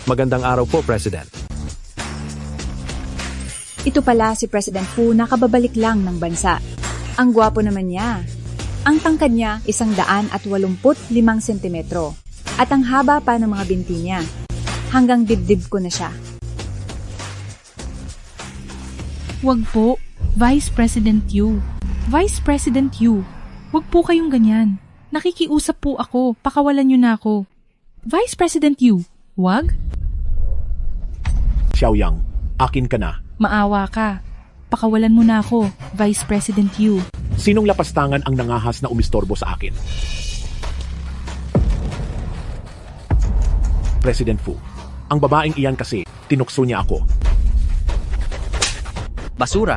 Magandang araw po, President. Ito pala si President Fu na kababalik lang ng bansa. Ang gwapo naman niya. Ang tangkad niya 185 sentimetro. At ang haba pa ng mga binti niya. Hanggang dibdib ko na siya. Wag po, Vice President Yu. Vice President Yu, wag po kayong ganyan. Nakikiusap po ako, pakawalan niyo na ako. Vice President Yu, wag? Xiaoyang, akin ka na. Maawa ka. Pakawalan mo na ako, Vice President Yu. Sinong lapastangan ang nangahas na umistorbo sa akin? President Fu, ang babaeng iyan kasi, tinukso niya ako. Basura.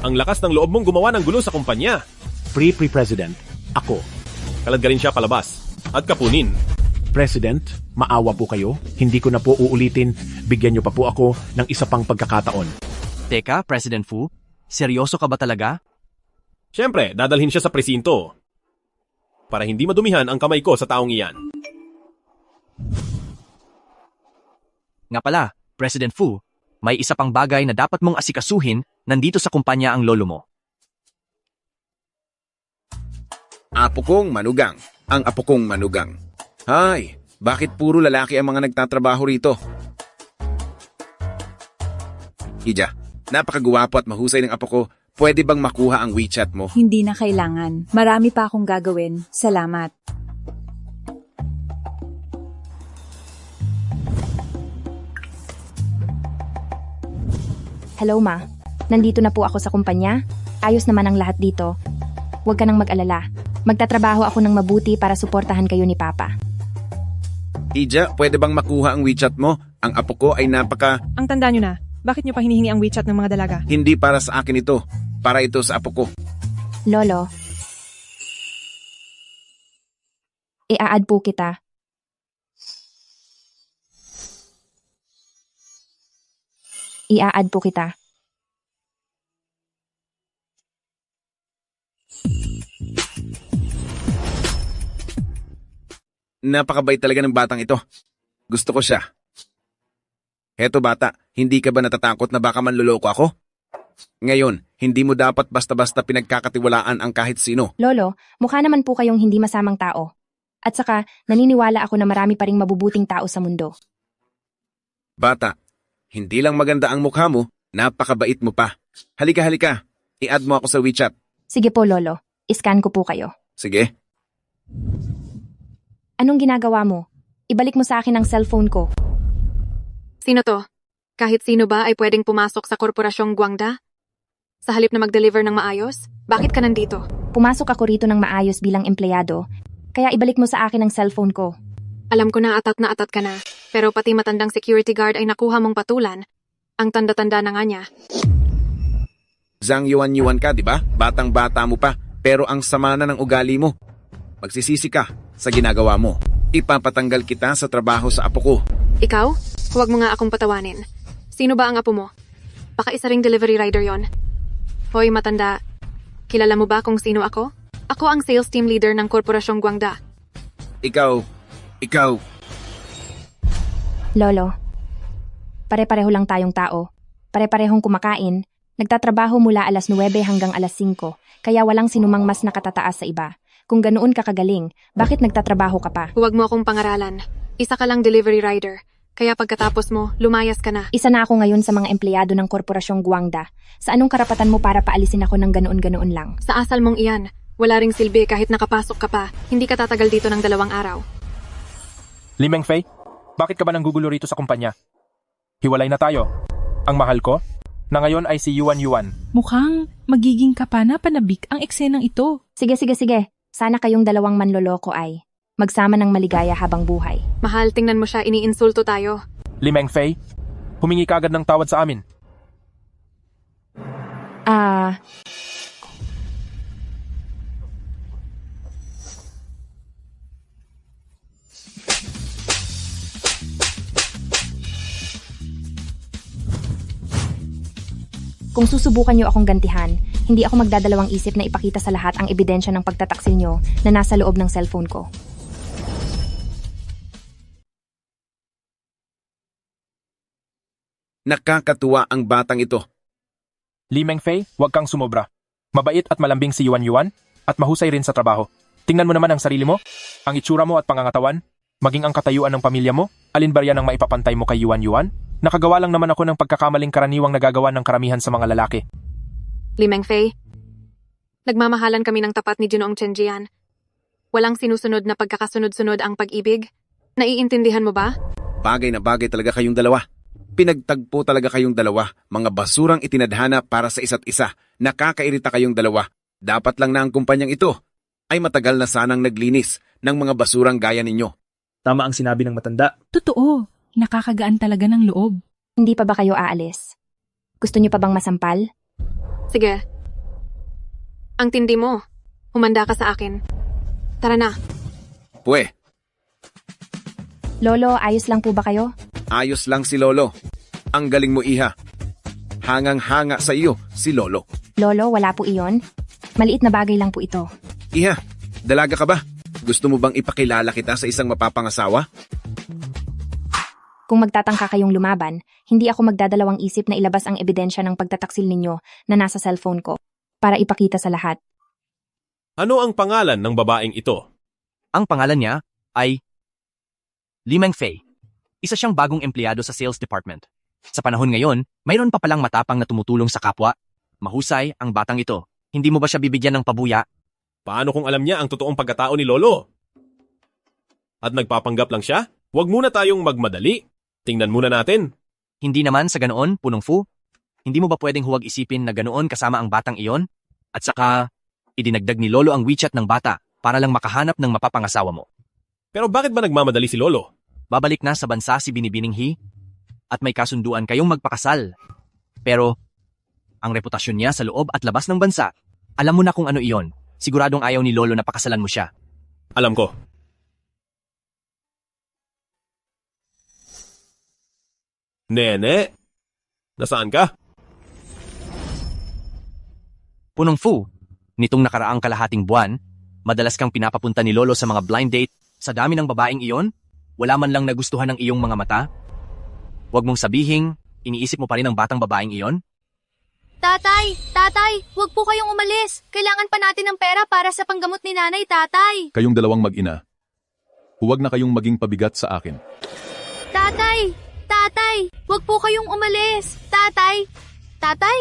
Ang lakas ng loob mong gumawa ng gulo sa kumpanya. Free President, ako. Kaladgarin siya palabas at kapunin. President, maawa po kayo. Hindi ko na po uulitin. Bigyan niyo pa po ako ng isa pang pagkakataon. Teka, President Fu, seryoso ka ba talaga? Siyempre, dadalhin siya sa presinto. Para hindi madumihan ang kamay ko sa taong iyan. Nga pala, President Fu, may isa pang bagay na dapat mong asikasuhin nandito sa kumpanya ang lolo mo. Apo kong manugang. Ang apo kong manugang. Hay, bakit puro lalaki ang mga nagtatrabaho rito? Ija, napakagwapo at mahusay ng apo ko. Pwede bang makuha ang WeChat mo? Hindi na kailangan. Marami pa akong gagawin. Salamat. Hello, Ma. Nandito na po ako sa kumpanya. Ayos naman ang lahat dito. Huwag ka nang mag-alala. Magtatrabaho ako ng mabuti para suportahan kayo ni Papa. Ija, pwede bang makuha ang WeChat mo? Ang apo ko ay Ang tanda nyo na. Bakit nyo pa hinihingi ang WeChat ng mga dalaga? Hindi para sa akin ito. Para ito sa apo ko. Lolo, i-a-add po kita. I-a-add po kita. Napakabait talaga ng batang ito. Gusto ko siya. Heto bata, hindi ka ba natatakot na baka manloloko ako? Ngayon, hindi mo dapat basta-basta pinagkakatiwalaan ang kahit sino. Lolo, mukha naman po kayong hindi masamang tao. At saka, naniniwala ako na marami pa ring mabubuting tao sa mundo. Bata, hindi lang maganda ang mukha mo, napakabait mo pa. Halika. I-add mo ako sa WeChat. Sige po, Lolo. Iscan ko po kayo. Sige. Anong ginagawa mo? Ibalik mo sa akin ang cellphone ko. Sino to? Kahit sino ba ay pwedeng pumasok sa korporasyong Guangda? Sa halip na mag-deliver ng maayos? Bakit ka nandito? Pumasok ako rito ng maayos bilang empleyado, kaya ibalik mo sa akin ang cellphone ko. Alam ko na atat ka na, pero pati matandang security guard ay nakuha mong patulan. Ang tanda-tanda na nga niya. Zhang Yuan ka, di ba? Batang-bata mo pa, pero ang sama na ng ugali mo. Magsisisi ka sa ginagawa mo. Ipapatanggal kita sa trabaho sa apo ko. Ikaw? Huwag mo nga akong patawanin. Sino ba ang apo mo? Baka isa ring delivery rider yon. Hoy matanda, kilala mo ba kung sino ako? Ako ang sales team leader ng Korporasyong Guangda. Ikaw. Lolo, pare-pareho lang tayong tao. Pare-parehong kumakain. Nagtatrabaho mula alas 9 hanggang alas 5, kaya walang sinumang mas nakatataas sa iba. Kung ganoon ka kagaling, bakit nagtatrabaho ka pa? Huwag mo akong pangaralan. Isa ka lang delivery rider. Kaya pagkatapos mo, lumayas ka na. Isa na ako ngayon sa mga empleyado ng Korporasyong Guangda. Sa anong karapatan mo para paalisin ako ng ganoon-ganoon lang? Sa asal mong iyan, wala ring silbi kahit nakapasok ka pa. Hindi ka tatagal dito ng 2 araw. Li Mengfei, bakit ka ba nanggugulo rito sa kumpanya? Hiwalay na tayo. Ang mahal ko, na ngayon ay si Yuan. Mukhang magiging kapana-panabik ang eksenang ito. Sige. Sana kayong dalawang manloloko ay magsama ng maligaya habang buhay. Mahal, tingnan mo siya, iniinsulto tayo. Li Mengfei, humingi ka agad ng tawad sa amin. Kung susubukan niyo akong gantihan, hindi ako magdadalawang isip na ipakita sa lahat ang ebidensya ng pagtataksil niyo na nasa loob ng cellphone ko. Nakakatuwa ang batang ito. Li Mengfei, huwag kang sumobra. Mabait at malambing si Yuan Yuan at mahusay rin sa trabaho. Tingnan mo naman ang sarili mo, ang itsura mo at pangangatawan, maging ang katayuan ng pamilya mo. Alin ba yan ang maipapantay mo kay Yuan Yuan? Nakagawa lang naman ako ng pagkakamaling karaniwang nagagawa ng karamihan sa mga lalaki. Li Mengfei, nagmamahalan kami ng tapat ni Ginoong Chen Jian. Walang sinusunod na pagkakasunod-sunod ang pag-ibig. Naiintindihan mo ba? Bagay na bagay talaga kayong dalawa. Pinagtagpo talaga kayong dalawa, mga basurang itinadhana para sa isa't isa. Nakakairita kayong dalawa. Dapat lang na ang kumpanyang ito ay matagal na sanang naglinis ng mga basurang gaya ninyo. Tama ang sinabi ng matanda. Totoo, nakakagaan talaga ng loob. Hindi pa ba kayo aalis? Gusto niyo pa bang masampal? Sige. Ang tindi mo. Humanda ka sa akin. Tara na. Pwe, Lolo, ayos lang po ba kayo? ayos lang si Lolo. Ang galing mo, Iha. Hangang-hanga sa iyo si Lolo. Lolo, wala po iyon. Maliit na bagay lang po ito. Iha, dalaga ka ba? Gusto mo bang ipakilala kita sa isang mapapangasawa? Kung magtatangka kayong lumaban, hindi ako magdadalawang isip na ilabas ang ebidensya ng pagtataksil ninyo na nasa cellphone ko para ipakita sa lahat. Ano ang pangalan ng babaeng ito? Ang pangalan niya ay Li Mengfei. Isa siyang bagong empleyado sa sales department. Sa panahon ngayon, mayroon pa palang matapang na tumutulong sa kapwa. Mahusay ang batang ito. Hindi mo ba siya bibigyan ng pabuya? Paano kung alam niya ang totoong pagkatao ni Lolo? At nagpapanggap lang siya? Huwag muna tayong magmadali. Tingnan muna natin. Hindi naman sa ganoon, Punong Fu. Hindi mo ba pwedeng huwag isipin na ganoon kasama ang batang iyon? At saka, idinagdag ni Lolo ang WeChat ng bata para lang makahanap ng mapapangasawa mo. Pero bakit ba nagmamadali si Lolo? Babalik na sa bansa si Binibining He at may kasunduan kayong magpakasal. Pero, ang reputasyon niya sa loob at labas ng bansa, alam mo na kung ano iyon. Siguradong ayaw ni Lolo na pakasalan mo siya. Alam ko. Nene, nasaan ka? Punong Fu, nitong nakaraang kalahating buwan, madalas kang pinapapunta ni Lolo sa mga blind date. Sa dami ng babaeng iyon, wala man lang nagustuhan ng iyong mga mata? Huwag mong sabihing, iniisip mo pa rin ang batang babaeng iyon? Tatay! Tatay! Huwag po kayong umalis! Kailangan pa natin ng pera para sa panggamot ni nanay, tatay! Kayong dalawang mag-ina, huwag na kayong maging pabigat sa akin. Tatay! Tatay! Huwag po kayong umalis! Tatay! Tatay?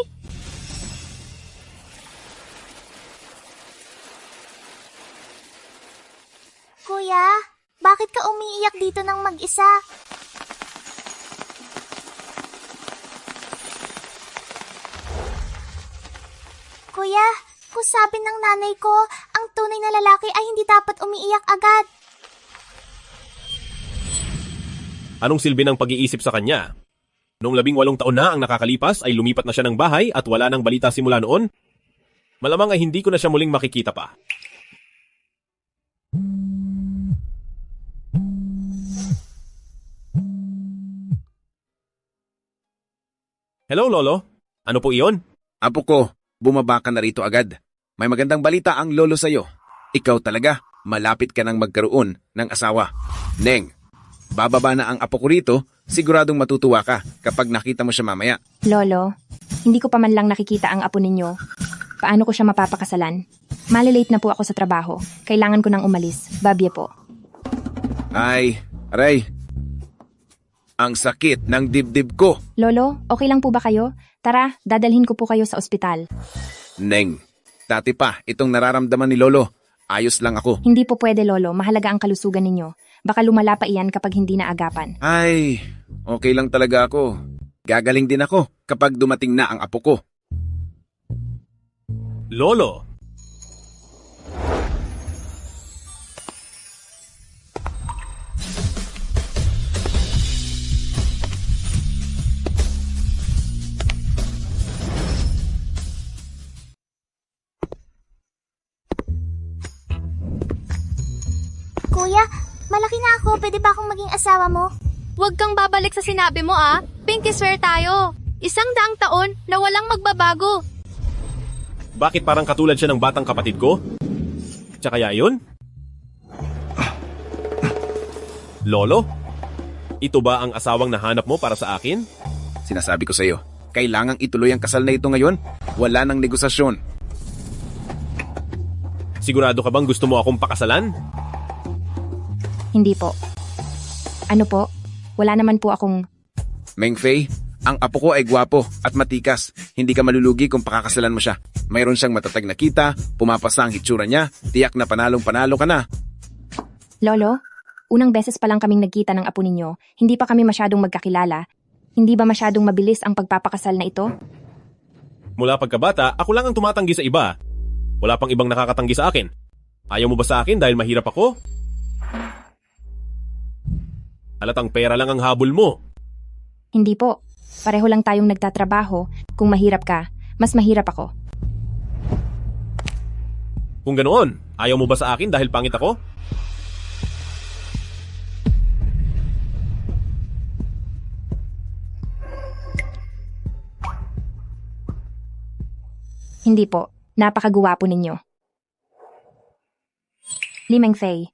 Kuya, bakit ka umiiyak dito ng mag-isa? Kuya, kung sabi ng nanay ko, ang tunay na lalaki ay hindi dapat umiiyak agad. Anong silbi ng pag-iisip sa kanya? Noong 18 taon na ang nakakalipas ay lumipat na siya ng bahay at wala nang balita simula noon? Malamang ay hindi ko na siya muling makikita pa. Hello, Lolo. Ano po iyon? Apo ko, bumaba ka na rito agad. May magandang balita ang Lolo sa'yo. Ikaw talaga, malapit ka nang magkaroon ng asawa. Neng, bababa na ang apo ko rito, siguradong matutuwa ka kapag nakita mo siya mamaya. Lolo, hindi ko pa man lang nakikita ang apo ninyo. Paano ko siya mapapakasalan? Malilate na po ako sa trabaho. Kailangan ko nang umalis. Babye po. Ay, aray. Ang sakit ng dibdib ko. Lolo, okay lang po ba kayo? Tara, dadalhin ko po kayo sa ospital. Neng, dati pa itong nararamdaman ni Lolo. Ayos lang ako. Hindi po pwede, Lolo. Mahalaga ang kalusugan ninyo. Baka lumala pa iyan kapag hindi naagapan. Ay, okay lang talaga ako. Gagaling din ako kapag dumating na ang apo ko. Lolo! Kuya, malaki na ako. Pwede ba akong maging asawa mo? Huwag kang babalik sa sinabi mo, ah. Pinky swear tayo. 100 taon na walang magbabago. Bakit parang katulad siya ng batang kapatid ko? Tsaka kaya yun? Lolo? Ito ba ang asawang nahanap mo para sa akin? Sinasabi ko sa iyo, kailangang ituloy ang kasal na ito ngayon. Wala nang negosasyon. Sigurado ka bang gusto mo akong pakasalan? Hindi po. Ano po? Wala naman po akong... Meng Fei, ang apo ko ay gwapo at matikas. Hindi ka malulugi kung pakakasalan mo siya. Mayroon siyang matatag na kita, pumapasa ang hitsura niya, tiyak na panalong-panalo ka na. Lolo, unang beses pa lang kaming nagkita ng apo ninyo, hindi pa kami masyadong magkakilala. Hindi ba masyadong mabilis ang pagpapakasal na ito? Mula pagkabata, ako lang ang tumatanggi sa iba. Wala pang ibang nakakatanggi sa akin. Ayaw mo ba sa akin dahil mahirap ako? Halatang pera lang ang habol mo. Hindi po. Pareho lang tayong nagtatrabaho. Kung mahirap ka, mas mahirap ako. Kung ganoon, ayaw mo ba sa akin dahil pangit ako? Hindi po. Napakaguwapo ninyo. Li Mengfei,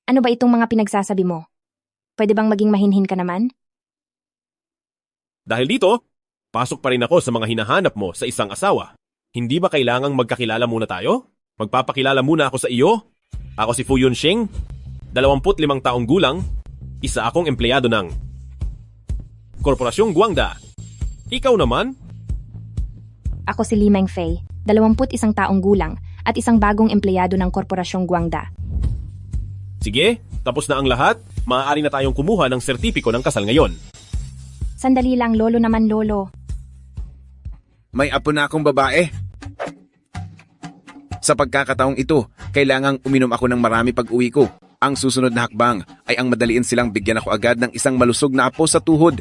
ano ba itong mga pinagsasabi mo? Pwede bang maging mahinhin ka naman? Dahil dito, pasok pa rin ako sa mga hinahanap mo sa isang asawa. Hindi ba kailangang magkakilala muna tayo? Magpapakilala muna ako sa iyo. Ako si Fu Yunxing, 25 taong gulang, isa akong empleyado ng Korporasyong Guangda. Ikaw naman? Ako si Li Mengfei, 21 taong gulang at isang bagong empleyado ng Korporasyong Guangda. Sige, tapos na ang lahat. Maaari na tayong kumuha ng sertipiko ng kasal ngayon. Sandali lang, lolo naman, lolo. May apo na akong babae. Sa pagkakataong ito, kailangang uminom ako ng marami pag-uwi ko. Ang susunod na hakbang ay ang madaliin silang bigyan ako agad ng isang malusog na apo sa tuhod.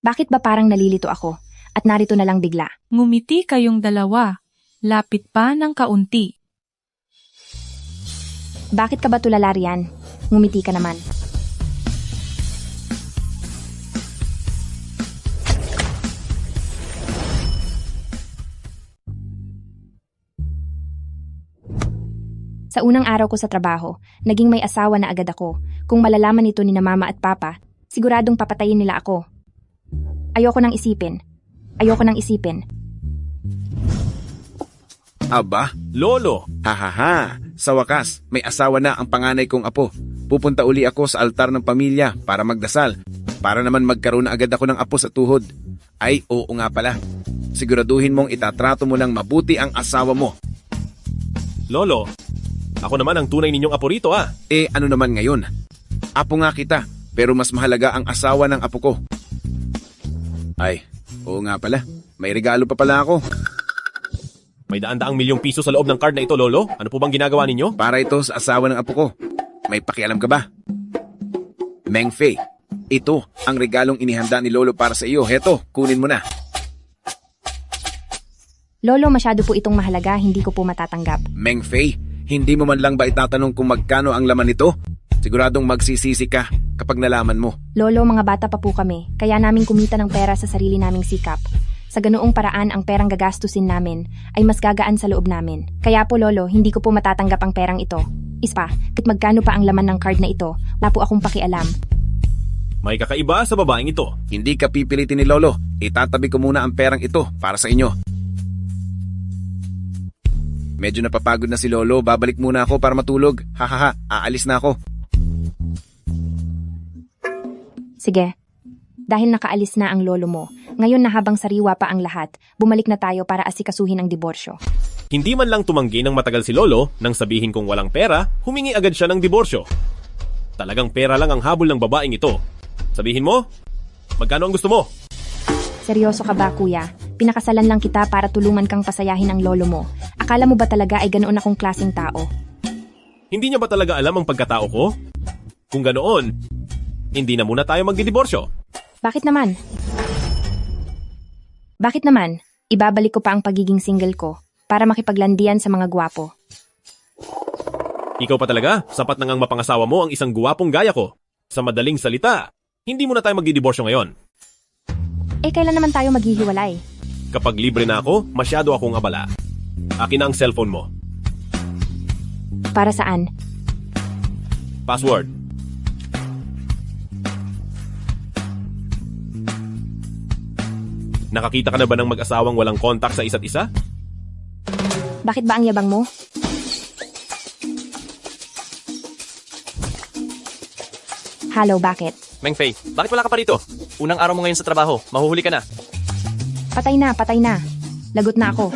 Bakit ba parang nalilito ako at narito na lang bigla? Ngumiti kayong dalawa. Lapit pa ng kaunti. Bakit ka ba tulala riyan? Ngumiti ka naman. Sa unang araw ko sa trabaho, naging may asawa na agad ako. Kung malalaman nito ni na mama at papa, siguradong papatayin nila ako. Ayoko nang isipin. Aba? Lolo! Hahaha! Sa wakas, may asawa na ang panganay kong apo. Pupunta uli ako sa altar ng pamilya para magdasal. Para naman magkaroon na agad ako ng apo sa tuhod. Ay, oo nga pala. Siguraduhin mong itatrato mo lang mabuti ang asawa mo. Lolo, ako naman ang tunay ninyong apo rito ah. Eh, ano naman ngayon? Apo nga kita, pero mas mahalaga ang asawa ng apo ko. Ay, oo nga pala. May regalo pa pala ako. May daan-daang milyong piso sa loob ng card na ito, Lolo. Ano po bang ginagawa ninyo? Para ito sa asawa ng apo ko. May pakialam ka ba? Meng Fei, ito ang regalong inihanda ni Lolo para sa iyo. Heto, kunin mo na. Lolo, masyado po itong mahalaga, hindi ko po matatanggap. Meng Fei, hindi mo man lang ba itatanong kung magkano ang laman nito? Siguradong magsisisi ka kapag nalaman mo. Lolo, mga bata pa po kami, kaya namin kumita ng pera sa sarili naming sikap. Sa ganoong paraan ang perang gagastusin namin ay mas gagaan sa loob namin. Kaya po Lolo, hindi ko po matatanggap ang perang ito. Ispa, kahit magkano pa ang laman ng card na ito, wala po akong pakialam. May kakaiba sa babaeng ito. Hindi ka pipilitin ni Lolo. Itatabi ko muna ang perang ito para sa inyo. Medyo napapagod na si Lolo, babalik muna ako para matulog. Hahaha, aalis na ako. Sige. Dahil nakaalis na ang lolo mo, ngayon na habang sariwa pa ang lahat, bumalik na tayo para asikasuhin ang diborsyo. Hindi man lang tumanggi ng matagal si Lolo nang sabihin kong walang pera, humingi agad siya ng diborsyo. Talagang pera lang ang habol ng babaeng ito. Sabihin mo, magkano ang gusto mo? Seryoso ka ba, kuya? Pinakasalan lang kita para tulungan kang pasayahin ang lolo mo. Akala mo ba talaga ay ganoon akong klaseng tao? Hindi niya ba talaga alam ang pagkatao ko? Kung ganoon, hindi na muna tayo magdidiborsyo. Bakit naman? Bakit naman? Ibabalik ko pa ang pagiging single ko para makipaglandian sa mga gwapo. Ikaw pa talaga? Sapat na ngang mapangasawa mo ang isang guwapong gaya ko. Sa madaling salita, hindi muna tayo magdidiborsyo ngayon. Eh, kailan naman tayo maghihiwalay? Kapag libre na ako, masyado akong abala. Akin na ang cellphone mo. Para saan? Password. Nakakita ka na ba ng mag-asawang walang kontak sa isa't isa? Bakit ba ang yabang mo? Hello, bakit? Meng Fei, bakit wala ka pa rito? Unang araw mo ngayon sa trabaho, mahuhuli ka na. Patay na, patay na. Lagot na ako.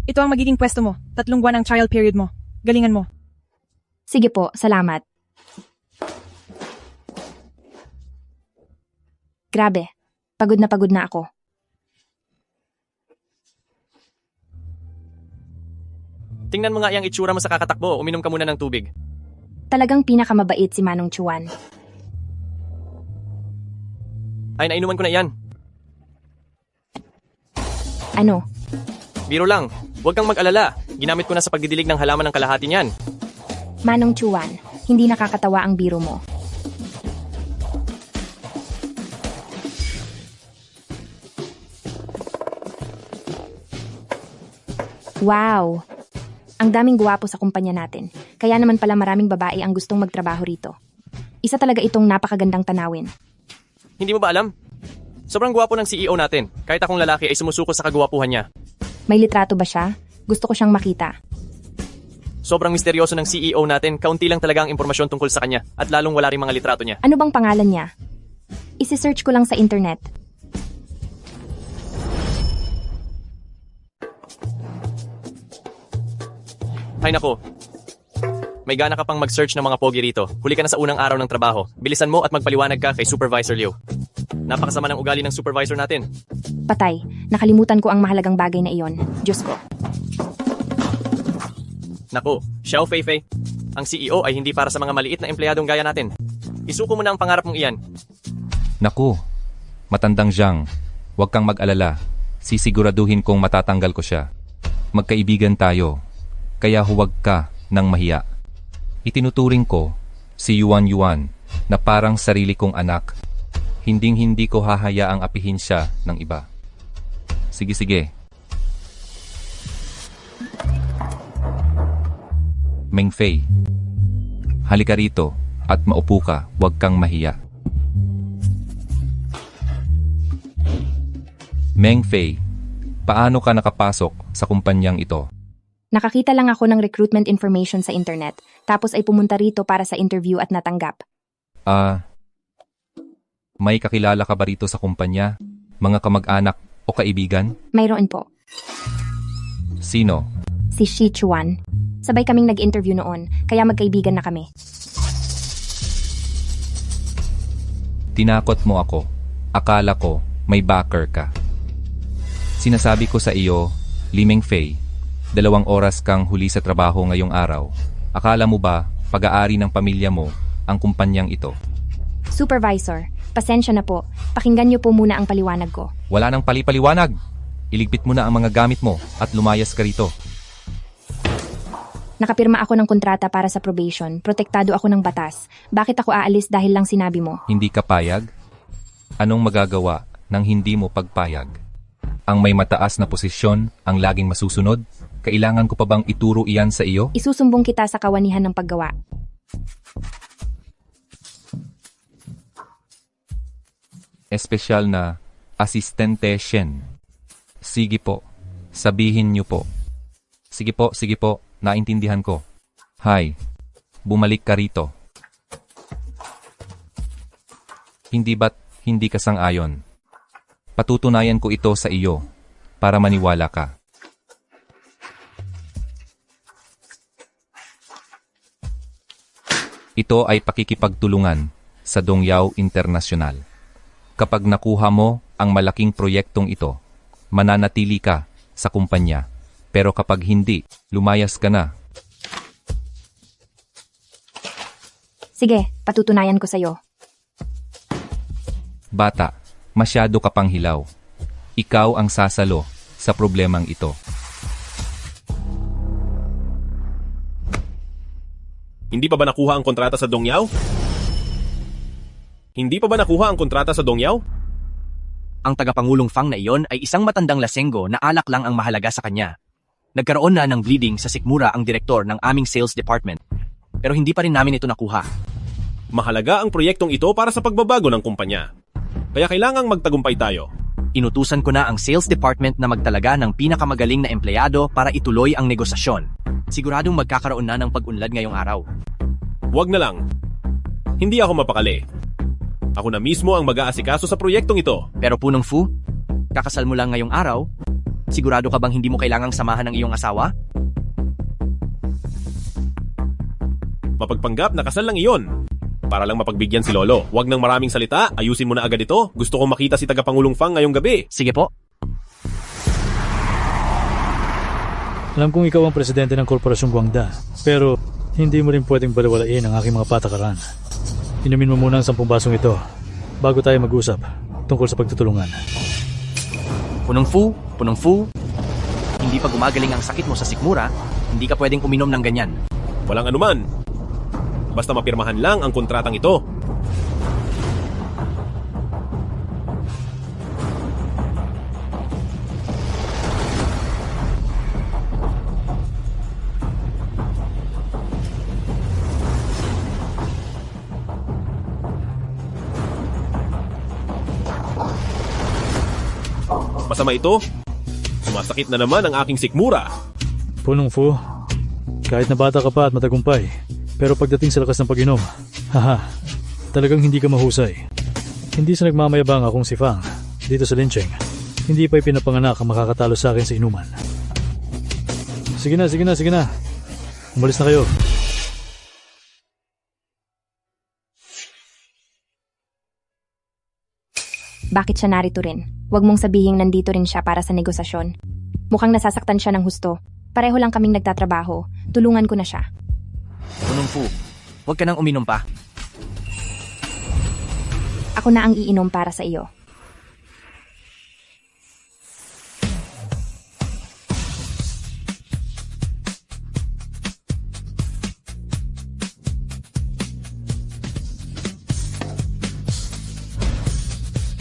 Ito ang magiging pwesto mo. 3 buwan ang trial period mo. Galingan mo. Sige po, salamat. Grabe, pagod na ako. Tingnan mo nga yung itsura mo sa kakatakbo, uminom ka muna ng tubig. Talagang pinakamabait si Manong Chuan. Ay, nainuman ko na iyan. Ano? Biro lang, huwag kang mag-alala. Ginamit ko na sa pagdidilig ng halaman ng kalahati niyan. Manong Chuan, hindi nakakatawa ang biro mo. Wow! Ang daming guwapo sa kumpanya natin. Kaya naman pala maraming babae ang gustong magtrabaho rito. Isa talaga itong napakagandang tanawin. Hindi mo ba alam? Sobrang gwapo ng CEO natin. Kahit akong lalaki ay sumusuko sa kagwapuhan niya. May litrato ba siya? Gusto ko siyang makita. Sobrang misteryoso ng CEO natin. Kaunti lang talaga ang impormasyon tungkol sa kanya. At lalong wala rin mga litrato niya. Ano bang pangalan niya? Isi-search ko lang sa internet. Ay nako. May gana ka pang mag-search ng mga pogi rito. Huli ka na sa unang araw ng trabaho. Bilisan mo at magpaliwanag ka kay Supervisor Liu. Napakasama ng ugali ng supervisor natin. Patay, nakalimutan ko ang mahalagang bagay na iyon. Diyos ko. Naku, Xiao Feifei. Ang CEO ay hindi para sa mga maliit na empleyadong gaya natin. Isuko mo na ang pangarap mong iyan. Naku, matandang Zhang. Huwag kang mag-alala. Sisiguraduhin kong matatanggal ko siya. Magkaibigan tayo. Kaya huwag ka ng mahiya. Itinuturing ko si Yuan Yuan na parang sarili kong anak. Hinding-hindi ko hahayaang apihin siya ng iba. Sige. Meng Fei, halika rito at maupo ka, huwag kang mahiya. Meng Fei, paano ka nakapasok sa kumpanyang ito? Nakakita lang ako ng recruitment information sa internet, tapos ay pumunta rito para sa interview at natanggap. May kakilala ka ba rito sa kumpanya? Mga kamag-anak o kaibigan? Mayroon po. Sino? Si Shi Chuan. Sabay kaming nag-interview noon, kaya magkaibigan na kami. Tinakot mo ako. Akala ko may backer ka. Sinasabi ko sa iyo, Li Meng Fei, 2 oras kang huli sa trabaho ngayong araw. Akala mo ba pag-aari ng pamilya mo ang kumpanyang ito? Supervisor, pasensya na po. Pakinggan niyo po muna ang paliwanag ko. Wala nang palipaliwanag. Iligpit mo na ang mga gamit mo at lumayas ka rito. Nakapirma ako ng kontrata para sa probation. Protektado ako ng batas. Bakit ako aalis dahil lang sinabi mo? Hindi ka payag? Anong magagawa nang hindi mo pagpayag? Ang may mataas na posisyon ang laging masusunod? Kailangan ko pa bang ituro iyan sa iyo? Isusumbong kita sa kawanihan ng paggawa. Espesyal na asistente Shen. Sige po, sabihin niyo po. Sige po, naintindihan ko. Hay, bumalik ka rito. Hindi ba't hindi ka sang-ayon? Patutunayan ko ito sa iyo para maniwala ka. Ito ay pakikipagtulungan sa Dongyao International. Kapag nakuha mo ang malaking proyektong ito, mananatili ka sa kumpanya. Pero kapag hindi, lumayas ka na. Sige, patutunayan ko sa'yo. Bata, masyado ka pang hilaw. Ikaw ang sasalo sa problemang ito. Hindi pa ba nakuha ang kontrata sa Dongyao? Hindi pa ba nakuha ang kontrata sa Dongyao? Ang tagapangulong Fang na iyon ay isang matandang lasenggo na alak lang ang mahalaga sa kanya. Nagkaroon na ng bleeding sa sikmura ang direktor ng aming sales department. Pero hindi pa rin namin ito nakuha. Mahalaga ang proyektong ito para sa pagbabago ng kumpanya. Kaya kailangang magtagumpay tayo. Inutusan ko na ang sales department na magtalaga ng pinakamagaling na empleyado para ituloy ang negosasyon. Siguradong magkakaroon na ng pag-unlad ngayong araw. Huwag na lang. Hindi ako mapakali. Ako na mismo ang mag-aasikaso sa proyektong ito. Pero Punong Fu, kakasal mo lang ngayong araw? Sigurado ka bang hindi mo kailangang samahan ng iyong asawa? Mapagpanggap na kasal lang iyon. Para lang mapagbigyan si Lolo. Huwag nang maraming salita, ayusin mo na agad ito. Gusto kong makita si Tagapangulong Fang ngayong gabi. Sige po. Alam kong ikaw ang presidente ng Korporasyong Guangda, pero hindi mo rin pwedeng balewalain ang aking mga patakaran. Inumin mo muna ang 10 basong ito bago tayo mag-usap tungkol sa pagtutulungan. Punong Fu, hindi pa gumagaling ang sakit mo sa sikmura, hindi ka pwedeng uminom ng ganyan. Walang anuman. Basta mapirmahan lang ang kontratang ito. Masama ito. Sumasakit na naman ang aking sikmura. Punong Fu, kahit na bata ka pa at matagumpay, pero pagdating sa lakas ng pag-inom, talagang hindi ka mahusay. Hindi sa nagmamayabang akong si Fang dito sa Lincheng. Hindi pa'y pinapanganak ang makakatalo sa akin sa inuman. Sige na. Umalis na kayo. Bakit siya narito rin? Huwag mong sabihing nandito rin siya para sa negosasyon. Mukhang nasasaktan siya ng husto. Pareho lang kaming nagtatrabaho. Tulungan ko na siya. Punong Fu, huwag ka nang uminom pa. Ako na ang iinom para sa iyo.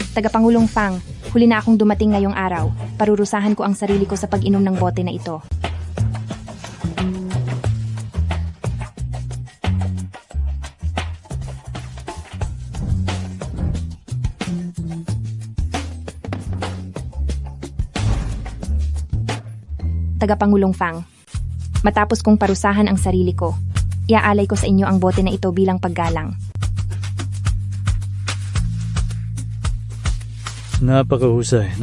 Tagapangulong Fang, huli na akong dumating ngayong araw. Parurusahan ko ang sarili ko sa pag-inom ng bote na ito. Tagapangulong Fang, matapos kong parusahan ang sarili ko, iaalay ko sa inyo ang bote na ito bilang paggalang. Napakahusay.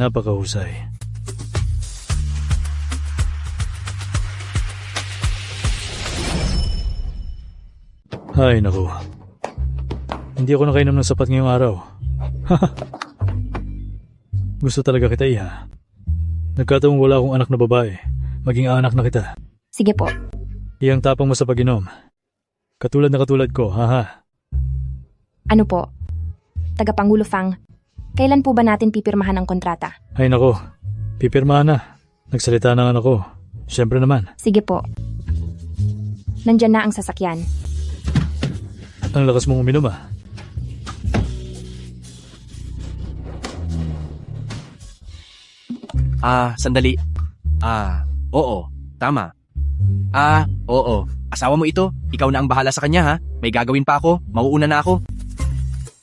Ay, naku. Hindi ako nakainom ng sapat ngayong araw. Gusto talaga kita, Iha. Nagkataong wala akong anak na babae. Maging anak na kita. Sige po. Iyang tapang mo sa pag-inom. Katulad na katulad ko, haha. Ano po? Tagapangulo Fang, kailan po ba natin pipirmahan ang kontrata? Ay nako, pipirmahan na. Nagsalita na nga ako. Siyempre naman. Sige po. Nandyan na ang sasakyan. Ang lakas mong uminom ah. Sandali. Oo, tama. Oo. Asawa mo ito, ikaw na ang bahala sa kanya ha. May gagawin pa ako, mauuna na ako.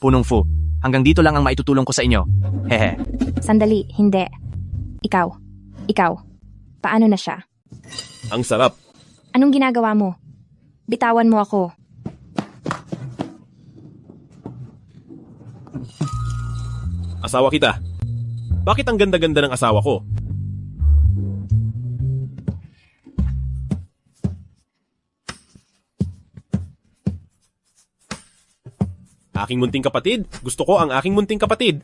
Punong Fu, hanggang dito lang ang maitutulong ko sa inyo. Hehe. Sandali, hindi. Ikaw. Paano na siya? Ang sarap. Anong ginagawa mo? Bitawan mo ako. Asawa kita. Bakit ang ganda-ganda ng asawa ko? Aking munting kapatid? Gusto ko ang aking munting kapatid.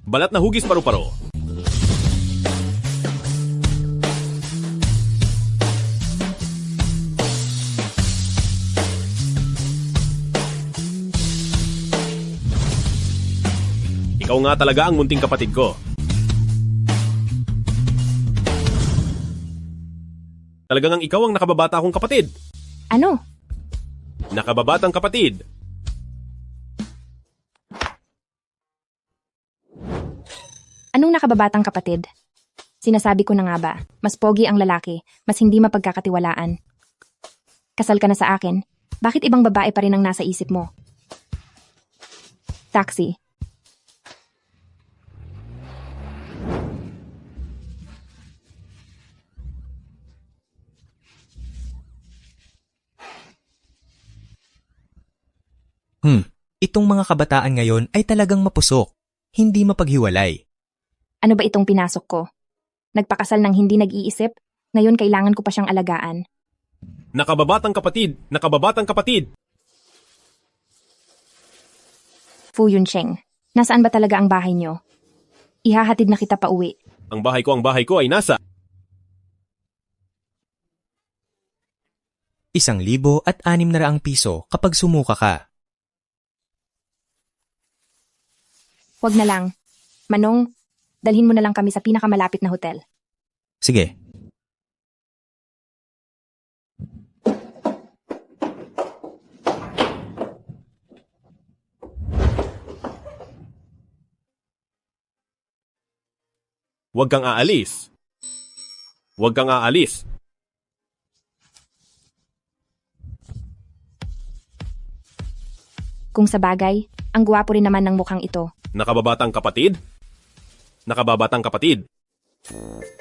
Balat na hugis paru-paro. Ikaw nga talaga ang munting kapatid ko. Talagang ang ikaw ang nakababata kong kapatid. Ano? Nakababatang kapatid. Anong nakababatang kapatid? Sinasabi ko na nga ba, mas pogi ang lalaki, mas hindi mapagkakatiwalaan. Kasal ka na sa akin, bakit ibang babae pa rin ang nasa isip mo? Taxi. Itong mga kabataan ngayon ay talagang mapusok, hindi mapaghiwalay. Ano ba itong pinasok ko? Nagpakasal ng hindi nag-iisip, ngayon kailangan ko pa siyang alagaan. Nakababatang kapatid! Nakababatang kapatid! Fu Yunsheng, nasaan ba talaga ang bahay niyo? Ihahatid na kita pa uwi. Ang bahay ko ay nasa... 1,600 piso kapag sumuka ka. Huwag na lang. Manong, dalhin mo na lang kami sa pinakamalapit na hotel. Sige. Huwag kang aalis. Huwag kang aalis. Kung sa bagay, ang gwapo rin naman ng mukhang ito. Nakababatang kapatid? Nakababatang kapatid.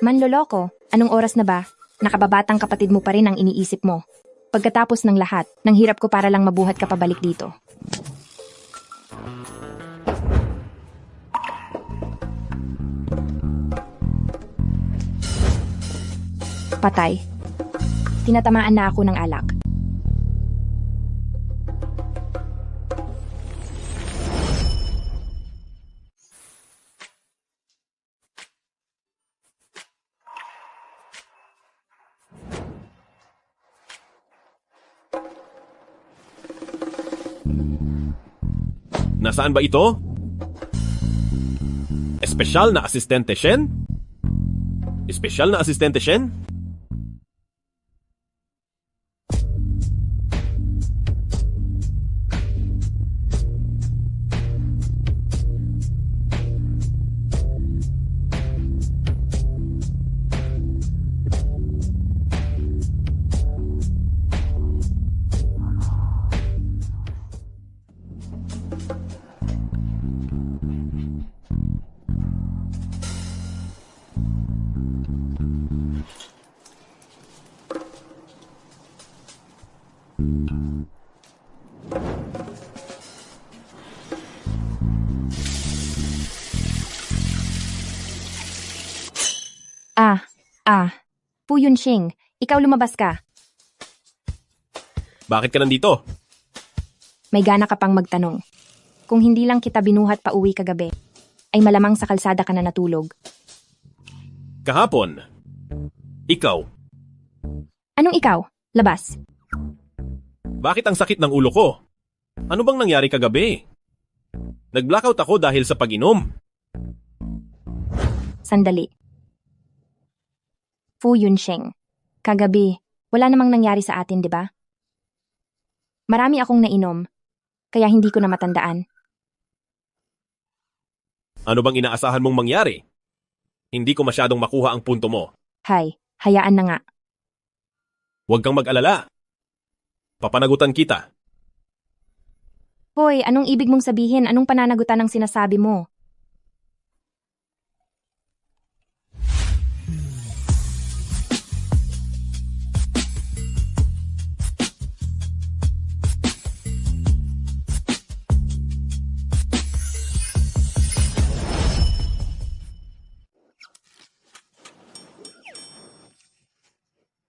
Manloloko, anong oras na ba? Nakababatang kapatid mo pa rin ang iniisip mo. Pagkatapos ng lahat, nang hirap ko para lang mabuhat ka pabalik dito. Patay. Tinatamaan na ako ng alak. Nasaan ba ito? Espesyal na asistente Shen? Espesyal na asistente Shen? Fu Yunsheng, ikaw lumabas ka. Bakit ka nandito? May gana ka pang magtanong. Kung hindi lang kita binuhat pa uwi kagabi, ay malamang sa kalsada ka na natulog. Kahapon. Ikaw. Anong ikaw? Labas. Bakit ang sakit ng ulo ko? Ano bang nangyari kagabi? Nag-blackout ako dahil sa pag-inom. Sandali. Fu Yunsheng, kagabi, wala namang nangyari sa atin, di ba? Marami akong nainom, kaya hindi ko na matandaan. Ano bang inaasahan mong mangyari? Hindi ko masyadong makuha ang punto mo. Hay, hayaan na nga. Huwag kang mag-alala. Papanagutan kita. Hoy, anong ibig mong sabihin? Anong pananagutan ang sinasabi mo?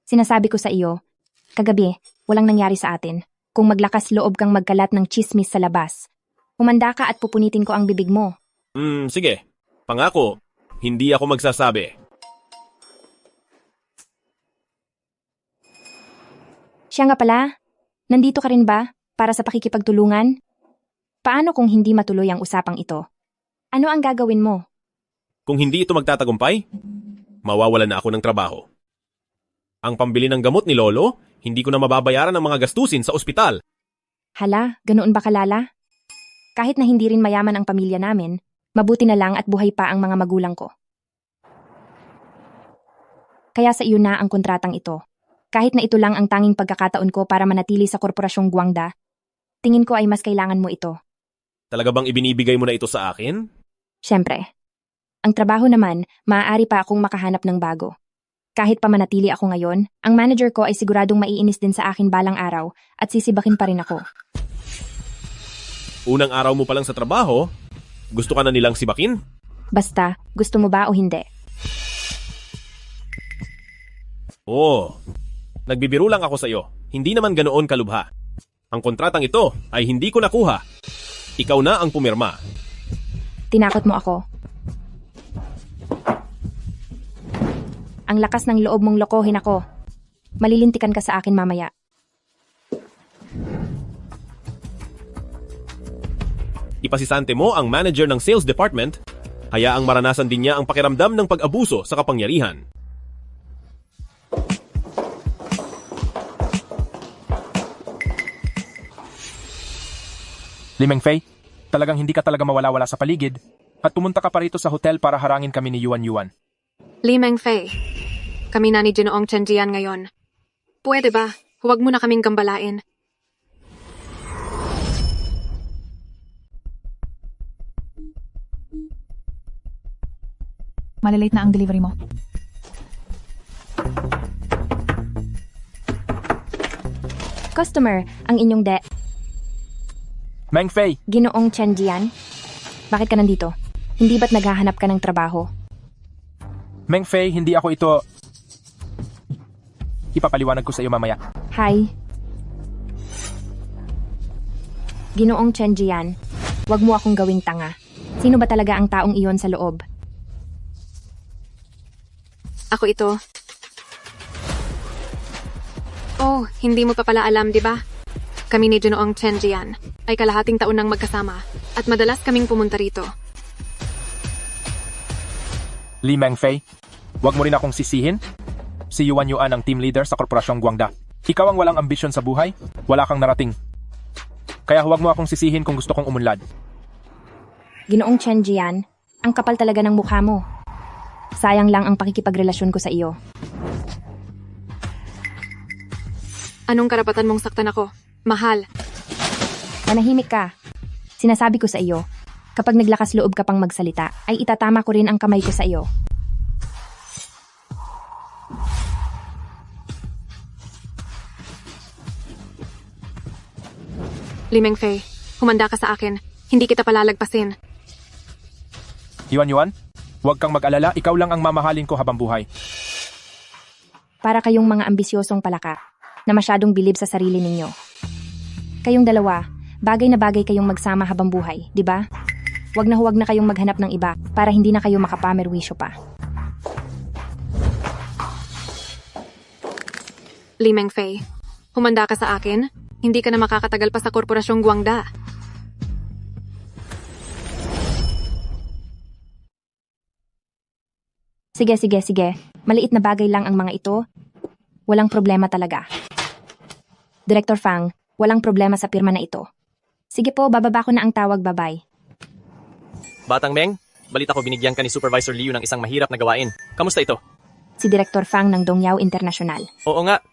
Sinasabi ko sa iyo, kagabi, walang nangyari sa atin. Kung maglakas loob kang magkalat ng chismis sa labas, humanda ka at pupunitin ko ang bibig mo. Sige. Pangako, hindi ako magsasabi. Siya nga pala, nandito ka rin ba para sa pakikipagtulungan? Paano kung hindi matuloy ang usapang ito? Ano ang gagawin mo? Kung hindi ito magtatagumpay, mawawalan na ako ng trabaho. Ang pambili ng gamot ni Lolo, hindi ko na mababayaran ang mga gastusin sa ospital. Hala, ganoon ba kalala? Kahit na hindi rin mayaman ang pamilya namin, mabuti na lang at buhay pa ang mga magulang ko. Kaya sa iyo na ang kontratang ito. Kahit na ito lang ang tanging pagkakataon ko para manatili sa Korporasyong Guangda, tingin ko ay mas kailangan mo ito. Talaga bang ibinibigay mo na ito sa akin? Siyempre. Ang trabaho naman, maaari pa akong makahanap ng bago. Kahit pa manatili ako ngayon, ang manager ko ay siguradong maiinis din sa akin balang araw at sisibakin pa rin ako. Unang araw mo pa lang sa trabaho, gusto ka na nilang sibakin? Basta, gusto mo ba o hindi? Oo. Nagbibiro lang ako sa iyo. Hindi naman ganoon kalubha. Ang kontratang ito ay hindi ko nakuha. Ikaw na ang pumirma. Tinakot mo ako. Ang lakas ng loob mong lokohin ako. Malilintikan ka sa akin mamaya. Ipasisante mo ang manager ng sales department, hayaang maranasan din niya ang pakiramdam ng pag-abuso sa kapangyarihan. Limeng Fei, talagang hindi ka talaga mawala-wala sa paligid at pumunta ka pa rito sa hotel para harangin kami ni Yuan Yuan. Limeng Fei, kami na ni Ginoong Chen Jian ngayon. Pwede ba? Huwag mo na kaming gambalain. Malalate na ang delivery mo. Customer, ang inyong Meng Fei! Ginoong Chen Jian? Bakit ka nandito? Hindi ba't naghahanap ka ng trabaho? Meng Fei, hindi ako ito... Ipapaliwanag ko sa iyo mamaya. Hi. Ginoong Chen Jian, wag mo akong gawing tanga. Sino ba talaga ang taong iyon sa loob? Ako ito. Oh, hindi mo pa pala alam, di ba? Kami ni Ginoong Chen Jian ay kalahating taon nang magkasama at madalas kaming pumunta rito. Li Meng Fei, wag mo rin akong sisihin. Si Yuan Yuan ang team leader sa Korporasyong Guangda. Ikaw ang walang ambisyon sa buhay, wala kang narating. Kaya huwag mo akong sisihin kung gusto kong umunlad. Ginoong Chen Jian, ang kapal talaga ng mukha mo. Sayang lang ang pakikipagrelasyon ko sa iyo. Anong karapatan mong saktan ako? Mahal. Manahimik ka. Sinasabi ko sa iyo, kapag naglakas loob ka pang magsalita, ay itatama ko rin ang kamay ko sa iyo. Limeng Fei, humanda ka sa akin. Hindi kita palalagpasin. Yuan Yuan, huwag kang mag-alala, ikaw lang ang mamahalin ko habang buhay. Para kayong mga ambisyosong palaka na masyadong bilib sa sarili ninyo. Kayong dalawa, bagay na bagay kayong magsama habang buhay, di ba? Huwag na kayong maghanap ng iba para hindi na kayo makapamerwisyo pa. Limeng Fei, humanda ka sa akin. Hindi ka na makakatagal pa sa Korporasyong Guangda. Sige. Maliit na bagay lang ang mga ito. Walang problema talaga. Director Fang, walang problema sa pirma na ito. Sige po, bababa ko na ang tawag, bye-bye. Batang Meng, balita ko binigyan ka ni Supervisor Liu ng isang mahirap na gawain. Kamusta ito? Si Director Fang ng Dongyao International. Oo nga.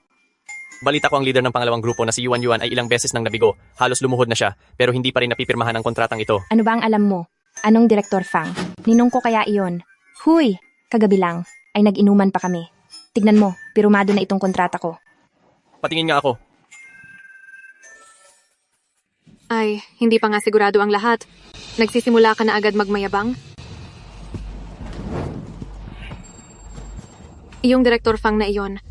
Balita ko ang leader ng pangalawang grupo na si Yuan Yuan ay ilang beses nang nabigo. Halos lumuhod na siya, pero hindi pa rin napipirmahan ang kontratang ito. Ano ba ang alam mo? Anong Director Fang? Ninong ko kaya iyon? Huy! Kagabi lang, ay nag-inuman pa kami. Tignan mo, pirumado na itong kontrata ko. Patingin nga ako. Ay, hindi pa nga sigurado ang lahat. Nagsisimula ka na agad magmayabang? Iyong Director Fang na iyon,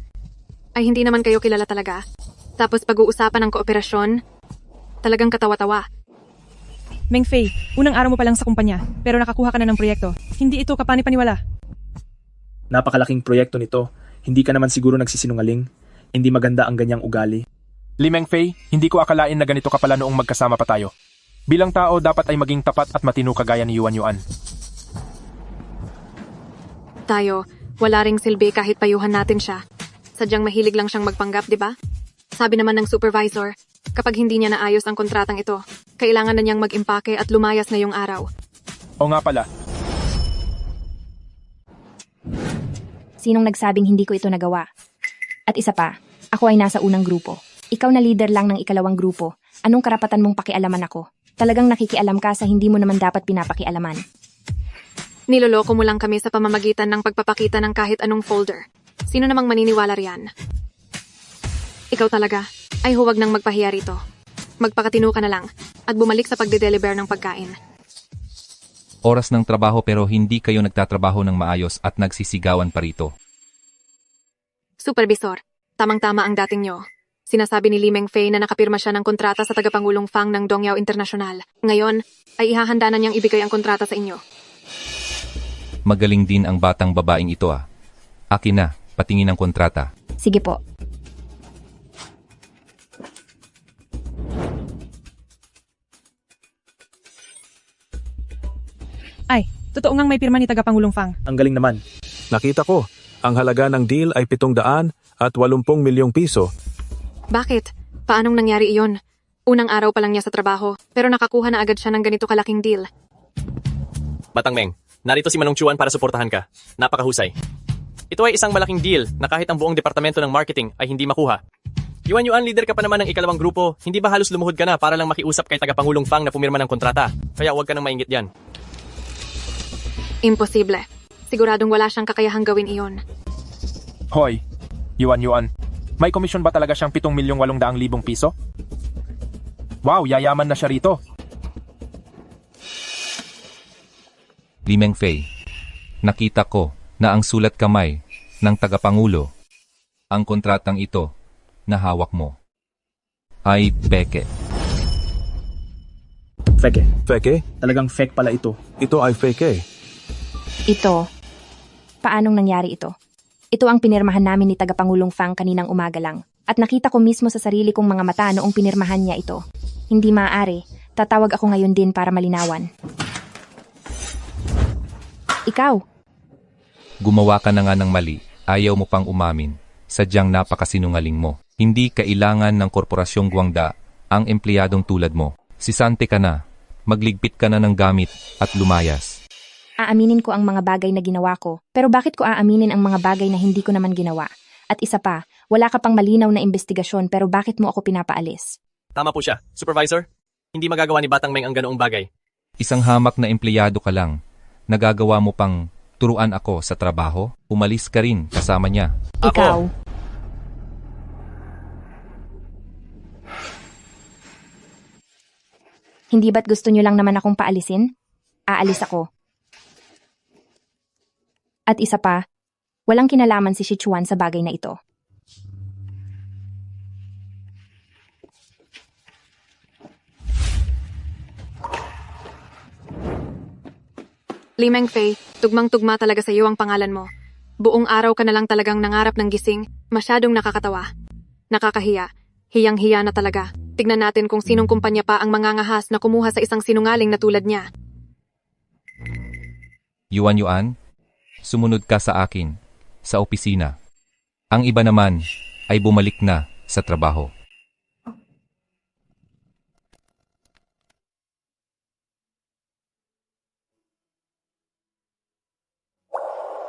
ay hindi naman kayo kilala talaga. Tapos pag-uusapan ng kooperasyon, talagang katawa-tawa. Meng Fei, unang araw mo pa lang sa kumpanya, pero nakakuha ka na ng proyekto. Hindi ito kapani-paniwala. Napakalaking proyekto nito. Hindi ka naman siguro nagsisinungaling. Hindi maganda ang ganyang ugali. Li Meng Fei, hindi ko akalain na ganito ka pala noong magkasama pa tayo. Bilang tao, dapat ay maging tapat at matino kagaya ni Yuan Yuan. Tayo, wala ring silbi kahit payuhan natin siya. Sadyang mahilig lang siyang magpanggap, di ba? Sabi naman ng supervisor, kapag hindi niya naayos ang kontratang ito, kailangan na niyang mag-impake at lumayas ngayong araw. O nga pala, Sinong nagsabing hindi ko ito nagawa? At isa pa, ako ay nasa unang grupo. Ikaw na leader lang ng ikalawang grupo. Anong karapatan mong pakialaman ako? Talagang nakikialam ka sa hindi mo naman dapat pinapakialaman. Niloloko mo lang kami sa pamamagitan ng pagpapakita ng kahit anong folder. Sino namang maniniwala riyan? Ikaw talaga ay huwag nang magpahiya rito. Magpakatino ka na lang at bumalik sa pagde-deliver ng pagkain. Oras ng trabaho pero hindi kayo nagtatrabaho ng maayos at nagsisigawan pa rito. Supervisor, tamang-tama ang dating nyo. Sinasabi ni Li Mengfei na nakapirma siya ng kontrata sa tagapangulong Fang ng Dongyao International. Ngayon, ay ihahanda na niyang ibigay ang kontrata sa inyo. Magaling din ang batang babaeng ito ah. Akin na, patingin ang kontrata. Sige po. Ay, totoo ngang may pirma ni tagapangulong Fang. Ang galing naman. Nakita ko, ang halaga ng deal ay 780 milyong piso. Bakit? Paanong nangyari iyon? Unang araw pa lang niya sa trabaho, pero nakakuha na agad siya ng ganito kalaking deal. Batang Meng, narito si Manong Chuan para suportahan ka. Napakahusay. Ito ay isang malaking deal na kahit ang buong departamento ng marketing ay hindi makuha. Yuan, leader ka pa naman ng ikalawang grupo. Hindi ba halos lumuhod ka na para lang makiusap kay tagapangulong Fang na pumirma ng kontrata? Kaya huwag ka nang maingit yan. Imposible. Siguradong wala siyang kakayahang gawin iyon. hoy, Yuan, may komisyon ba talaga siyang 7,800,000 piso? Wow, yayaman na siya rito. Li Mengfei, nakita ko na ang sulat kamay ng tagapangulo, ang kontratang ito na hawak mo, ay peke. Fake. Fake? Talagang fake pala ito. Ito ay fake. Ito. Paanong nangyari ito? Ito ang pinirmahan namin ni tagapangulong Fang kaninang umaga lang. At nakita ko mismo sa sarili kong mga mata noong pinirmahan niya ito. Hindi maaari. Tatawag ako ngayon din para malinawan. Ikaw. Gumawa ka na nga ng mali, ayaw mo pang umamin. Sadyang napakasinungaling mo. Hindi kailangan ng korporasyong Guangda ang empleyadong tulad mo. Sisante ka na, magligpit ka na ng gamit at lumayas. Aaminin ko ang mga bagay na ginawa ko, pero bakit ko aaminin ang mga bagay na hindi ko naman ginawa? At isa pa, wala ka pang malinaw na investigasyon pero bakit mo ako pinapaalis? Tama po siya. Supervisor, hindi magagawa ni Batang Meng ang ganoong bagay. Isang hamak na empleyado ka lang, nagagawa mo pang turuan ako sa trabaho, umalis ka rin kasama niya. Ikaw. Hindi ba't gusto niyo lang naman akong paalisin? Aalis ako. At isa pa, walang kinalaman si Sichuan sa bagay na ito. Li Mengfei, tugmang-tugma talaga sa iyo ang pangalan mo. Buong araw ka na lang talagang nangarap ng gising, masyadong nakakatawa. Nakakahiya, hiyang-hiya na talaga. Tignan natin kung sinong kumpanya pa ang mangangahas na kumuha sa isang sinungaling na tulad niya. Yuan, sumunod ka sa akin, sa opisina. Ang iba naman ay bumalik na sa trabaho.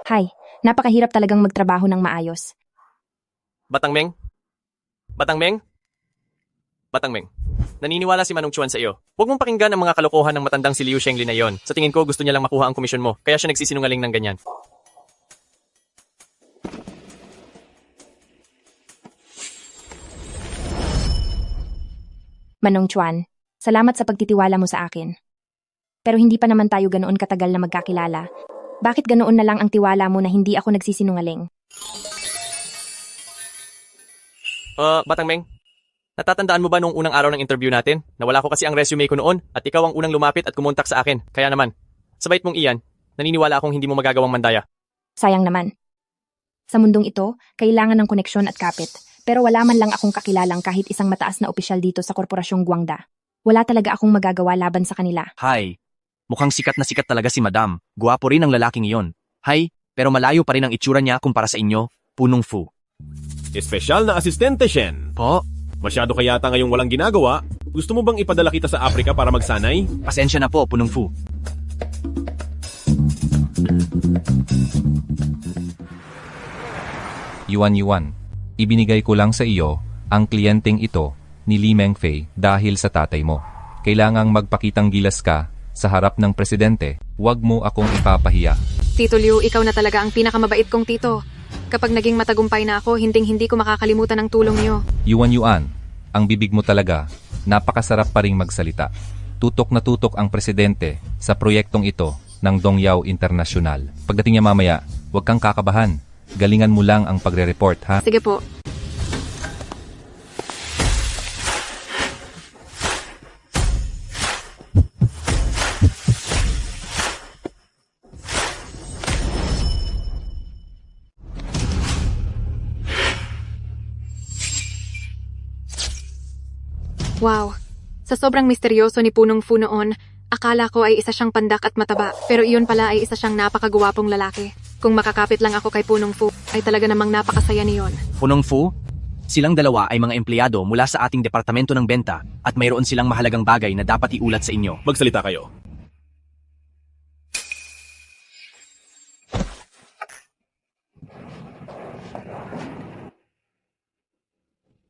Hay, napakahirap talagang magtrabaho ng maayos. Batang Meng? Naniniwala si Manong Chuan sa iyo. Huwag mong pakinggan ang mga kalokohan ng matandang si Liu Shengli na yon. Sa tingin ko gusto niya lang makuha ang komisyon mo, kaya siya nagsisinungaling ng ganyan. Manong Chuan, salamat sa pagtitiwala mo sa akin. Pero hindi pa naman tayo ganoon katagal na magkakilala. Bakit ganoon na lang ang tiwala mo na hindi ako nagsisinungaling? Batang Meng, natatandaan mo ba nung unang araw ng interview natin? Nawala ko kasi ang resume ko noon at ikaw ang unang lumapit at kumontak sa akin. Kaya naman, sa bait mong iyan, naniniwala akong hindi mo magagawang mandaya. Sayang naman. Sa mundong ito, kailangan ng koneksyon at kapit. Pero wala man lang akong kakilalang kahit isang mataas na opisyal dito sa Korporasyong Guangda. Wala talaga akong magagawa laban sa kanila. Hay, mukhang sikat na sikat talaga si Madam. Guwapo rin ang lalaking iyon. Hay, pero malayo pa rin ang itsura niya kumpara sa inyo, punong fu. Espesyal na asistente, Shen. Po? Masyado ka yata ngayong walang ginagawa. Gusto mo bang ipadala kita sa Afrika para magsanay? Pasensya na po, Punong Fu. Yuan, ibinigay ko lang sa iyo ang kliyenteng ito ni Li Mengfei dahil sa tatay mo. Kailangang magpakitang gilas ka sa harap ng presidente. Huwag mo akong ipapahiya. Tito Liu, ikaw na talaga ang pinakamabait kong tito. Kapag naging matagumpay na ako, hinding-hindi ko makakalimutan ang tulong niyo. Yuan, ang bibig mo talaga, napakasarap pa ring magsalita. Tutok na tutok ang presidente sa proyektong ito ng Dongyao International. Pagdating niya mamaya, huwag kang kakabahan. Galingan mo lang ang pagre-report, ha? Sige po. Wow. Sa sobrang misteryoso ni Punong Fu noon, akala ko ay isa siyang pandak at mataba, pero iyon pala ay isa siyang napakagwapong lalaki. Kung makakapit lang ako kay Punong Fu, ay talaga namang napakasaya niyon. Punong Fu, silang dalawa ay mga empleyado mula sa ating departamento ng benta at mayroon silang mahalagang bagay na dapat iulat sa inyo. Magsalita kayo.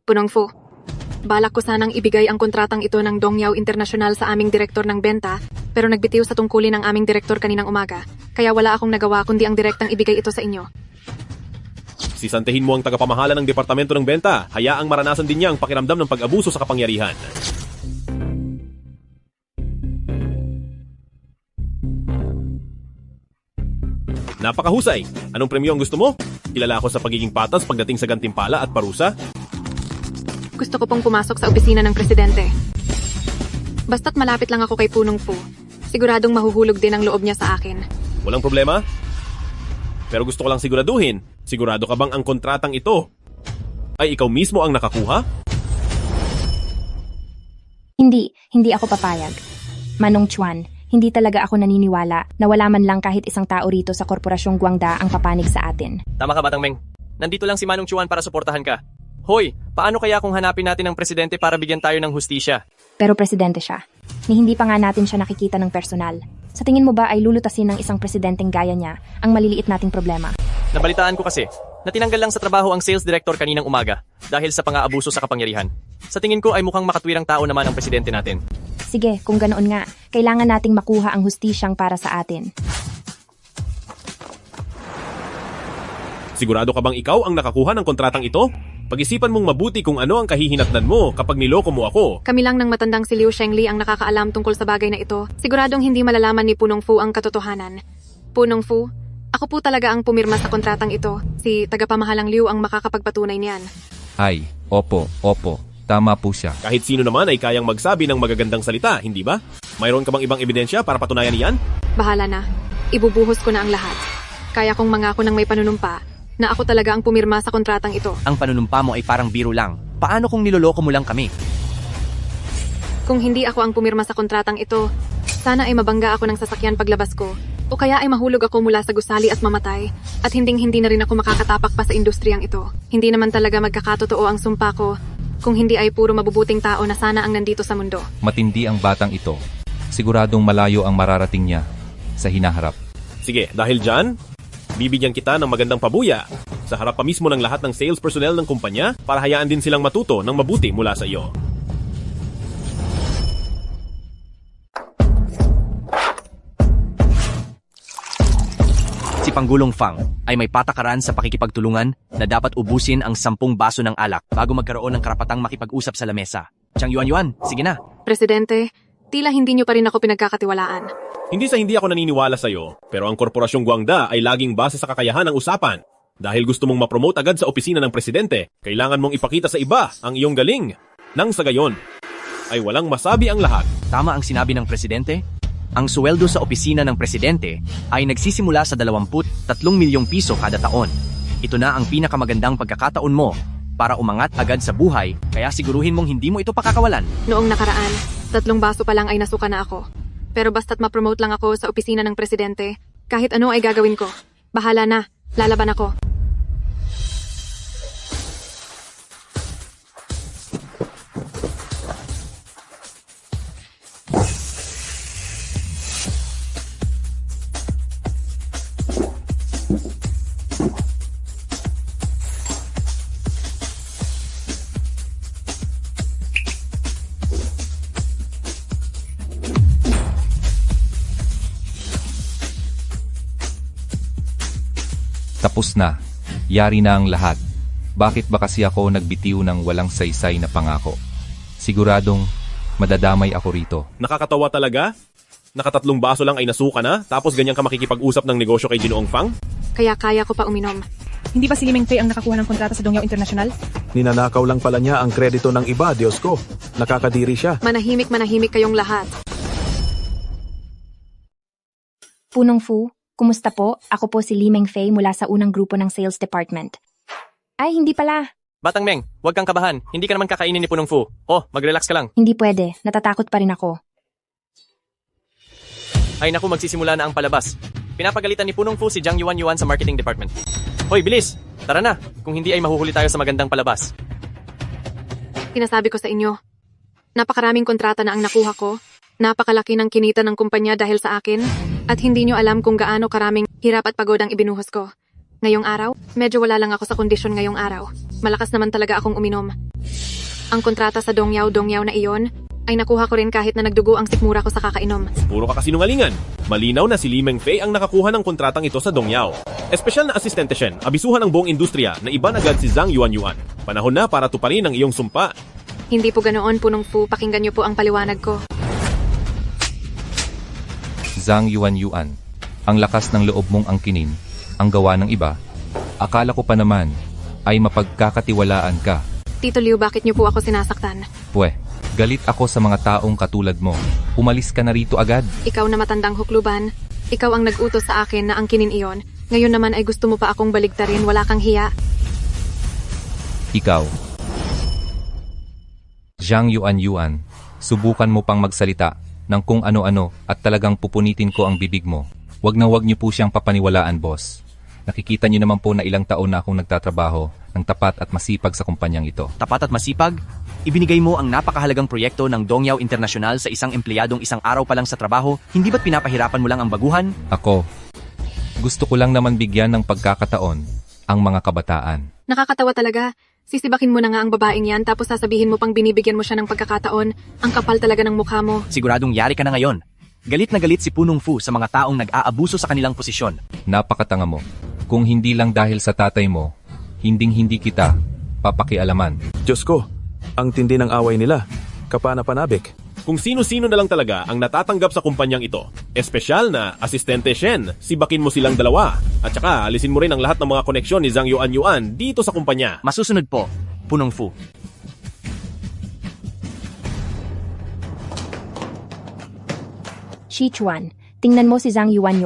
Punong Fu, balak ko sanang ibigay ang kontratang ito ng Dongyao International sa aming direktor ng benta, pero nagbitiw sa tungkulin ng aming direktor kaninang umaga, kaya wala akong nagawa kundi ang direktang ibigay ito sa inyo. Sisantehin mo ang tagapamahala ng departamento ng benta. Hayaang maranasan din niya ang pakiramdam ng pag-abuso sa kapangyarihan. Napakahusay! Anong premyo ang gusto mo? Kilala ako sa pagiging patas pagdating sa gantimpala at parusa. Gusto ko pong pumasok sa opisina ng presidente. Basta't malapit lang ako kay Punong Fu, siguradong mahuhulog din ang loob niya sa akin. Walang problema? Pero gusto ko lang siguraduhin, sigurado ka bang ang kontratang ito ay ikaw mismo ang nakakuha? Hindi ako papayag. Manong Chuan, hindi talaga ako naniniwala na wala man lang kahit isang tao rito sa Korporasyong Guangda ang papanig sa atin. Tama ka, Batang Meng. Nandito lang si Manong Chuan para suportahan ka. Hoy, paano kaya kung hanapin natin ang presidente para bigyan tayo ng hustisya? Pero presidente siya, ni hindi pa nga natin siya nakikita ng personal. Sa tingin mo ba ay lulutasin ng isang presidenteng gaya niya ang maliliit nating problema? Nabalitaan ko kasi na tinanggal lang sa trabaho ang sales director kaninang umaga dahil sa pang-aabuso sa kapangyarihan. Sa tingin ko ay mukhang makatwirang tao naman ang presidente natin. Sige, kung ganoon nga, kailangan nating makuha ang hustisyang para sa atin. Sigurado ka bang ikaw ang nakakuha ng kontratang ito? Pag-isipan mong mabuti kung ano ang kahihinatnan mo kapag niloko mo ako. Kami lang ng matandang si Liu Shengli ang nakakaalam tungkol sa bagay na ito. Siguradong hindi malalaman ni Punong Fu ang katotohanan. Punong Fu, ako po talaga ang pumirma sa kontratang ito. Si tagapamahalang Liu ang makakapagpatunay niyan. Ay, opo. Tama po siya. Kahit sino naman ay kayang magsabi ng magagandang salita, hindi ba? Mayroon ka bang ibang ebidensya para patunayan iyan? Bahala na. Ibubuhos ko na ang lahat. Kaya kong mangako ng may panunumpa na ako talaga ang pumirma sa kontratang ito. Ang panunumpa mo ay parang biro lang. Paano kung niloloko mo lang kami? Kung hindi ako ang pumirma sa kontratang ito, sana ay mabangga ako ng sasakyan paglabas ko, o kaya ay mahulog ako mula sa gusali at mamatay, at hinding-hindi na rin ako makakatapak pa sa industriyang ito. Hindi naman talaga magkakatotoo ang sumpa ko, kung hindi ay puro mabubuting tao na sana ang nandito sa mundo. Matindi ang batang ito. Siguradong malayo ang mararating niya sa hinaharap. Sige, dahil dyan, bibigyan kita ng magandang pabuya sa harap pa mismo ng lahat ng sales personnel ng kumpanya para hayaan din silang matuto ng mabuti mula sa iyo. Si Panggulong Fang ay may patakaran sa pakikipagtulungan na dapat ubusin ang 10 baso ng alak bago magkaroon ng karapatang makipag-usap sa lamesa. Chang Yuan, sige na. Presidente, tila hindi niyo pa rin ako pinagkakatiwalaan. Hindi ako naniniwala sa iyo, pero ang Korporasyong Guangda ay laging base sa kakayahan ng usapan. Dahil gusto mong ma-promote agad sa opisina ng presidente, kailangan mong ipakita sa iba ang iyong galing. Nang sa gayon, ay walang masabi ang lahat. Tama ang sinabi ng presidente. Ang sweldo sa opisina ng presidente ay nagsisimula sa 23 milyong piso kada taon. Ito na ang pinakamagandang pagkakataon mo para umangat agad sa buhay, kaya siguruhin mong hindi mo ito pakakawalan. Noong nakaraan, 3 baso pa lang ay nasuka na ako. Pero basta't ma-promote lang ako sa opisina ng presidente, kahit ano ay gagawin ko. Bahala na, lalaban ako. Tapos na. Yari na ang lahat. Bakit ba kasi ako nagbitiw ng walang saysay na pangako? Siguradong madadamay ako rito. Nakakatawa talaga? Nakatatlong baso lang ay nasuka na, tapos ganyan ka makikipag-usap ng negosyo kay Ginoong Fang? Kaya kaya ko pa uminom. Hindi ba si Li Mengfei ang nakakuha ng kontrata sa Dongyao International? Ninanakaw lang pala niya ang kredito ng iba, Diyos ko. Nakakadiri siya. Manahimik kayong lahat. Punong Fu, kumusta po? Ako po si Li Mengfei mula sa unang grupo ng sales department. Ay, hindi pala. Batang Meng, huwag kang kabahan. Hindi ka naman kakainin ni Punong Fu. Oh, mag-relax ka lang. Hindi pwede. Natatakot pa rin ako. Ay naku, magsisimula na ang palabas. Pinapagalitan ni Punong Fu si Jiang Yuan sa marketing department. Hoy, bilis! Tara na! Kung hindi ay mahuhuli tayo sa magandang palabas. Sinasabi ko sa inyo, napakaraming kontrata na ang nakuha ko, napakalaki ng kinita ng kumpanya dahil sa akin, at hindi nyo alam kung gaano karaming hirap at pagod ang ibinuhos ko. Ngayong araw, medyo wala lang ako sa kondisyon ngayong araw. Malakas naman talaga akong uminom. Ang kontrata sa Dongyao na iyon, ay nakuha ko rin kahit na nagdugo ang sikmura ko sa kakainom. Puro ka kasinungalingan. Malinaw na si Li Mengfei ang nakakuha ng kontratang ito sa Dongyao. Espesyal na asistente Shen, abisuhan ng buong industriya na iban agad si Zhang Yuan. Panahon na para tuparin ang iyong sumpa. Hindi po ganoon, Punong Fu. Pakinggan niyo po ang paliwanag ko. Zhang Yuan, ang lakas ng loob mong angkinin, ang gawa ng iba. Akala ko pa naman ay mapagkakatiwalaan ka. Tito Liu, bakit niyo po ako sinasaktan? Pwe, galit ako sa mga taong katulad mo. Umalis ka na rito agad. Ikaw na matandang hukluban, ikaw ang nag-utos sa akin na angkinin iyon. Ngayon naman ay gusto mo pa akong baligtarin, wala kang hiya. Ikaw. Zhang Yuan, subukan mo pang magsalita ng kung ano-ano at talagang pupunitin ko ang bibig mo. Wag na wag niyo po siyang papaniwalaan, boss. Nakikita niyo naman po na ilang taon na akong nagtatrabaho ng tapat at masipag sa kumpanyang ito. Tapat at masipag? Ibinigay mo ang napakahalagang proyekto ng Dongyao International sa isang empleyadong isang araw pa lang sa trabaho, hindi ba't pinapahirapan mo lang ang baguhan? Ako, gusto ko lang naman bigyan ng pagkakataon ang mga kabataan. Nakakatawa talaga. Sisibakin mo na nga ang babaeng yan tapos sasabihin mo pang binibigyan mo siya ng pagkakataon. Ang kapal talaga ng mukha mo. Siguradong yari ka na ngayon. Galit na galit si Punong Fu sa mga taong nag-aabuso sa kanilang posisyon. Napakatanga mo. Kung hindi lang dahil sa tatay mo, hinding-hindi kita papakialaman. Diyos ko, ang tindi ng away nila. Kapana-panabik. Kung sino-sino na lang talaga ang natatanggap sa kumpanyang ito. Espesyal na asistente Shen, sibakin mo silang dalawa. At saka alisin mo rin ang lahat ng mga koneksyon ni Zhang Yuan dito sa kumpanya. Masusunod po, Punong Fu. Sichuan, tingnan mo si Zhang Yuan.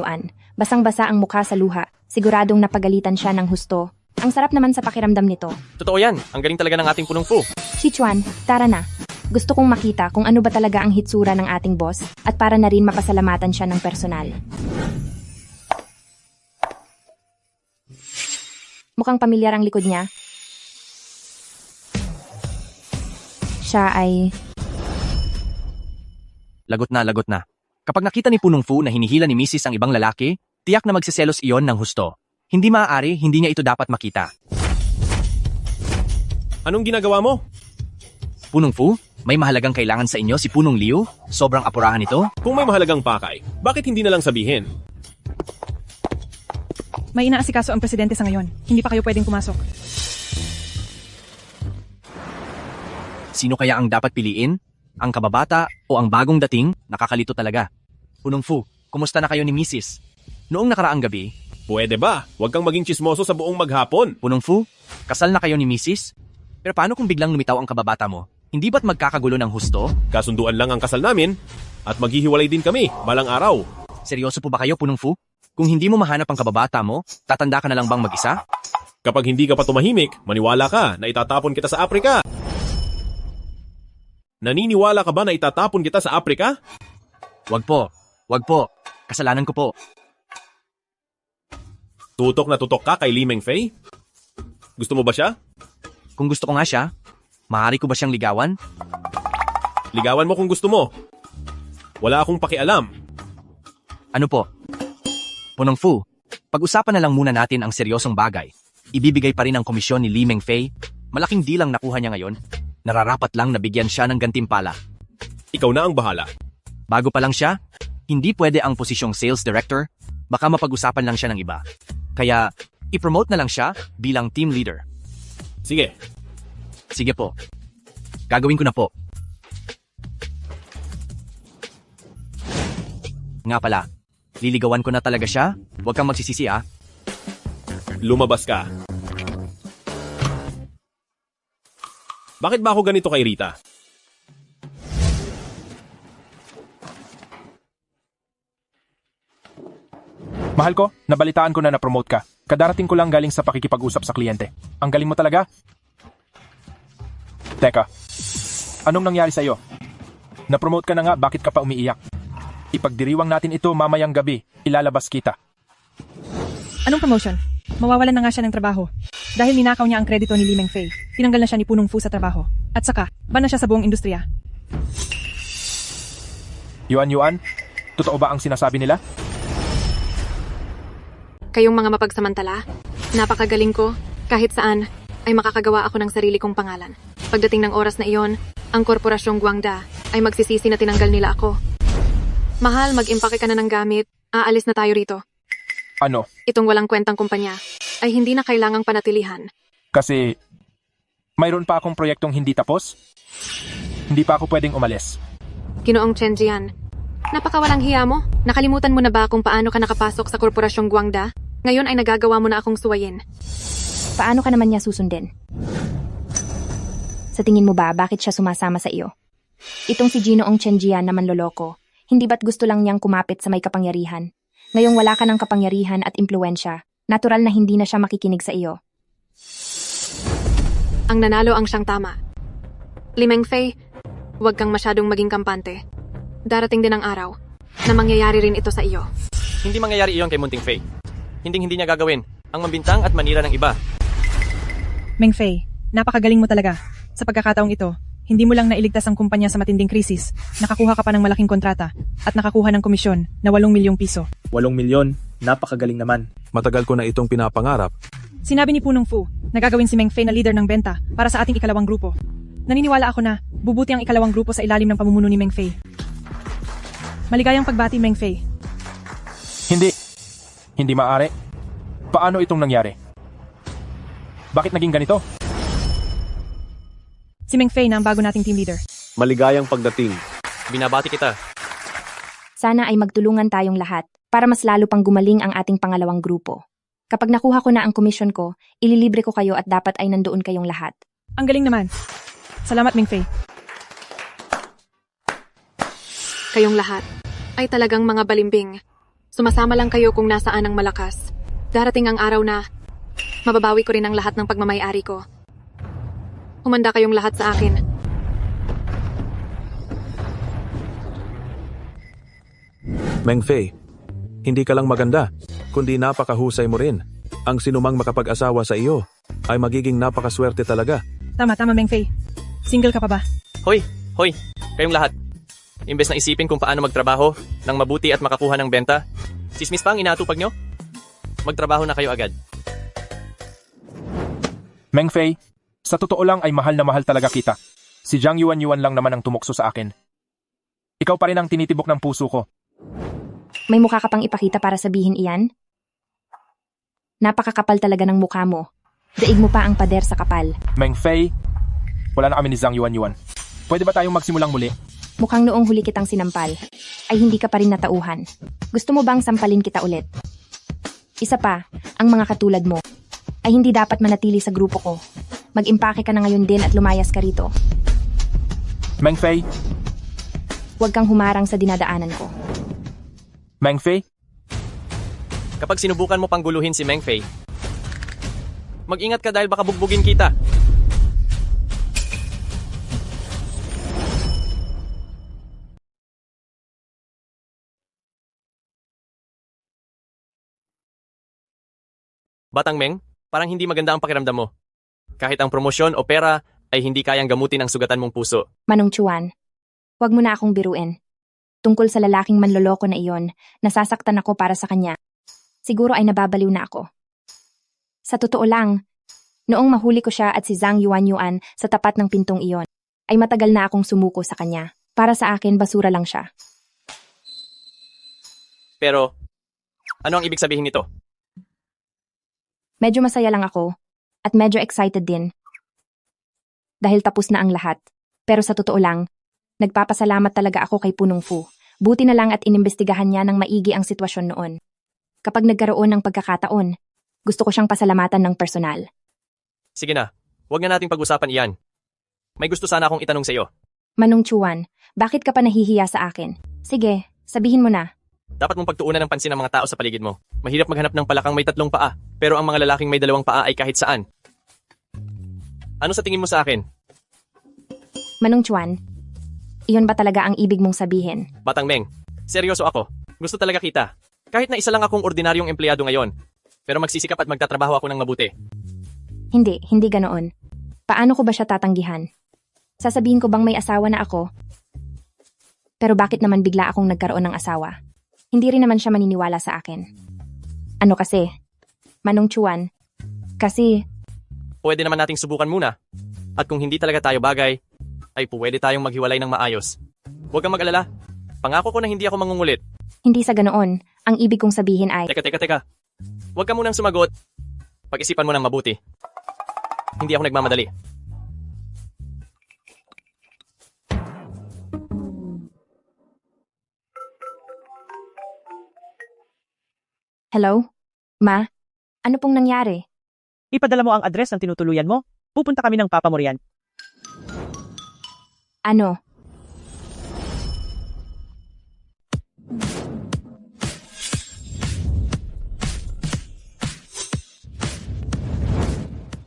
Basang-basa ang mukha sa luha. Siguradong napagalitan siya ng husto. Ang sarap naman sa pakiramdam nito. Totoo yan. Ang galing talaga ng ating Punong Fu. Sichuan, tara na. Gusto kong makita kung ano ba talaga ang hitsura ng ating boss at para na rin mapasalamatan siya ng personal. Mukhang pamilyar ang likod niya. Siya ay... Lagot na. Kapag nakita ni Punong Fu na hinihila ni Mrs. ang ibang lalaki, tiyak na magsiselos iyon ng husto. Hindi maaari, hindi niya ito dapat makita. Anong ginagawa mo? Punong Fu, may mahalagang kailangan sa inyo si Punong Liu? Sobrang apurahan ito? Kung may mahalagang pakay, bakit hindi na lang sabihin? May inaasikaso ang presidente sa ngayon. Hindi pa kayo pwedeng pumasok. Sino kaya ang dapat piliin? Ang kababata o ang bagong dating? Nakakalito talaga. Punong Fu, kumusta na kayo ni Mrs.? Noong nakaraang gabi, pwede ba? Huwag kang maging chismoso sa buong maghapon. Punong Fu, kasal na kayo ni Mrs.? Pero paano kung biglang lumitaw ang kababata mo? Hindi ba't magkakagulo ng husto? Kasunduan lang ang kasal namin at maghihiwalay din kami balang araw. Seryoso po ba kayo, Punong Fu? Kung hindi mo mahanap ang kababata mo, tatanda ka na lang bang mag-isa? Kapag hindi ka pa tumahimik, maniwala ka na itatapon kita sa Afrika. Naniniwala ka ba na itatapon kita sa Afrika? Wag po. Kasalanan ko po. Tutok na tutok ka kay Li Mengfei? Gusto mo ba siya? Kung gusto ko nga siya, maaari ko ba siyang ligawan? Ligawan mo kung gusto mo. Wala akong pakialam. Ano po? Punong Fu, pag-usapan na lang muna natin ang seryosong bagay. Ibibigay pa rin ang komisyon ni Li Mengfei. Malaking dilang nakuha niya ngayon. Nararapat lang na bigyan siya ng gantimpala. Ikaw na ang bahala. Bago pa lang siya, hindi pwede ang posisyong sales director. Baka mapag-usapan lang siya ng iba. Kaya, I-promote na lang siya bilang team leader. Sige. Sige po. Gagawin ko na po. Nga pala, liligawan ko na talaga siya. Huwag kang magsisisi ah. Lumabas ka. Bakit ba ako ganito kay Rita? Mahal ko, nabalitaan ko na na-promote ka. Kadarating ko lang galing sa pakikipag-usap sa kliyente. Ang galing mo talaga. Teka, anong nangyari sa'yo? Na-promote ka na nga, bakit ka pa umiiyak? Ipagdiriwang natin ito mamayang gabi, ilalabas kita. Anong promotion? Mawawalan na nga siya ng trabaho. Dahil ninakaw niya ang kredito ni Li Mengfei, tinanggal na siya ni Punong Fu sa trabaho. At saka, ban na siya sa buong industriya. Yuan, totoo ba ang sinasabi nila? Kayong mga mapagsamantala, napakagaling ko, kahit saan, ay makakagawa ako ng sarili kong pangalan. Pagdating ng oras na iyon, ang korporasyong Guangda ay magsisisi na tinanggal nila ako. Mahal, mag-impake ka na ng gamit, aalis na tayo rito. Ano? Itong walang kwentang kumpanya ay hindi na kailangang panatilihan. Kasi, mayroon pa akong proyektong hindi tapos. Hindi pa ako pwedeng umalis. Ginoong Chen Jian, napakawalang hiya mo. Nakalimutan mo na ba kung paano ka nakapasok sa korporasyong Guangda? Ngayon ay nagagawa mo na akong suwayin. Paano ka naman niya susundin? Sa tingin mo ba, bakit siya sumasama sa iyo? Itong si Ginoong Chen Jian na manloloko, hindi ba't gusto lang niyang kumapit sa may kapangyarihan? Ngayong wala ka ng kapangyarihan at impluensya, natural na hindi na siya makikinig sa iyo. Ang nanalo ang siyang tama. Li Mengfei, huwag kang masyadong maging kampante. Darating din ang araw na mangyayari rin ito sa iyo. Hindi mangyayari iyon kay Munting Fei. Hindi niya gagawin ang mambintang at manira ng iba. Mengfei, napakagaling mo talaga. Sa pagkakataong ito, hindi mo lang nailigtas ang kumpanya sa matinding krisis, nakakuha ka pa ng malaking kontrata, at nakakuha ng komisyon na 8 milyong piso. 8 milyon, napakagaling naman. Matagal ko na itong pinapangarap. Sinabi ni Punong Fu na gagawin si Mengfei na leader ng benta para sa ating ikalawang grupo. Naniniwala ako na bubuti ang ikalawang grupo sa ilalim ng pamumuno ni Mengfei. Maligayang pagbati, Mengfei. Hindi maaari. Paano itong nangyari? Bakit naging ganito? Si Mengfei na ang bago nating team leader. Maligayang pagdating. Binabati kita. Sana ay magtulungan tayong lahat para mas lalo pang gumaling ang ating pangalawang grupo. Kapag nakuha ko na ang komisyon ko, ililibre ko kayo at dapat ay nandoon kayong lahat. Ang galing naman. Salamat, Mengfei. Kayong lahat ay talagang mga balimbing. Sumasama lang kayo kung nasaan ang malakas. Darating ang araw na mababawi ko rin ang lahat ng pagmamayari ko. Humanda kayong lahat sa akin. Mengfei, hindi ka lang maganda, kundi napakahusay mo rin. Ang sinumang makapag-asawa sa iyo ay magiging napakaswerte talaga. Tama, Mengfei. Single ka pa ba? Hoy, kayong lahat. Imbes na isipin kung paano magtrabaho ng mabuti at makakuha ng benta, sismis pa ang inatupag nyo? Magtrabaho na kayo agad. Mengfei, sa totoo lang ay mahal na mahal talaga kita. Si Zhang Yuan lang naman ang tumukso sa akin. Ikaw pa rin ang tinitibok ng puso ko. May mukha ka pang ipakita para sabihin iyan? Napakakapal talaga ng mukha mo. Daig mo pa ang pader sa kapal. Mengfei, wala na kami ni Zhang Yuan. Pwede ba tayong magsimulang muli? Mukhang noong huli kitang sinampal, ay hindi ka pa rin natauhan. Gusto mo bang sampalin kita ulit? Isa pa, ang mga katulad mo, ay hindi dapat manatili sa grupo ko. Mag-impake ka na ngayon din at lumayas ka rito. Mengfei? Huwag kang humarang sa dinadaanan ko. Mengfei? Kapag sinubukan mo pang guluhin si Mengfei, mag-ingat ka dahil baka bugbugin kita. Batang Meng, parang hindi maganda ang pakiramdam mo. Kahit ang promosyon o pera ay hindi kayang gamutin ang sugatan mong puso. Manong Chuan, huwag mo na akong biruin. Tungkol sa lalaking manloloko na iyon, nasasaktan ako para sa kanya. Siguro ay nababaliw na ako. Sa totoo lang, noong mahuli ko siya at si Zhang Yuan sa tapat ng pintong iyon, ay matagal na akong sumuko sa kanya. Para sa akin, basura lang siya. Pero, ano ang ibig sabihin nito? Medyo masaya lang ako at medyo excited din. Dahil tapos na ang lahat. Pero sa totoo lang, nagpapasalamat talaga ako kay Punong Fu. Buti na lang at inimbestigahan niya ng maigi ang sitwasyon noon. Kapag nagkaroon ng pagkakataon, gusto ko siyang pasalamatan ng personal. Sige na, huwag na nating pag-usapan iyan. May gusto sana akong itanong sa iyo. Manong Chuan, bakit ka pa nahihiya sa akin? Sige, sabihin mo na. Dapat mong pagtuunan ng pansin ng mga tao sa paligid mo. Mahirap maghanap ng palakang may 3 paa, pero ang mga lalaking may 2 paa ay kahit saan. Ano sa tingin mo sa akin? Manong Chuan, iyon ba talaga ang ibig mong sabihin? Batang Meng, seryoso ako. Gusto talaga kita. Kahit na isa lang akong ordinaryong empleyado ngayon. Pero magsisikap at magtatrabaho ako ng mabuti. Hindi ganoon. Paano ko ba siya tatanggihan? Sasabihin ko bang may asawa na ako? Pero bakit naman bigla akong nagkaroon ng asawa? Hindi rin naman siya maniniwala sa akin. Ano kasi? Manong Chuan, kasi... Pwede naman nating subukan muna. At kung hindi talaga tayo bagay, ay pwede tayong maghiwalay ng maayos. Huwag kang mag-alala. Pangako ko na hindi ako mangungulit. Hindi sa ganoon. Ang ibig kong sabihin ay... Teka. Huwag ka munang sumagot. Pag-isipan mo ng mabuti. Hindi ako nagmamadali. Hello? Ma? Ano pong nangyari? Ipadala mo ang address ng tinutuluyan mo. Pupunta kami ng papa mo riyan. Ano?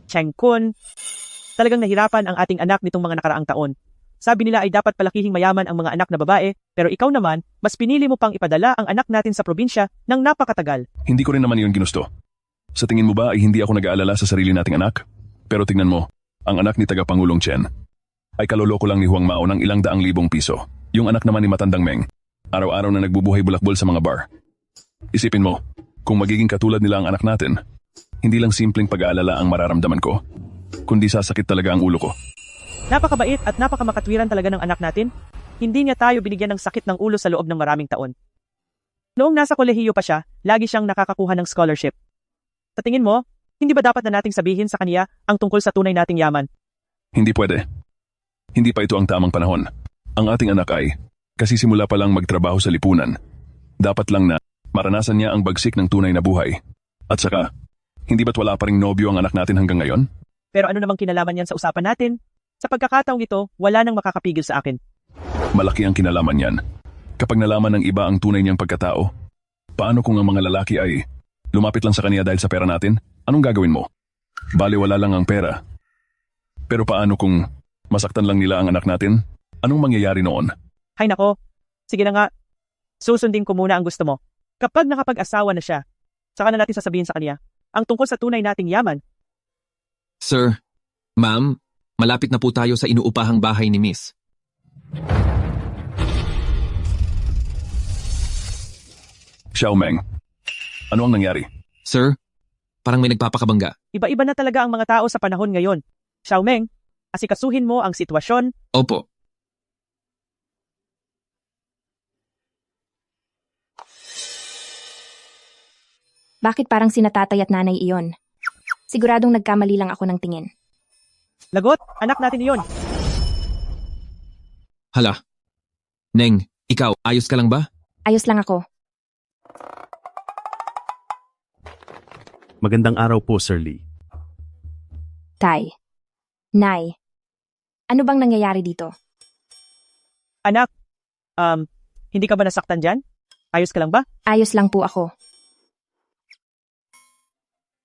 Cheng Kun, talagang nahirapan ang ating anak nitong mga nakaraang taon. Sabi nila ay dapat palakihing mayaman ang mga anak na babae, pero ikaw naman, mas pinili mo pang ipadala ang anak natin sa probinsya ng napakatagal. Hindi ko rin naman yun ginusto. Sa tingin mo ba ay hindi ako nag-aalala sa sarili nating anak? Pero tingnan mo, ang anak ni Tagapangulong Chen ay kaloloko lang ni Huang Mao ng ilang daang libong piso. Yung anak naman ni Matandang Meng, araw-araw na nagbubuhay bulakbol sa mga bar. Isipin mo, kung magiging katulad nila ang anak natin, hindi lang simpleng pag-aalala ang mararamdaman ko, kundi sasakit talaga ang ulo ko. Napakabait at napakamakatwiran talaga ng anak natin. Hindi niya tayo binigyan ng sakit ng ulo sa loob ng maraming taon. Noong nasa kolehiyo pa siya, lagi siyang nakakakuha ng scholarship. Sa tingin mo, hindi ba dapat na nating sabihin sa kaniya ang tungkol sa tunay nating yaman? Hindi pwede. Hindi pa ito ang tamang panahon. Ang ating anak ay, kasi simula pa lang magtrabaho sa lipunan, dapat lang na maranasan niya ang bagsik ng tunay na buhay. At saka, hindi ba't wala pa ring nobyo ang anak natin hanggang ngayon? Pero ano namang kinalaman yan sa usapan natin? Sa pagkakataong ito, wala nang makakapigil sa akin. Malaki ang kinalaman yan. Kapag nalaman ng iba ang tunay niyang pagkatao, paano kung ang mga lalaki ay lumapit lang sa kaniya dahil sa pera natin? Anong gagawin mo? Baliwala lang ang pera. Pero paano kung masaktan lang nila ang anak natin? Anong mangyayari noon? Hay nako, sige na nga. Susundin ko muna ang gusto mo. Kapag nakapag-asawa na siya, saka na natin sasabihin sa kaniya ang tungkol sa tunay nating yaman. Sir, ma'am, malapit na po tayo sa inuupahang bahay ni Miss. Xiaomeng, ano ang nangyari? Sir, parang may nagpapakabangga. Iba-iba na talaga ang mga tao sa panahon ngayon. Xiaomeng, asikasuhin mo ang sitwasyon. Opo. Bakit parang sinatatay at nanay iyon? Siguradong nagkamali lang ako ng tingin. Lagot, anak natin iyon. Hala. Neng, ikaw, ayos ka lang ba? Ayos lang ako. Magandang araw po, Sir Lee. Tay. Nay. Ano bang nangyayari dito? Anak, hindi ka ba nasaktan dyan? Ayos ka lang ba? Ayos lang po ako.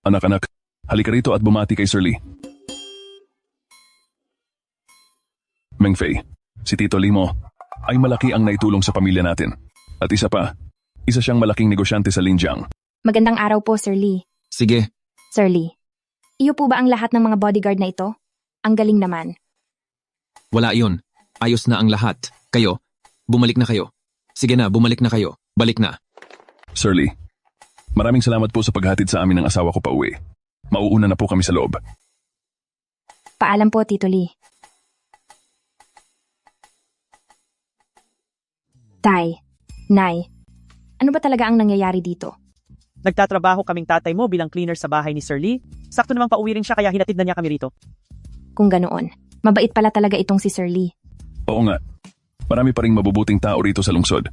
Anak-anak, halika rito at bumati kay Sir Lee. Meng Fei, si Tito Limo ay malaki ang naitulong sa pamilya natin. At isa pa, isa siyang malaking negosyante sa Linjiang. Magandang araw po, Sir Lee. Sige. Sir Lee, iyo po ba ang lahat ng mga bodyguard na ito? Ang galing naman. Wala iyon. Ayos na ang lahat. Kayo, bumalik na kayo. Sige na, bumalik na kayo. Balik na. Sir Lee, maraming salamat po sa paghatid sa amin ng asawa ko pa uwi. Mauuna na po kami sa loob. Paalam po, Tito Lee. Tay, Nay, ano ba talaga ang nangyayari dito? Nagtatrabaho kaming tatay mo bilang cleaner sa bahay ni Sir Lee. Sakto namang pauwi rin siya kaya hinatid na niya kami rito. Kung ganoon, mabait pala talaga itong si Sir Lee. Oo nga. Marami pa ring mabubuting tao rito sa lungsod.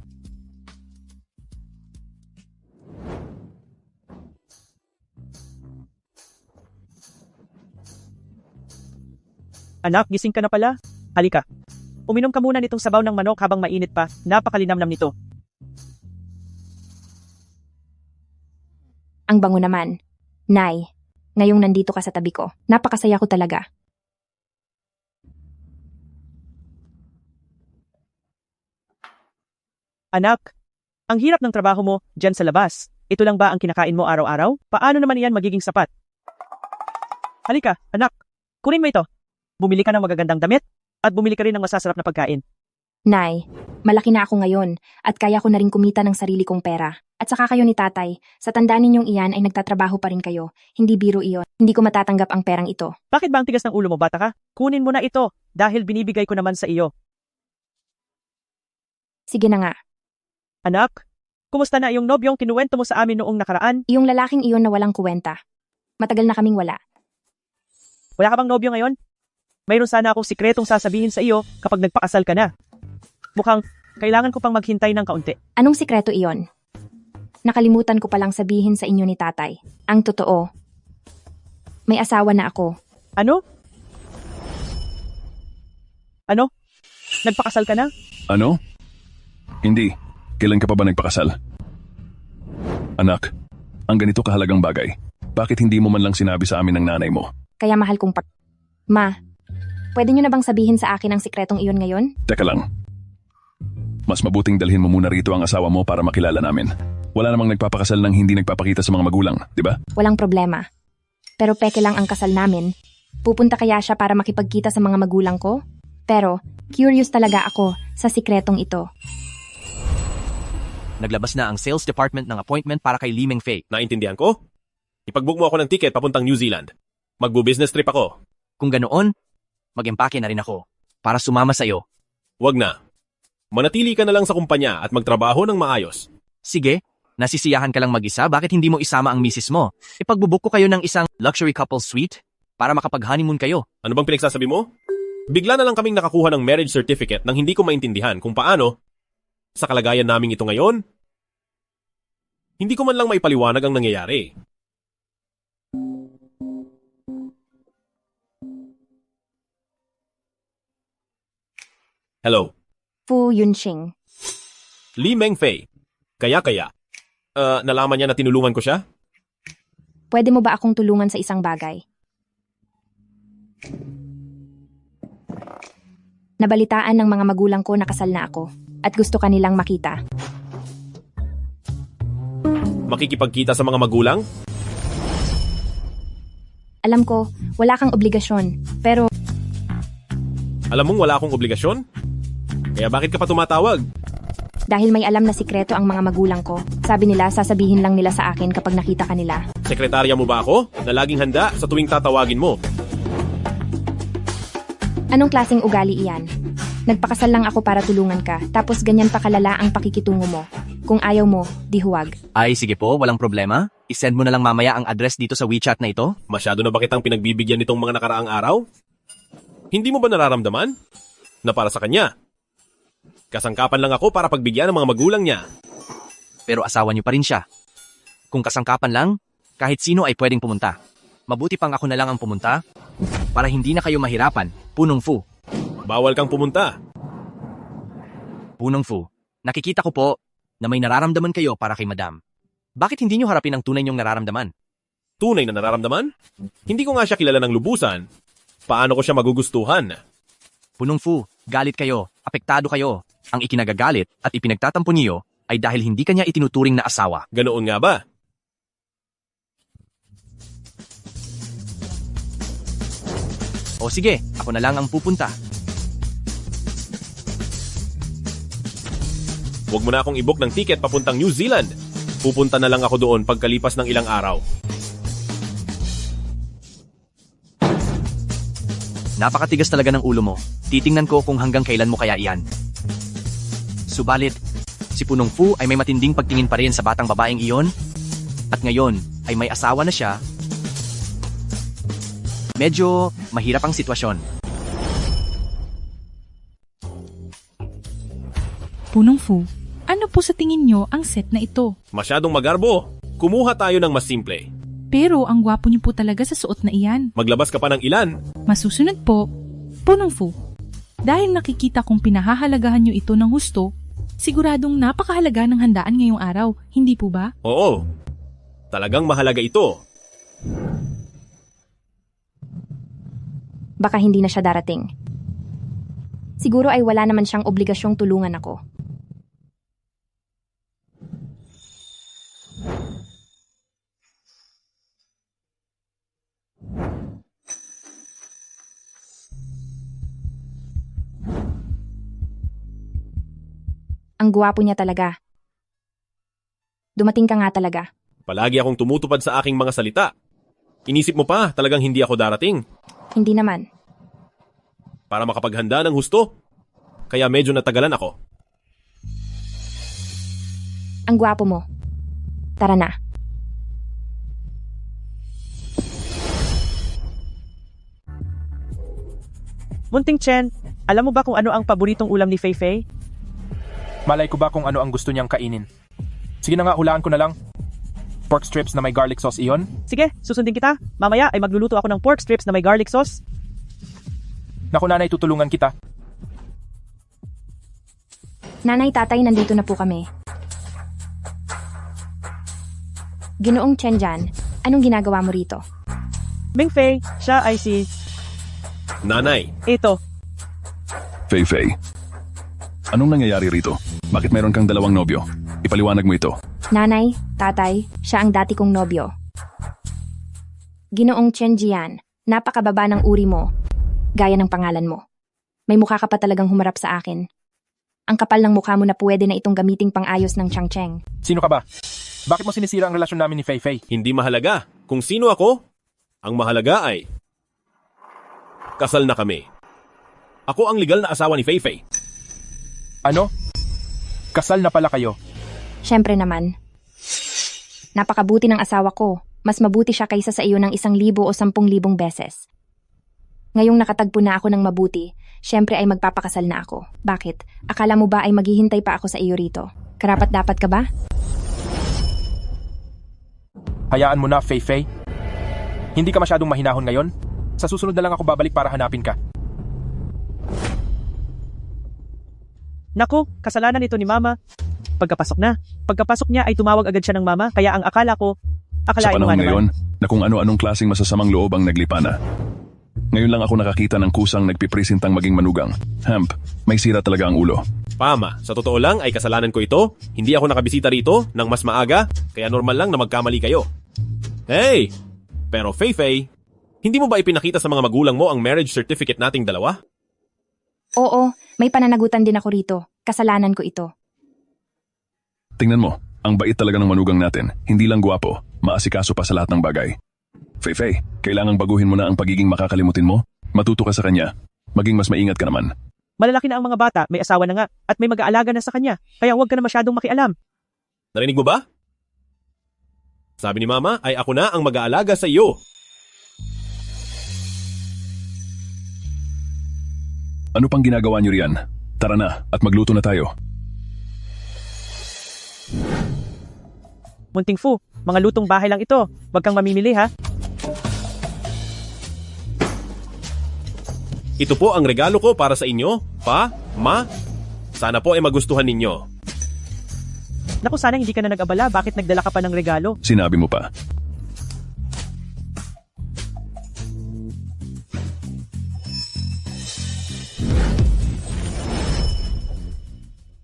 Anak, gising ka na pala. Halika. Uminom ka muna nitong sabaw ng manok habang mainit pa. Napakalinamnam nito. Ang bango naman. Nay, ngayong nandito ka sa tabi ko, napakasaya ko talaga. Anak, ang hirap ng trabaho mo dyan sa labas. Ito lang ba ang kinakain mo araw-araw? Paano naman iyan magiging sapat? Halika, anak. Kunin mo ito. Bumili ka ng magagandang damit at bumili ka rin ng masasarap na pagkain. Nay, malaki na ako ngayon at kaya ko na rin kumita ng sarili kong pera. At saka kayo ni tatay, sa tanda ninyong iyan ay nagtatrabaho pa rin kayo. Hindi biro iyon. Hindi ko matatanggap ang perang ito. Bakit ba ang tigas ng ulo mo, bata ka? Kunin mo na ito dahil binibigay ko naman sa iyo. Sige na nga. Anak, kumusta na yung nobyong kinuwento mo sa amin noong nakaraan? Yung lalaking iyon na walang kuwenta. Matagal na kaming wala. Wala ka bang nobyo ngayon? Mayroon sana akong sikretong sasabihin sa iyo kapag nagpakasal ka na. Mukhang kailangan ko pang maghintay ng kaunti. Anong sikreto iyon? Nakalimutan ko palang sabihin sa inyo ni tatay. Ang totoo, may asawa na ako. Ano? Ano? Nagpakasal ka na? Ano? Hindi. Kailan ka pa ba nagpakasal? Anak, ang ganito kahalagang bagay. Bakit hindi mo man lang sinabi sa amin ng nanay mo? Kaya mahal kong Ma, pwede nyo na bang sabihin sa akin ang sikretong iyon ngayon? Teka lang. Mas mabuting dalhin mo muna rito ang asawa mo para makilala namin. Wala namang nagpapakasal nang hindi nagpapakita sa mga magulang, di ba? Walang problema. Pero peke lang ang kasal namin. Pupunta kaya siya para makipagkita sa mga magulang ko? Pero, curious talaga ako sa sikretong ito. Naglabas na ang sales department ng appointment para kay Lee Mengfei. Naintindihan ko? Ipag-book mo ako ng ticket papuntang New Zealand. Magbu-business trip ako. Kung ganoon, mag-empake na rin ako para sumama sa iyo. Wag na. Manatili ka na lang sa kumpanya at magtrabaho ng maayos. Sige, nasisiyahan ka lang mag-isa, bakit hindi mo isama ang misis mo? Ipagbubook ko kayo ng isang luxury couple suite para makapag-honeymoon kayo. Ano bang pinagsasabi mo? Bigla na lang kaming nakakuha ng marriage certificate nang hindi ko maintindihan kung paano sa kalagayan naming ito ngayon. Hindi ko man lang maipaliwanag ang nangyayari. Hello. Fu Yunxing. Lee Mengfei. Kaya. Nalaman niya na tinulungan ko siya? Pwede mo ba akong tulungan sa isang bagay? Nabalitaan ng mga magulang ko na kasal na ako at gusto kanilang makita. Makikipagkita sa mga magulang? Alam ko, wala kang obligasyon, pero... Alam mong wala akong obligasyon? Kaya bakit ka pa tumatawag? Dahil may alam na sikreto ang mga magulang ko. Sabi nila, sasabihin lang nila sa akin kapag nakita kanila. Sekretarya mo ba ako? Na laging handa sa tuwing tatawagin mo? Anong klaseng ugali iyan? Nagpakasal lang ako para tulungan ka, tapos ganyan pa kalala ang pakikitungo mo. Kung ayaw mo, di huwag. Ay, sige po, walang problema. I-send mo na lang mamaya ang address dito sa WeChat na ito. Masyado na ba kitang pinagbibigyan nitong mga nakaraang araw? Hindi mo ba nararamdaman? Na para sa kanya? Kasangkapan lang ako para pagbigyan ng mga magulang niya. Pero asawa niyo pa rin siya. Kung kasangkapan lang, kahit sino ay pwedeng pumunta. Mabuti pang ako na lang ang pumunta para hindi na kayo mahirapan. Punong Fu. Bawal kang pumunta. Punong Fu, nakikita ko po na may nararamdaman kayo para kay Madam. Bakit hindi niyo harapin ang tunay niyong nararamdaman? Tunay na nararamdaman? Hindi ko nga siya kilala ng lubusan. Paano ko siya magugustuhan? Punong Fu, galit kayo, apektado kayo. Ang ikinagagalit at ipinagtatampo niyo ay dahil hindi kanya itinuturing na asawa. Ganoon nga ba? O sige, ako na lang ang pupunta. Huwag mo na akong i-book ng ticket papuntang New Zealand. Pupunta na lang ako doon pagkalipas ng ilang araw. Napakatigas talaga ng ulo mo. Titingnan ko kung hanggang kailan mo kaya iyan. Subalit, si Punong Fu ay may matinding pagtingin pa rin sa batang babaeng iyon. at ngayon ay may asawa na siya, medyo mahirap ang sitwasyon. Punong Fu, ano po sa tingin nyo ang set na ito? Masyadong magarbo. Kumuha tayo ng mas simple. Pero ang gwapo niyo po talaga sa suot na iyan. Maglabas ka pa ng ilan. Masusunod po, Punong Fu. Dahil nakikita kong pinahahalagahan nyo ito ng husto, siguradong napakahalaga ng handaan ngayong araw, hindi po ba? Oo. Talagang mahalaga ito. Baka hindi na siya darating. Siguro ay wala naman siyang obligasyong tulungan ako. Ang guwapo niya talaga. Dumating ka nga talaga. Palagi akong tumutupad sa aking mga salita. Inisip mo pa, talagang hindi ako darating. Hindi naman. Para makapaghanda ng husto. Kaya medyo natagalan ako. Ang guwapo mo. Tara na. Munting Chen, alam mo ba kung ano ang paboritong ulam ni Fei Fei? Malay ko ba kung ano ang gusto niyang kainin? Sige na nga, hulaan ko na lang. Pork strips na may garlic sauce iyon? Sige, susundin kita. Mamaya ay magluluto ako ng pork strips na may garlic sauce. Naku nanay, tutulungan kita. Nanay, tatay, nandito na po kami. Ginoong Chen Jan, anong ginagawa mo rito? Ming Fei, siya ay si... Nanay. Ito. Fei Fei. Anong nangyayari rito? Bakit mayroon kang dalawang nobyo? Ipaliwanag mo ito. Nanay, tatay, siya ang dati kong nobyo. Ginoong Chen Jian, napakababa ng uri mo. Gaya ng pangalan mo. May mukha ka pa talagang humarap sa akin. Ang kapal ng mukha mo na pwede na itong gamiting pang-ayos ng Changcheng. Sino ka ba? Bakit mo sinisira ang relasyon namin ni Fei Fei? Hindi mahalaga. Kung sino ako, ang mahalaga ay... kasal na kami. Ako ang legal na asawa ni Fei Fei. Ano? Kasal na pala kayo? Siyempre naman. Napakabuti ng asawa ko. Mas mabuti siya kaysa sa iyo ng 1,000 o 10,000 beses. Ngayong nakatagpo na ako ng mabuti, siyempre ay magpapakasal na ako. Bakit? Akala mo ba ay maghihintay pa ako sa iyo rito? Karapat-dapat ka ba? Hayaan mo na, Fei Fei. Hindi ka masyadong mahinahon ngayon? Sa susunod na lang ako babalik para hanapin ka. Naku, kasalanan ito ni Mama. Pagkapasok niya ay tumawag agad siya ng Mama, kaya ang akala ko, Sa akalain mo panahon nga naman. ngayon, na kung ano-anong klaseng masasamang loob ang naglipana. Ngayon lang ako nakakita ng kusang nagpipresintang maging manugang. Hamp, may sira talaga ang ulo. Pama, sa totoo lang ay kasalanan ko ito. Hindi ako nakabisita rito ng mas maaga, kaya normal lang na magkamali kayo. Hey! Pero Fei Fei, hindi mo ba ipinakita sa mga magulang mo ang marriage certificate nating dalawa? Oo, may pananagutan din ako rito. Kasalanan ko ito. Tingnan mo, ang bait talaga ng manugang natin. Hindi lang gwapo, maasikaso pa sa lahat ng bagay. Fei Fei, kailangang baguhin mo na ang pagiging makakalimutin mo. Matuto ka sa kanya. Maging mas maingat ka naman. Malalaki na ang mga bata, may asawa na nga, at may mag-aalaga na sa kanya. Kaya huwag ka na masyadong makialam. Narinig mo ba? Sabi ni Mama ay ako na ang mag-aalaga sa iyo. Ano pang ginagawa niyo riyan? Tara na, at magluto na tayo. Munting Fu, mga lutong bahay lang ito. Huwag kang mamimili ha. Ito po ang regalo ko para sa inyo, Pa, Ma. Sana po ay magustuhan ninyo. Naku, sana hindi ka na nag-abala. Bakit nagdala ka pa ng regalo? Sinabi mo pa.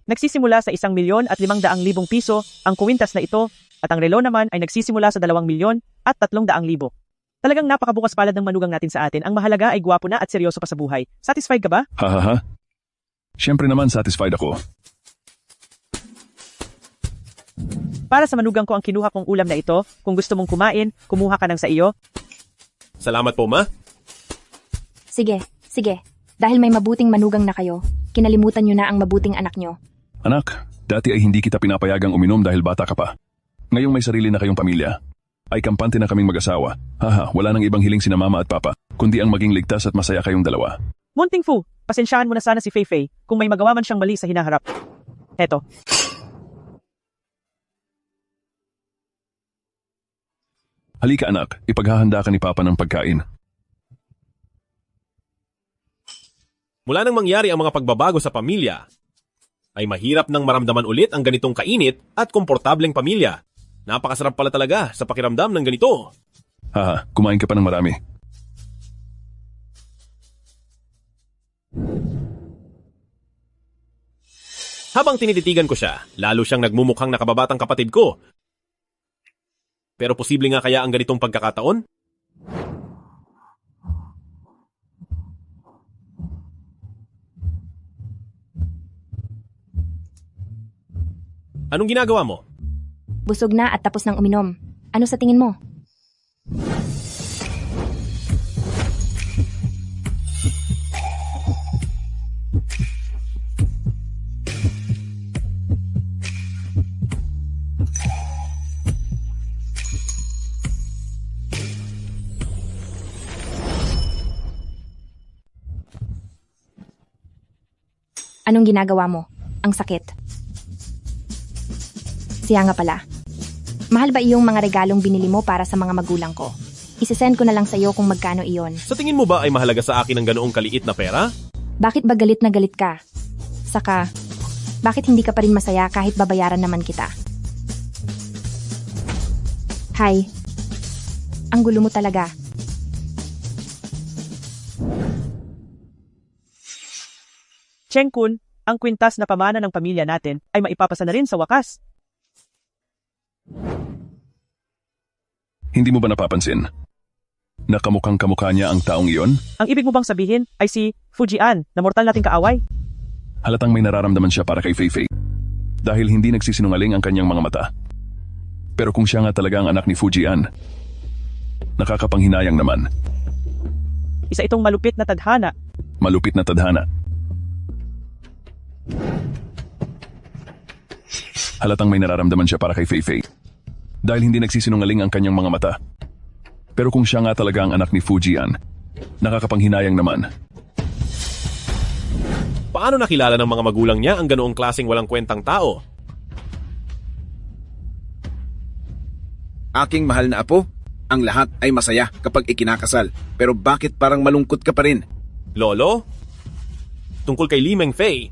Nagsisimula sa 1,500,000 piso ang kuwintas na ito at ang relo naman ay nagsisimula sa 2,000,000 at 300,000. Talagang napakabukas palad ng manugang natin sa atin. Ang mahalaga ay gwapo na at seryoso pa sa buhay. Satisfied ka ba? Ha. Siyempre naman satisfied ako. Para sa manugang ko ang kinuha kong ulam na ito. Kung gusto mong kumain, kumuha ka ng sa iyo. Salamat po, Ma. Sige. Dahil may mabuting manugang na kayo, kinalimutan nyo na ang mabuting anak nyo. Anak, dati ay hindi kita pinapayagang uminom dahil bata ka pa. Ngayong may sarili na kayong pamilya, ay kampante na kaming mag-asawa. Haha, wala nang ibang hiling sina mama at papa, kundi ang maging ligtas at masaya kayong dalawa. Munting Fu, pasensyahan mo na sana si Fei Fei kung may magawa man siyang mali sa hinaharap. Eto. Halika anak, ipaghahanda ka ni papa ng pagkain. Mula nang mangyari ang mga pagbabago sa pamilya, ay mahirap nang maramdaman ulit ang ganitong kainit at komportableng pamilya. Napakasarap pala talaga sa pakiramdam ng ganito. Haha, kumain ka pa ng marami. Habang tinititigan ko siya, lalo siyang nagmumukhang nakababatang kapatid ko. Pero posible nga kaya ang ganitong pagkakataon? Anong ginagawa mo? Busog na at tapos ng uminom. Ano sa tingin mo? Anong ginagawa mo? Ang sakit. Siya nga pala. Mahal ba iyong mga regalong binili mo para sa mga magulang ko? Isisend ko na lang sa iyo kung magkano iyon. Sa tingin mo ba ay mahalaga sa akin ang ganoong kaliit na pera? Bakit ba galit na galit ka? Saka, bakit hindi ka pa rin masaya kahit babayaran naman kita? Hay, ang gulo mo talaga. Cheng Kun, ang kwintas na pamana ng pamilya natin ay maipapasa na rin sa wakas. Hindi mo ba napapansin? Nakamukhang kamukha niya ang taong iyon? Ang ibig mo bang sabihin ay si Fujian na mortal nating kaaway? Halatang may nararamdaman siya para kay Fei Fei. Dahil hindi nagsisinungaling ang kanyang mga mata. Pero kung siya nga talaga ang anak ni Fujian, nakakapanghinayang naman. Isa itong malupit na tadhana. Malupit na tadhana. Halatang may nararamdaman siya para kay Fei Fei. Dahil hindi nagsisinungaling ang kanyang mga mata. Pero kung siya nga talaga ang anak ni Fujian, nakakapanghinayang naman. Paano nakilala ng mga magulang niya ang ganoong klaseng walang kwentang tao? Aking mahal na apo, ang lahat ay masaya kapag ikinakasal. Pero bakit parang malungkot ka pa rin? Lolo? Tungkol kay Li Mengfei,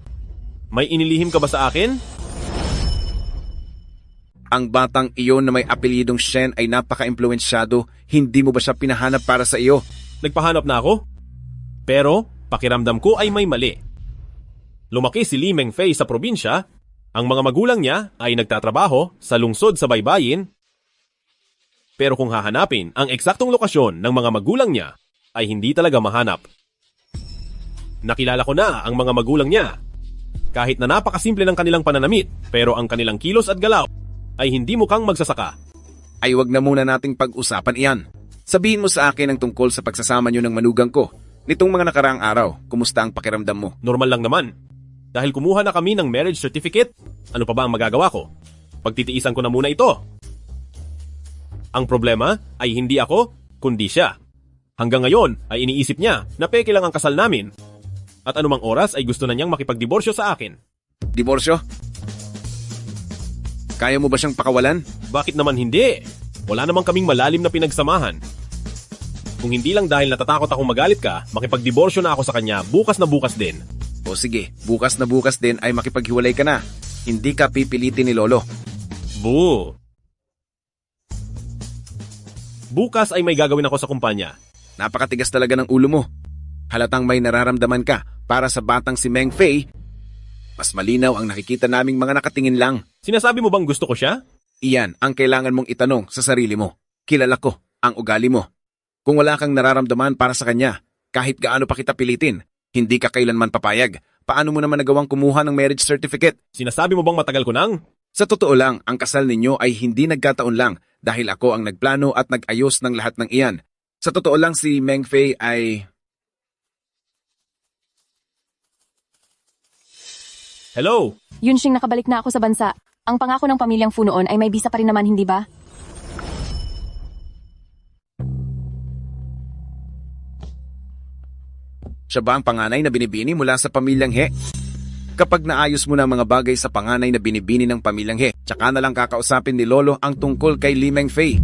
may inilihim ka ba sa akin? Ang batang iyon na may apelidong Shen ay napaka-impluensyado. Hindi mo ba siya pinahanap para sa iyo? Nagpahanap na ako. Pero, pakiramdam ko ay may mali. Lumaki si Li Mengfei sa probinsya, ang mga magulang niya ay nagtatrabaho sa lungsod sa baybayin. Pero kung hahanapin ang eksaktong lokasyon ng mga magulang niya, ay hindi talaga mahanap. Nakilala ko na ang mga magulang niya. Kahit na napakasimple ng kanilang pananamit, pero ang kanilang kilos at galaw ay hindi mukhang magsasaka. Ay wag na muna nating pag-usapan iyan. Sabihin mo sa akin ang tungkol sa pagsasama niyo ng manugang ko. Nitong mga nakaraang araw, kumusta ang pakiramdam mo? Normal lang naman. Dahil kumuha na kami ng marriage certificate, ano pa ba ang magagawa ko? Pagtitiisan ko na muna ito. Ang problema ay hindi ako, kundi siya. Hanggang ngayon ay iniisip niya na peke lang ang kasal namin. At anumang oras ay gusto na niyang makipagdiborsyo sa akin. Diborsyo? Kaya mo ba siyang pakawalan? Bakit naman hindi? Wala namang kaming malalim na pinagsamahan. Kung hindi lang dahil natatakot akong magalit ka, makipagdiborsyo na ako sa kanya bukas na bukas din. O sige, bukas na bukas din ay makipaghiwalay ka na. Hindi ka pipilitin ni Lolo. Boo! Bukas ay may gagawin ako sa kumpanya. Napakatigas talaga ng ulo mo. Halatang may nararamdaman ka para sa batang si Meng Fei. Mas malinaw ang nakikita naming mga nakatingin lang. Sinasabi mo bang gusto ko siya? Iyan ang kailangan mong itanong sa sarili mo. Kilala ko ang ugali mo. Kung wala kang nararamdaman para sa kanya, kahit gaano pa kita pilitin, hindi ka kailanman papayag. Paano mo naman nagawang kumuha ng marriage certificate? Sinasabi mo bang matagal ko nang? Sa totoo lang, ang kasal ninyo ay hindi nagkataon lang dahil ako ang nagplano at nag-ayos ng lahat ng iyan. Sa totoo lang si Meng Fei ay... Hello? Yunxing, nakabalik na ako sa bansa. Ang pangako ng pamilyang Fu noon ay may bisa pa rin naman, hindi ba? Siya ba ang panganay na binibini mula sa pamilyang He? Kapag naayos mo na ang mga bagay sa panganay na binibini ng pamilyang He, tsaka na lang kakausapin ni Lolo ang tungkol kay Li Mengfei.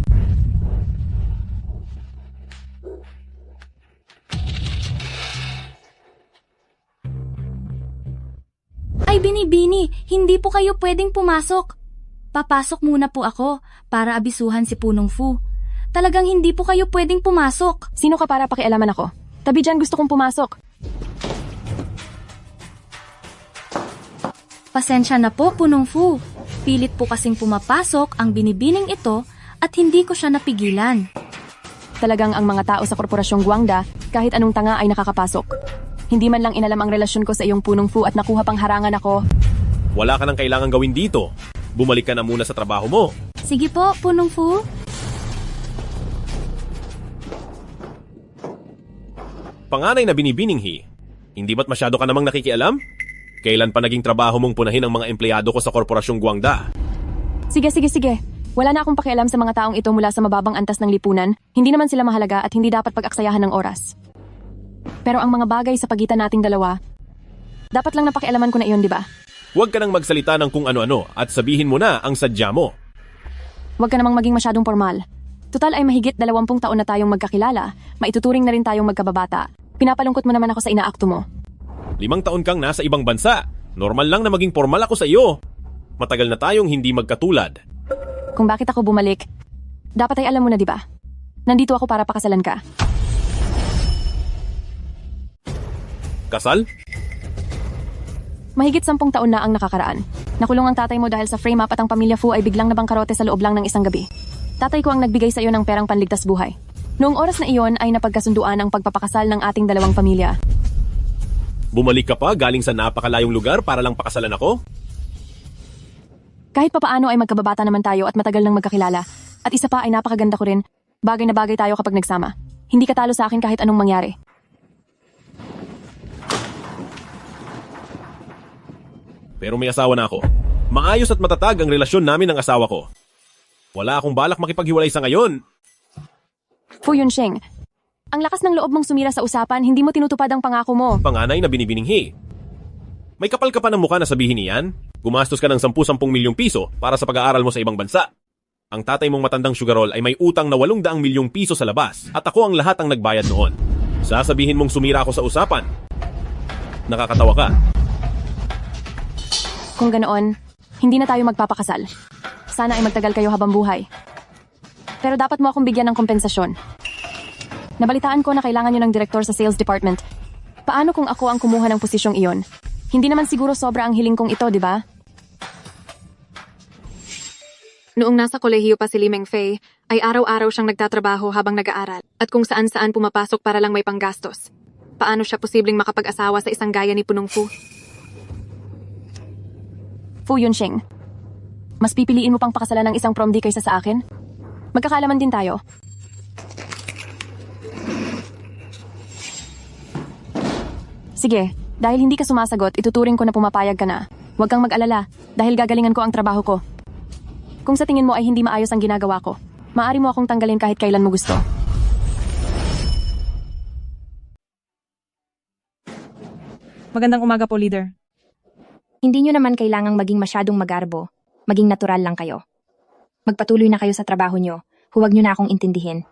Ay binibini, hindi po kayo pwedeng pumasok. Papasok muna po ako para abisuhan si Punong Fu. Talagang hindi po kayo pwedeng pumasok. Sino ka para pakialaman ako? Tabi dyan, gusto kong pumasok. Pasensya na po, Punong Fu. Pilit po kasing pumapasok ang binibining ito at hindi ko siya napigilan. Talagang ang mga tao sa Korporasyong Guangda, kahit anong tanga ay nakakapasok. Hindi man lang inalam ang relasyon ko sa iyong Punong Fu at nakuha pang harangan ako. Wala ka nang kailangan gawin dito. Bumalik ka na muna sa trabaho mo. Sige po, Punong Fu. Panganay na binibining He, hindi ba't masyado ka namang nakikialam? Kailan pa naging trabaho mong punahin ang mga empleyado ko sa Korporasyong Guangda? Sige. Wala na akong pakialam sa mga taong ito mula sa mababang antas ng lipunan. Hindi naman sila mahalaga at hindi dapat pag-aksayahan ng oras. Pero ang mga bagay sa pagitan nating dalawa, dapat lang napakialaman ko na iyon, di ba? Huwag ka nang magsalita ng kung ano-ano at sabihin mo na ang sadya mo. Huwag ka namang maging masyadong formal. Tutal ay mahigit 20 taon na tayong magkakilala, maituturing na rin tayong magkababata. Pinapalungkot mo naman ako sa inaakto mo. 5 taon kang nasa ibang bansa. Normal lang na maging formal ako sa iyo. Matagal na tayong hindi magkatulad. Kung bakit ako bumalik, dapat ay alam mo na, di ba? Nandito ako para pakasalan ka. Kasal? Mahigit 10 taon na ang nakakaraan. Nakulong ang tatay mo dahil sa frame-up at ang pamilya Fu ay biglang nabangkarote sa loob lang ng isang gabi. Tatay ko ang nagbigay sa iyo ng perang panligtas buhay. Noong oras na iyon ay napagkasunduan ang pagpapakasal ng ating dalawang pamilya. Bumalik ka pa galing sa napakalayong lugar para lang pakasalan ako? Kahit papaano ay magkababata naman tayo at matagal nang magkakilala. At isa pa ay napakaganda ko rin. Bagay na bagay tayo kapag nagsama. Hindi ka talo sa akin kahit anong mangyari. Pero may asawa na ako. Maayos at matatag ang relasyon namin ng asawa ko. Wala akong balak makipaghiwalay sa ngayon. Fu Yunsheng, ang lakas ng loob mong sumira sa usapan, hindi mo tinutupad ang pangako mo. Panganay na binibining He. May kapal ka pa ng mukha na sabihin niyan? Gumastos ka ng 10-10 milyong piso para sa pag-aaral mo sa ibang bansa. Ang tatay mong matandang sugarol ay may utang na 800 milyong piso sa labas at ako ang lahat ang nagbayad noon. Sasabihin mong sumira ako sa usapan. Nakakatawa ka. Kung ganoon, hindi na tayo magpapakasal. Sana ay magtagal kayo habang buhay. Pero dapat mo akong bigyan ng kompensasyon. Nabalitaan ko na kailangan nyo ng direktor sa sales department. Paano kung ako ang kumuha ng posisyong iyon? Hindi naman siguro sobra ang hiling kong ito, di ba? Noong nasa kolehiyo pa si Li Mengfei, ay araw-araw siyang nagtatrabaho habang nag-aaral at kung saan-saan pumapasok para lang may panggastos. Paano siya posibleng makapag-asawa sa isang gaya ni Punong Fu? Fu Yunsheng, mas pipiliin mo pang pakasalan ng isang prom di kaysa sa akin? Magkakaalaman din tayo. Sige, dahil hindi ka sumasagot, ituturing ko na pumapayag ka na. Huwag kang mag-alala, dahil gagalingan ko ang trabaho ko. Kung sa tingin mo ay hindi maayos ang ginagawa ko, maaari mo akong tanggalin kahit kailan mo gusto. Magandang umaga po, leader. Hindi nyo naman kailangang maging masyadong magarbo. Maging natural lang kayo. Magpatuloy na kayo sa trabaho nyo. Huwag nyo na akong intindihin.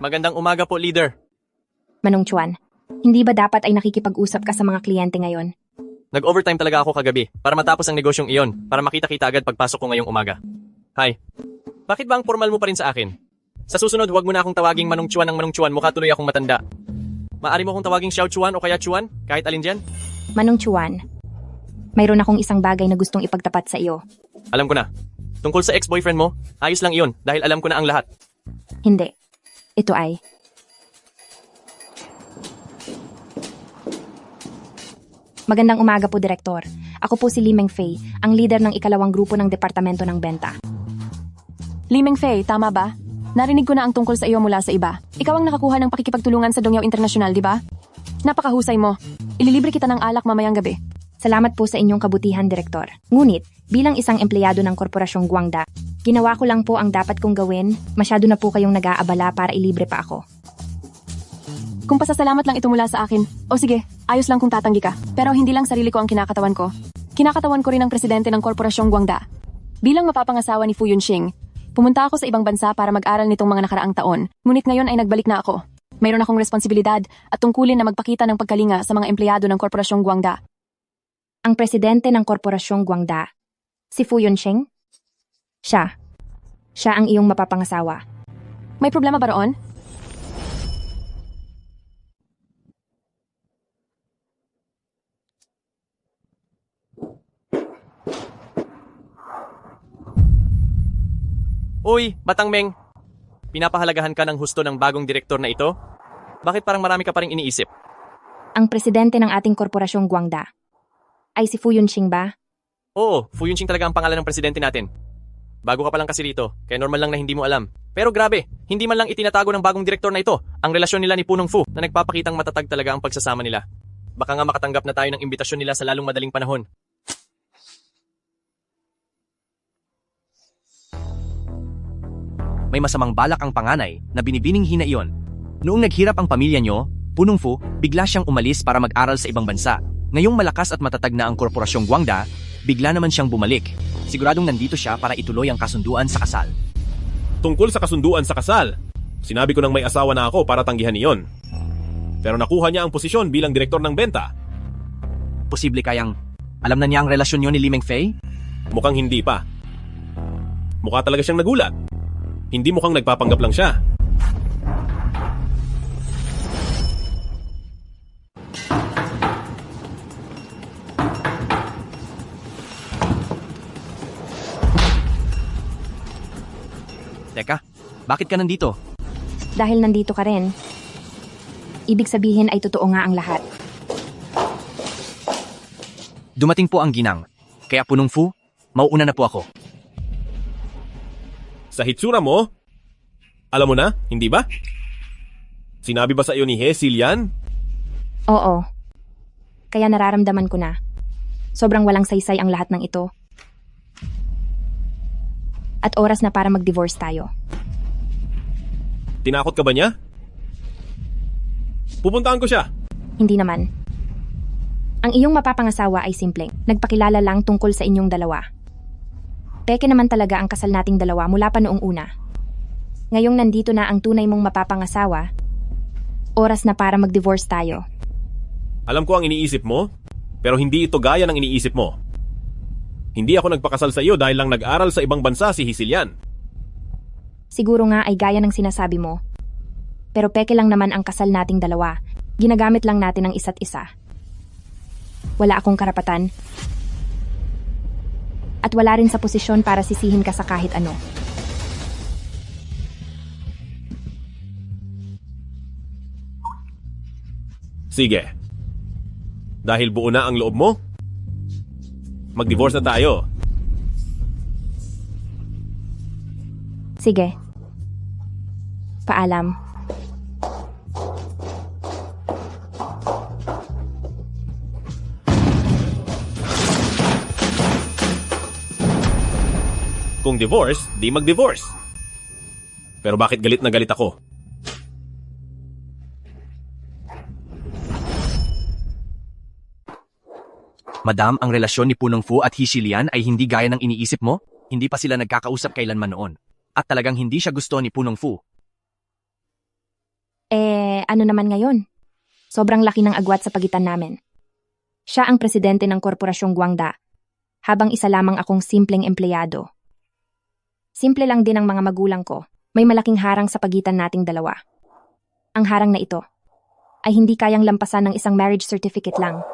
Magandang umaga po, leader. Manong Chuan, hindi ba dapat ay nakikipag-usap ka sa mga kliyente ngayon? Nag-overtime talaga ako kagabi para matapos ang negosyong iyon, para makita-kita agad pagpasok ko ngayong umaga. Hi. Bakit ba ang formal mo pa rin sa akin? Sa susunod, huwag mo na akong tawaging Manong Chuan ng Manong Chuan, mukha tuloy akong matanda. Maari mo akong tawaging Xiao Chuan o kaya Chuan, kahit alin dyan? Manong Chuan, mayroon akong isang bagay na gustong ipagtapat sa iyo. Alam ko na. Tungkol sa ex-boyfriend mo, ayos lang iyon dahil alam ko na ang lahat. Hindi. Ito ay... Magandang umaga po, Direktor. Ako po si Li Mengfei, ang leader ng ikalawang grupo ng Departamento ng Benta. Li Mengfei, tama ba? Narinig ko na ang tungkol sa iyo mula sa iba. Ikaw ang nakakuha ng pakikipagtulungan sa Dongyaw International, di ba? Napakahusay mo. Ililibre kita ng alak mamayang gabi. Salamat po sa inyong kabutihan, Direktor. Ngunit, bilang isang empleyado ng Korporasyong Guangda, ginawa ko lang po ang dapat kong gawin. Masyado na po kayong nag-aabala para ilibre pa ako. Kung pasasalamat lang ito mula sa akin, o sige, ayos lang kung tatanggi ka. Pero hindi lang sarili ko ang kinakatawan ko. Kinakatawan ko rin ang presidente ng Korporasyong Guangda. Bilang mapapangasawa ni Fu Yunxing, pumunta ako sa ibang bansa para mag-aral nitong mga nakaraang taon. Ngunit ngayon ay nagbalik na ako. Mayroon akong responsibilidad at tungkulin na magpakita ng pagkalinga sa mga empleyado ng Korporasyong Guangda. Ang presidente ng Korporasyong Guangda, si Fu Yunxing? Siya. Siya ang iyong mapapangasawa. May problema ba roon? Uy, Batang Meng! Pinapahalagahan ka ng husto ng bagong direktor na ito? Bakit parang marami ka pa ring iniisip? Ang presidente ng ating Korporasyong Guangda ay si Fu Yunxing ba? Oo, Fu Yunxing talaga ang pangalan ng presidente natin. Bago ka pa lang kasi rito, kaya normal lang na hindi mo alam. Pero grabe, hindi man lang itinatago ng bagong direktor na ito ang relasyon nila ni Punong Fu na nagpapakitang matatag talaga ang pagsasama nila. Baka nga makatanggap na tayo ng imbitasyon nila sa lalong madaling panahon. May masamang balak ang panganay na binibining hina iyon. Noong naghirap ang pamilya nyo, Punong Fu, bigla siyang umalis para mag-aral sa ibang bansa. Ngayong malakas at matatag na ang Korporasyong Guangda, bigla naman siyang bumalik. Siguradong nandito siya para ituloy ang kasunduan sa kasal. Tungkol sa kasunduan sa kasal, sinabi ko nang may asawa na ako para tanggihan iyon. Pero nakuha niya ang posisyon bilang direktor ng benta. Posible kayang alam na niya ang relasyon niyo ni Li Mengfei? Mukhang hindi pa. Mukha talaga siyang nagulat. Hindi mukhang nagpapanggap lang siya. Teka, bakit ka nandito? Dahil nandito ka rin, ibig sabihin ay totoo nga ang lahat. Dumating po ang ginang. Kaya Punong Fu, mauuna na po ako. Sa hitsura mo, alam mo na, hindi ba? Sinabi ba sa iyo ni Hesil yan? Oo. Kaya nararamdaman ko na. Sobrang walang saysay ang lahat ng ito. At oras na para mag-divorce tayo. Tinakot ka ba niya? Pupuntaan ko siya. Hindi naman. Ang iyong mapapangasawa ay simpleng. Nagpakilala lang tungkol sa inyong dalawa. Peke naman talaga ang kasal nating dalawa mula pa noong una. Ngayong nandito na ang tunay mong mapapangasawa, oras na para mag-divorce tayo. Alam ko ang iniisip mo, pero hindi ito gaya ng iniisip mo. Hindi ako nagpakasal sa iyo dahil lang nag-aral sa ibang bansa si Hisilian. Siguro nga ay gaya ng sinasabi mo. Pero peke lang naman ang kasal nating dalawa. Ginagamit lang natin ang isa't isa. Wala akong karapatan. At wala rin sa posisyon para sisihin ka sa kahit ano. Sige. Dahil buo na ang loob mo, mag-divorce na tayo. Sige. Paalam. Kung divorce, di mag-divorce. Pero bakit galit na galit ako? Madam, ang relasyon ni Punong Fu at Hisilian ay hindi gaya ng iniisip mo? Hindi pa sila nagkakausap kailanman noon. At talagang hindi siya gusto ni Punong Fu. Ano naman ngayon? Sobrang laki ng agwat sa pagitan namin. Siya ang presidente ng Korporasyong Guangda, habang isa lamang akong simpleng empleyado. Simple lang din ang mga magulang ko. May malaking harang sa pagitan nating dalawa. Ang harang na ito ay hindi kayang lampasan ng isang marriage certificate lang.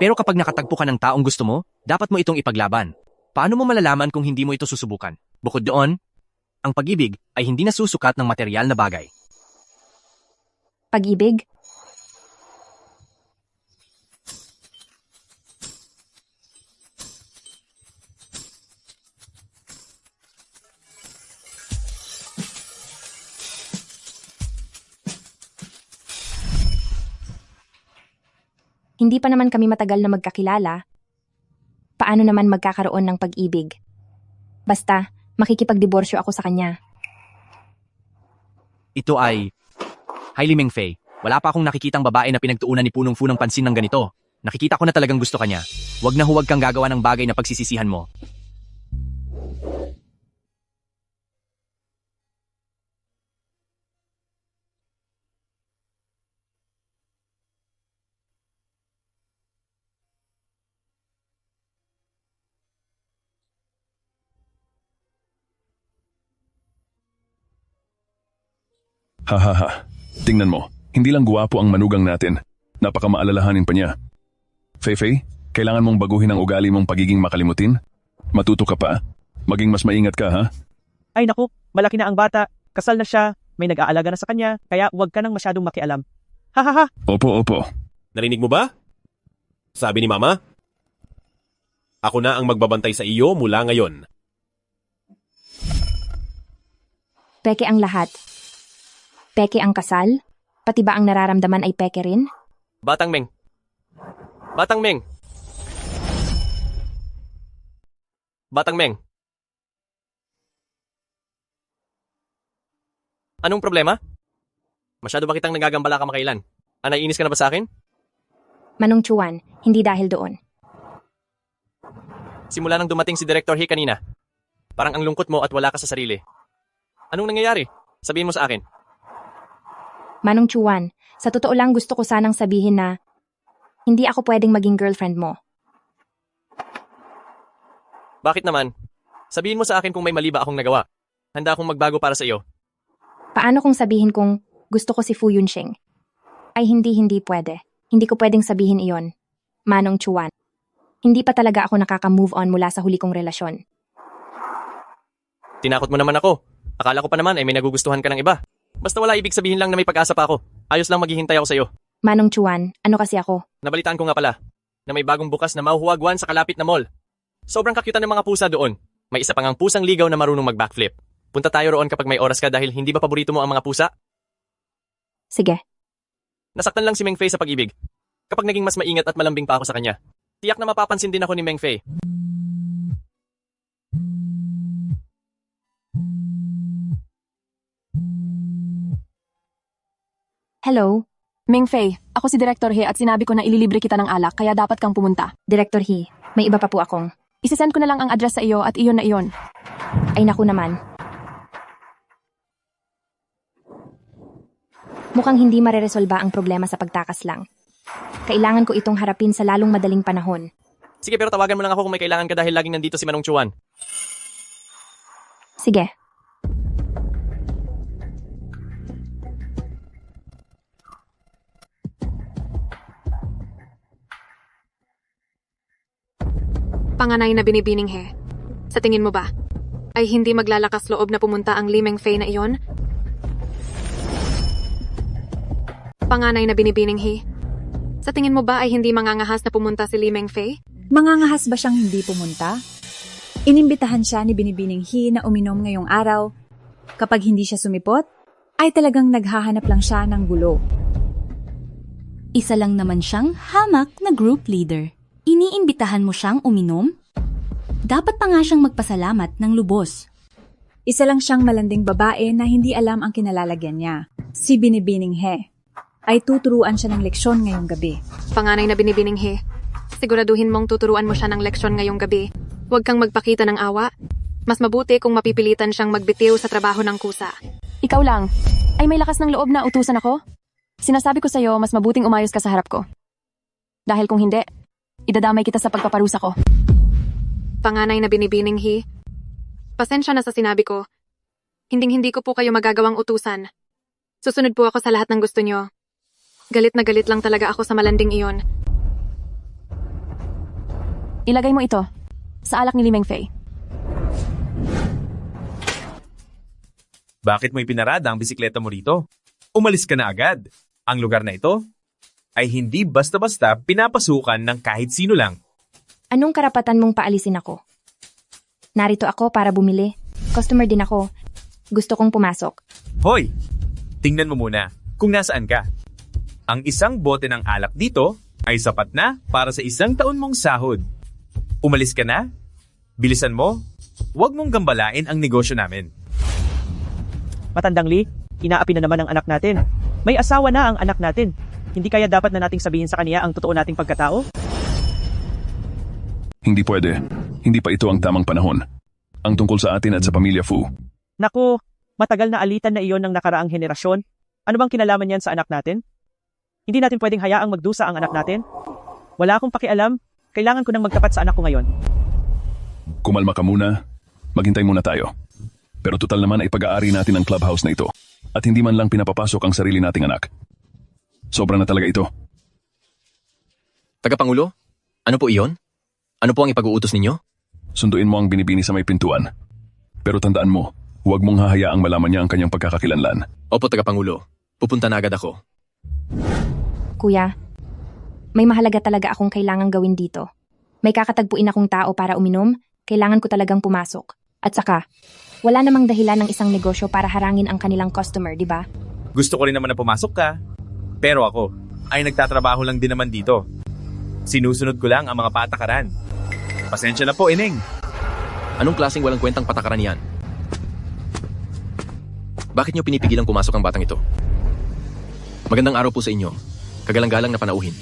Pero kapag nakatagpo ka ng taong gusto mo, dapat mo itong ipaglaban. Paano mo malalaman kung hindi mo ito susubukan? Bukod doon, ang pag-ibig ay hindi nasusukat ng material na bagay. Pag-ibig? Hindi pa naman kami matagal na magkakilala. Paano naman magkakaroon ng pag-ibig? Basta, makikipagdiborsyo ako sa kanya. Ito ay... Hi, Limeng Fei. Wala pa akong nakikitang babae na pinagtuunan ni Punong Fu ng pansin ng ganito. Nakikita ko na talagang gusto ka niya. Huwag na huwag kang gagawa ng bagay na pagsisisihan mo. Hahaha. Tingnan mo, hindi lang guwapo ang manugang natin. Napakamaalalahanin pa niya. Fei, kailangan mong baguhin ang ugali mong pagiging makalimutin. Matuto ka pa. Maging mas maingat ka, ha? Ay naku, malaki na ang bata. Kasal na siya. May nag-aalaga na sa kanya. Kaya huwag ka nang masyadong makialam. Hahaha. Opo. Narinig mo ba? Sabi ni Mama? Ako na ang magbabantay sa iyo mula ngayon. Peke ang lahat. Peke ang kasal? Pati ba ang nararamdaman ay peke rin? Batang Meng. Batang Meng. Batang Meng. Anong problema? Masyado ba kitang nagagambala kamakailan? Naiinis ka na ba sa akin? Manong Chuan, hindi dahil doon. Simula nang dumating si Director He kanina. Parang ang lungkot mo at wala ka sa sarili. Anong nangyayari? Sabihin mo sa akin. Manong Chuan, sa totoo lang gusto ko sanang sabihin na hindi ako pwedeng maging girlfriend mo. Bakit naman? Sabihin mo sa akin kung may mali ba akong nagawa. Handa akong magbago para sa iyo. Paano kung sabihin kong gusto ko si Fu Yunxing? Ay hindi pwede. Hindi ko pwedeng sabihin iyon. Manong Chuan, hindi pa talaga ako nakaka-move on mula sa huli kong relasyon. Tinakot mo naman ako. Akala ko pa naman ay may nagugustuhan ka ng iba. Basta wala ibig sabihin lang na may pag-asa pa ako. Ayos lang maghihintay ako sa iyo. Manong Chuan, ano kasi ako? Nabalitaan ko nga pala na may bagong bukas na Mahuhuaguan sa kalapit na mall. Sobrang kakyutan ng mga pusa doon. May isa pang ang pusang ligaw na marunong mag-backflip. Punta tayo roon kapag may oras ka dahil hindi ba paborito mo ang mga pusa? Sige. Nasaktan lang si Meng Fei sa pag-ibig. Kapag naging mas maingat at malambing pa ako sa kanya. Tiyak na mapapansin din ako ni Meng Fei. Hello? Meng Fei, ako si Director He at sinabi ko na ililibre kita ng alak kaya dapat kang pumunta. Director He, may iba pa po akong. Isisend ko na lang ang address sa iyo at iyon na iyon. Ay naku naman. Mukhang hindi mareresolba ang problema sa pagtakas lang. Kailangan ko itong harapin sa lalong madaling panahon. Sige pero tawagan mo lang ako kung may kailangan ka dahil laging nandito si Manong Chuan. Sige. Panganay na binibining He. Sa tingin mo ba, ay hindi maglalakas loob na pumunta ang Limeng Fei na iyon? Panganay na binibining He. Sa tingin mo ba ay hindi mangangahas na pumunta si Limeng Fei? Mangangahas ba siyang hindi pumunta? Inimbitahan siya ni Binibining He na uminom ngayong araw. Kapag hindi siya sumipot, ay talagang naghahanap lang siya ng gulo. Isa lang naman siyang hamak na group leader. Iniimbitahan mo siyang uminom? Dapat pa nga siyang magpasalamat ng lubos. Isa lang siyang malanding babae na hindi alam ang kinalalagyan niya. Si Binibining He. Ay tuturuan siya ng leksyon ngayong gabi. Panganay na binibining He. Siguraduhin mong tuturuan mo siya ng leksyon ngayong gabi. Huwag kang magpakita ng awa. Mas mabuti kung mapipilitan siyang magbitiw sa trabaho ng kusa. Ikaw lang. Ay may lakas ng loob na utusan ako? Sinasabi ko sa'yo, mas mabuting umayos ka sa harap ko. Dahil kung hindi, idadamay kita sa pagpaparusa ko. Panganay na binibining He. Pasensya na sa sinabi ko. Hinding-hindi ko po kayo magagawang utusan. Susunod po ako sa lahat ng gusto nyo. Galit na galit lang talaga ako sa malanding iyon. Ilagay mo ito sa alak ni Limeng Fei. Bakit mo ipinarada ang bisikleta mo rito? Umalis ka na agad. Ang lugar na ito ay hindi basta-basta pinapasukan ng kahit sino lang. Anong karapatan mong paalisin ako? Narito ako para bumili. Customer din ako. Gusto kong pumasok. Hoy! Tingnan mo muna kung nasaan ka. Ang isang bote ng alak dito ay sapat na para sa 1 taon mong sahod. Umalis ka na? Bilisan mo? Huwag mong gambalain ang negosyo namin. Matandang Lee, inaapi na naman ang anak natin. May asawa na ang anak natin. Hindi kaya dapat na nating sabihin sa kanya ang totoo nating pagkatao? Hindi pwede. Hindi pa ito ang tamang panahon. Ang tungkol sa atin at sa pamilya Fu. Naku, matagal na alitan na iyon ng nakaraang henerasyon. Ano bang kinalaman yan sa anak natin? Hindi natin pwedeng hayaang magdusa ang anak natin. Wala akong pakialam. Kailangan ko nang magtapat sa anak ko ngayon. Kumalma ka muna. Maghintay muna tayo. Pero total naman ay pag-aari natin ang clubhouse na ito. At hindi man lang pinapapasok ang sarili nating anak. Sobra na talaga ito. Tagapangulo, ano po iyon? Ano po ang ipag-uutos ninyo? Sunduin mo ang binibini sa may pintuan. Pero tandaan mo, huwag mong hahayaang malaman niya ang kanyang pagkakakilanlan. Opo, Tagapangulo. Pupunta na agad ako. Kuya, may mahalaga talaga akong kailangang gawin dito. May kakatagpuin akong tao para uminom, kailangan ko talagang pumasok. At saka, wala namang dahilan ng isang negosyo para harangin ang kanilang customer, di ba? Gusto ko rin naman na pumasok ka. Pero ako, ay nagtatrabaho lang din naman dito. Sinusunod ko lang ang mga patakaran. Pasensya na po, Ineng. Anong klaseng walang kwentang patakaran yan? Bakit niyo pinipigilang pumasok ang batang ito? Magandang araw po sa inyo. Kagalang-galang na panauhin.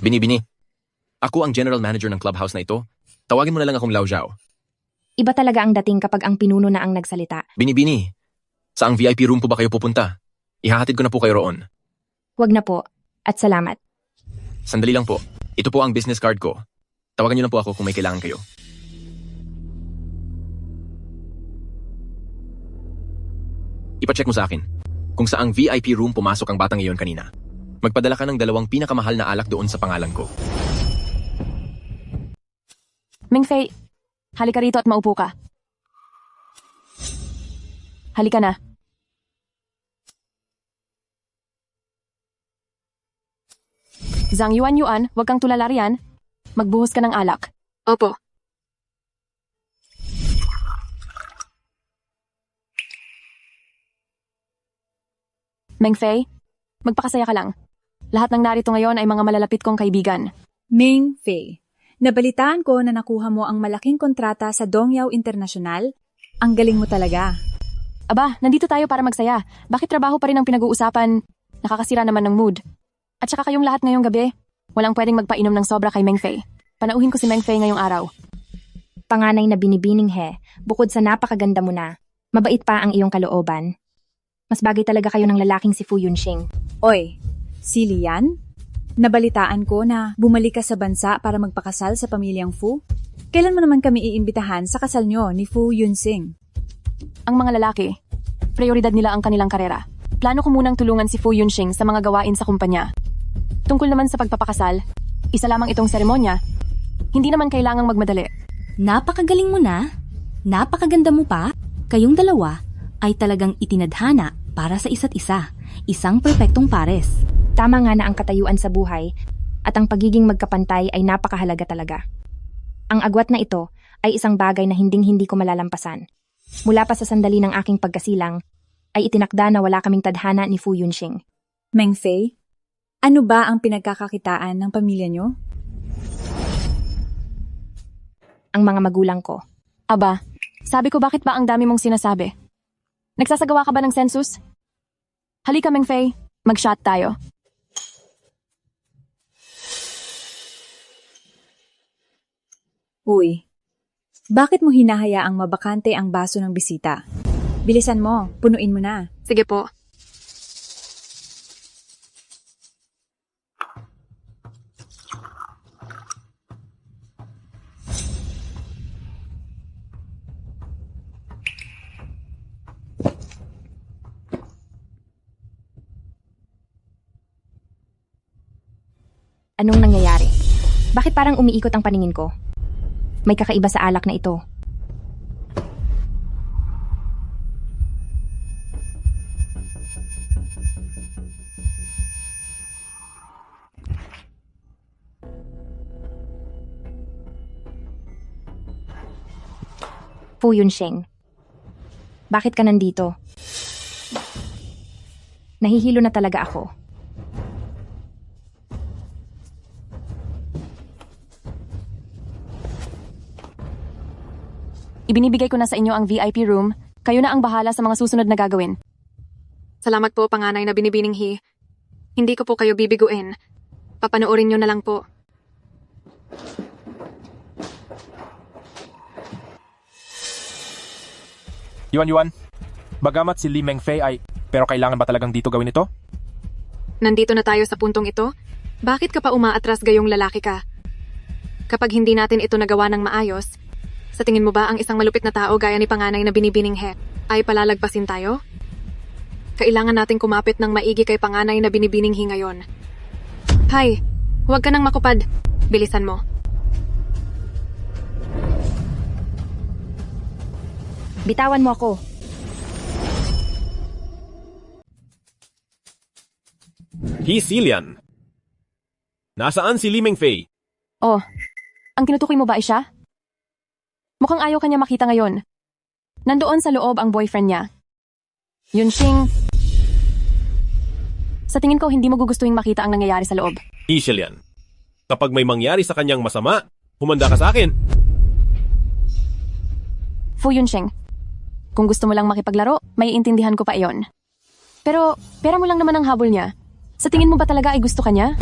Binibini, ako ang general manager ng clubhouse na ito. Tawagin mo na lang akong Lao Zhao. Iba talaga ang dating kapag ang pinuno na ang nagsalita. Binibini, saang VIP room po ba kayo pupunta? Ihahatid ko na po kayo roon. Huwag na po, at salamat. Sandali lang po. Ito po ang business card ko. Tawagan niyo lang po ako kung may kailangan kayo. Ipacheck mo sa akin kung saang VIP room pumasok ang batang iyon kanina. Magpadala ka ng 2 pinakamahal na alak doon sa pangalan ko. Mingfei, halika rito at maupo ka. Halika na. Zhang Yuan, huwag kang tulala riyan. Magbuhos ka ng alak. Opo. Mingfei, magpakasaya ka lang. Lahat ng narito ngayon ay mga malalapit kong kaibigan. Ming Fei, nabalitaan ko na nakuha mo ang malaking kontrata sa Dongyao International. Ang galing mo talaga. Aba, nandito tayo para magsaya. Bakit trabaho pa rin ang pinag-uusapan? Nakakasira naman ng mood. At saka kayong lahat ngayong gabi, walang pwedeng magpainom ng sobra kay Mingfei. Panauhin ko si Mingfei ngayong araw. Panganay na binibining he, bukod sa napakaganda mo na, mabait pa ang iyong kalooban. Mas bagay talaga kayo ng lalaking si Fu Yunxing. Oy, si Lian? Nabalitaan ko na bumalik ka sa bansa para magpakasal sa pamilyang Fu? Kailan mo naman kami iimbitahan sa kasal nyo ni Fu Yunxing? Ang mga lalaki, prioridad nila ang kanilang karera. Plano ko munang tulungan si Fu Yunxing sa mga gawain sa kumpanya. Tungkol naman sa pagpapakasal, isa lamang itong seremonya. Hindi naman kailangang magmadali. Napakagaling mo na. Napakaganda mo pa. Kayong dalawa ay talagang itinadhana para sa isa't isa. Isang perpektong pares. Tama nga na ang katayuan sa buhay at ang pagiging magkapantay ay napakahalaga talaga. Ang agwat na ito ay isang bagay na hinding-hindi ko malalampasan. Mula pa sa sandali ng aking pagkasilang, ay itinakda na wala kaming tadhana ni Fu Yunxing. Mingfei, ano ba ang pinagkakakitaan ng pamilya nyo? Ang mga magulang ko. Aba, sabi ko bakit ba ang dami mong sinasabi? Nagsasagawa ka ba ng census? Halika Mingfei, mag-shot tayo. Uy, bakit mo hinahayaang mabakante ang baso ng bisita? Bilisan mo, punuin mo na. Sige po. Anong nangyayari? Bakit parang umiikot ang paningin ko? May kakaiba sa alak na ito. Fu Yunxing, bakit ka nandito? Nahihilo na talaga ako. Ibinibigay ko na sa inyo ang VIP room. Kayo na ang bahala sa mga susunod na gagawin. Salamat po, panganay na binibining He. Hindi ko po kayo bibiguin. Papanoorin nyo na lang po. Yuan, bagamat si Li Mengfei ay, pero kailangan ba talagang dito gawin ito? Nandito na tayo sa puntong ito. Bakit ka pa umaatras gayong lalaki ka? Kapag hindi natin ito nagawa ng maayos, sa tingin mo ba ang isang malupit na tao gaya ni panganay na binibining He ay palalagpasin tayo? Kailangan nating kumapit ng maigi kay panganay na binibining He ngayon. Hay, huwag ka nang makupad. Bilisan mo. Bitawan mo ako. Silian. Nasaan si Li Mengfei? Oh, ang tinutukoy mo ba ay siya? Mukhang ayaw kanya makita ngayon. Nandoon sa loob ang boyfriend niya. Yunxing, sa tingin ko hindi mo gugustuhin makita ang nangyayari sa loob. Silian. Kapag may mangyari sa kanyang masama, humanda ka sa akin. Fu Yunxing, kung gusto mo lang makipaglaro, may intindihan ko pa iyon. Pero, pera mo lang naman ang habol niya. Sa tingin mo ba talaga ay gusto ka niya?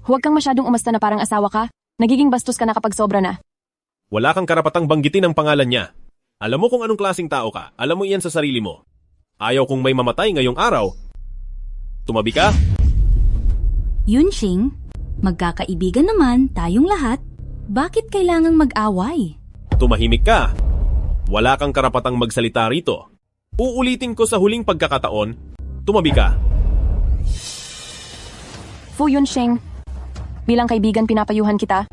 Huwag kang masyadong umasta na parang asawa ka. Nagiging bastos ka na kapag sobra na. Wala kang karapatang banggitin ang pangalan niya. Alam mo kung anong klaseng tao ka. Alam mo iyan sa sarili mo. Ayaw kong may mamatay ngayong araw. Tumabi ka? Yunxing, magkakaibigan naman tayong lahat. Bakit kailangang mag-away? Tumahimik ka. Wala kang karapatang magsalita rito. Uulitin ko sa huling pagkakataon. Tumabi ka. Fu Yunxing, bilang kaibigan pinapayuhan kita.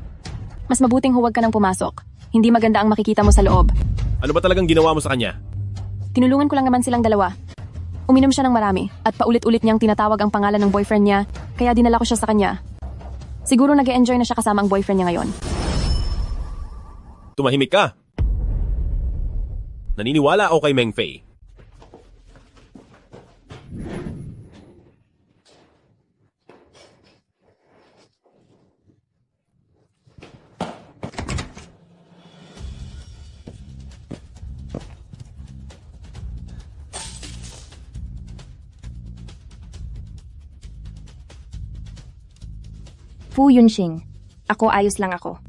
Mas mabuting huwag ka nang pumasok. Hindi maganda ang makikita mo sa loob. Ano ba talagang ginawa mo sa kanya? Tinulungan ko lang naman silang dalawa. Uminom siya ng marami at paulit-ulit niyang tinatawag ang pangalan ng boyfriend niya, kaya dinala ko siya sa kanya. Siguro nag-e-enjoy na siya kasama ang boyfriend niya ngayon. Tumahimik ka. Naniniwala ako kay Mengfei. Fu Yunxing, ako ayos lang ako.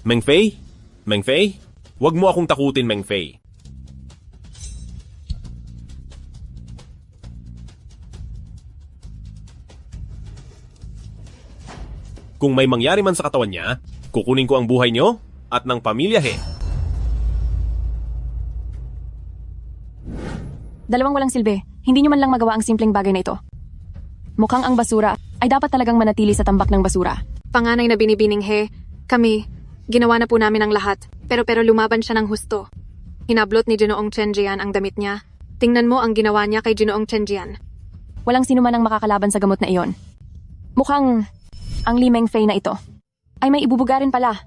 Mengfei? Mengfei? Huwag mo akong takutin, Mengfei. Kung may mangyari man sa katawan niya, kukunin ko ang buhay niyo at ng pamilya He. Dalawang walang silbi, hindi niyo man lang magawa ang simpleng bagay na ito. Mukhang ang basura ay dapat talagang manatili sa tambak ng basura. Panganay na binibining He, kami, ginawa na po namin ang lahat. Pero lumaban siya ng husto. Hinablot ni Ginoong Chen Jian ang damit niya. Tingnan mo ang ginawa niya kay Ginoong Chen Jian. Walang sino man ang makakalaban sa gamot na iyon. Mukhang ang Li Mengfei na ito ay may ibubugarin pala.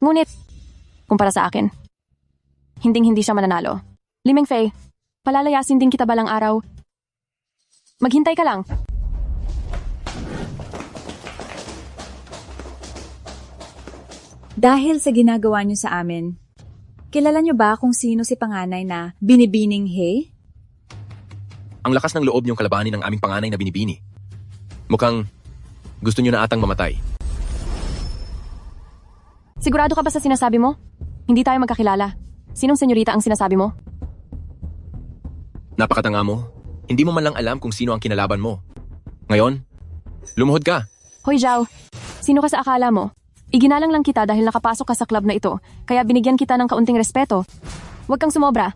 Ngunit, kumpara sa akin, hinding-hindi siya mananalo. Li Mengfei, palalayasin din kita balang araw. Maghintay ka lang. Dahil sa ginagawa niyo sa amin, kilala niyo ba kung sino si panganay na binibining He? Ang lakas ng loob niyong kalabanin ng aming panganay na binibini. Mukhang gusto niyo na atang mamatay. Sigurado ka ba sa sinasabi mo? Hindi tayo magkakilala. Sinong senyorita ang sinasabi mo? Napakatanga mo. Hindi mo man lang alam kung sino ang kinalaban mo. Ngayon, lumuhod ka. Hoy Zhao, sino ka sa akala mo? Iginalang lang kita dahil nakapasok ka sa club na ito, kaya binigyan kita ng kaunting respeto. Huwag kang sumobra.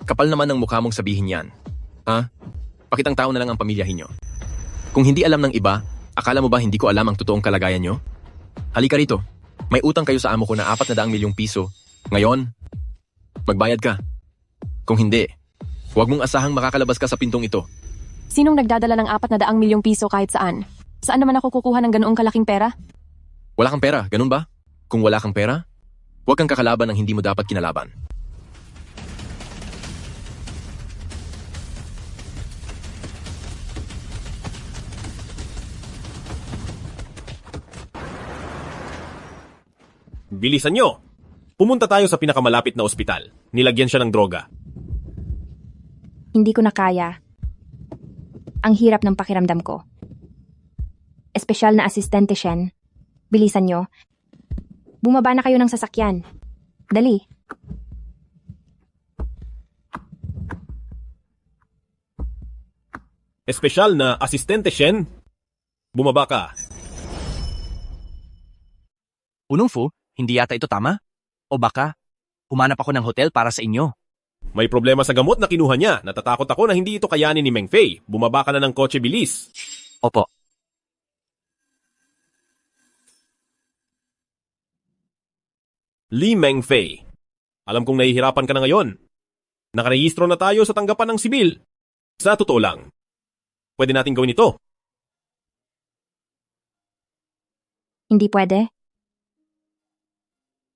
Kapal naman ng mukha mong sabihin yan. Ha? Pakitang tao na lang ang pamilyahin nyo. Kung hindi alam ng iba, akala mo ba hindi ko alam ang totoong kalagayan nyo? Halika rito. May utang kayo sa amo ko na 400 milyong piso. Ngayon, magbayad ka. Kung hindi, huwag mong asahang makakalabas ka sa pintong ito. Sinong nagdadala ng 400 milyong piso kahit saan? Saan naman ako kukuha ng ganoong kalaking pera? Wala kang pera, ganun ba? Kung wala kang pera, huwag kang kakalaban ng hindi mo dapat kinalaban. Bilisan nyo! Pumunta tayo sa pinakamalapit na ospital. Nilagyan siya ng droga. Hindi ko na kaya. Ang hirap ng pakiramdam ko. Espesyal na asistente, Shen. Bilisan nyo. Bumaba na kayo ng sasakyan. Dali. Espesyal na asistente, Shen. Bumaba ka. Punong Fu, hindi yata ito tama? O baka, humanap ako ng hotel para sa inyo. May problema sa gamot na kinuha niya. Natatakot ako na hindi ito kayanin ni Meng Fei. Bumaba ka na ng kotse, bilis. Opo. Li Meng Fei. Alam kong nahihirapan ka na ngayon. Nakarehistro na tayo sa tanggapan ng sibil. Sa totoo lang, pwede natin gawin ito. Hindi pwede.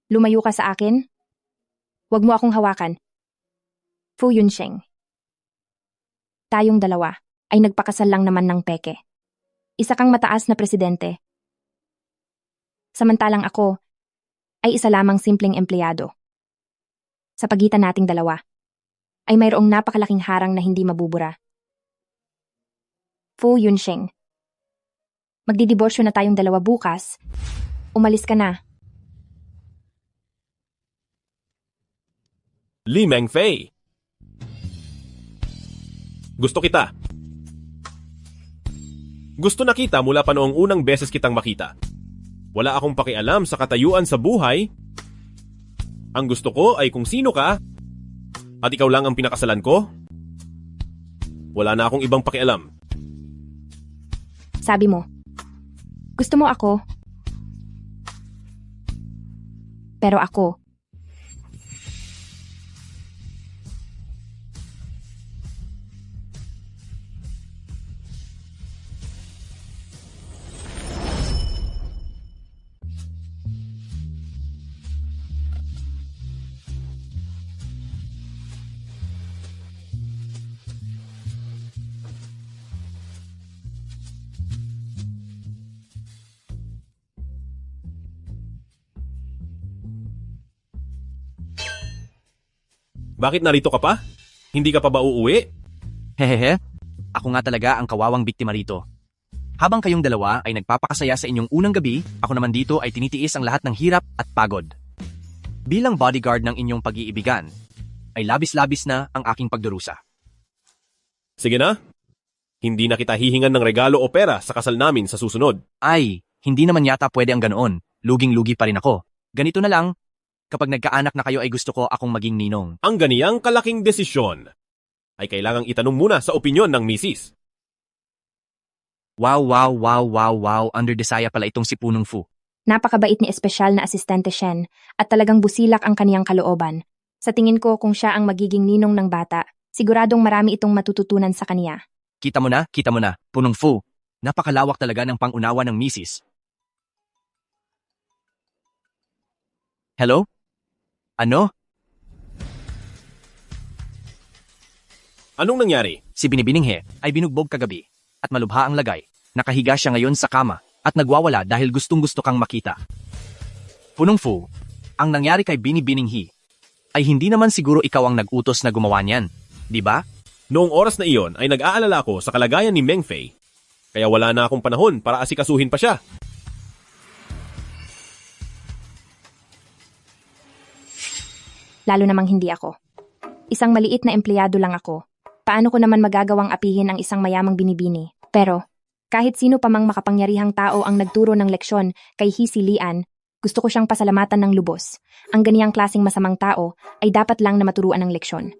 Lumayo ka sa akin. Huwag mo akong hawakan. Fu Yunsheng. Tayong dalawa ay nagpakasal lang naman ng peke. Isa kang mataas na presidente. Samantalang ako ay isa lamang simpleng empleyado. Sa pagitan nating dalawa ay mayroong napakalaking harang na hindi mabubura. Fu Yunsheng. Magdidiborsyo na tayong dalawa bukas. Umalis ka na. Li Meng Fei. Gusto kita. Gusto na kita mula pa noong unang beses kitang makita. Wala akong pakialam sa katayuan sa buhay. Ang gusto ko ay kung sino ka at ikaw lang ang pinakasalan ko. Wala na akong ibang pakialam. Sabi mo, gusto mo ako? Pero ako, Bakit narito ka pa? Hindi ka pa ba uuwi? Hehehe, ako nga talaga ang kawawang biktima rito. Habang kayong dalawa ay nagpapakasaya sa inyong unang gabi, ako naman dito ay tinitiis ang lahat ng hirap at pagod. Bilang bodyguard ng inyong pag-iibigan, ay labis-labis na ang aking pagdurusa. Sige na. Hindi na kita hihingan ng regalo o pera sa kasal namin sa susunod. Ay, hindi naman yata pwede ang ganoon. Luging-lugi pa rin ako. Ganito na lang, kapag nagkaanak na kayo ay gusto ko akong maging ninong. Ang ganiyang kalaking desisyon ay kailangang itanong muna sa opinyon ng misis. Wow, under desaya pala itong si Punong Fu. napakabait ni espesyal na asistente Shen at talagang busilak ang kaniyang kalooban. Sa tingin ko kung siya ang magiging ninong ng bata, siguradong marami itong matututunan sa kaniya. Kita mo na, Punong Fu. Napakalawak talaga ng pangunawa ng misis. Hello? Ano? Anong nangyari? Si Binibining He ay binugbog kagabi at malubha ang lagay. Nakahiga siya ngayon sa kama at nagwawala dahil gustong-gusto kang makita. Punong Fu, ang nangyari kay Binibining He ay hindi naman siguro ikaw ang nag-utos na gumawa niyan, di ba? Noong oras na iyon ay nag-aalala ako sa kalagayan ni Meng Fei, kaya wala na akong panahon para asikasuhin pa siya. Lalo namang hindi ako. Isang maliit na empleyado lang ako. Paano ko naman magagawang apihin ang isang mayamang binibini? Pero, kahit sino pa mang makapangyarihang tao ang nagturo ng leksyon kay Hisi Lian, gusto ko siyang pasalamatan ng lubos. Ang ganiyang klaseng masamang tao ay dapat lang na maturuan ng leksyon.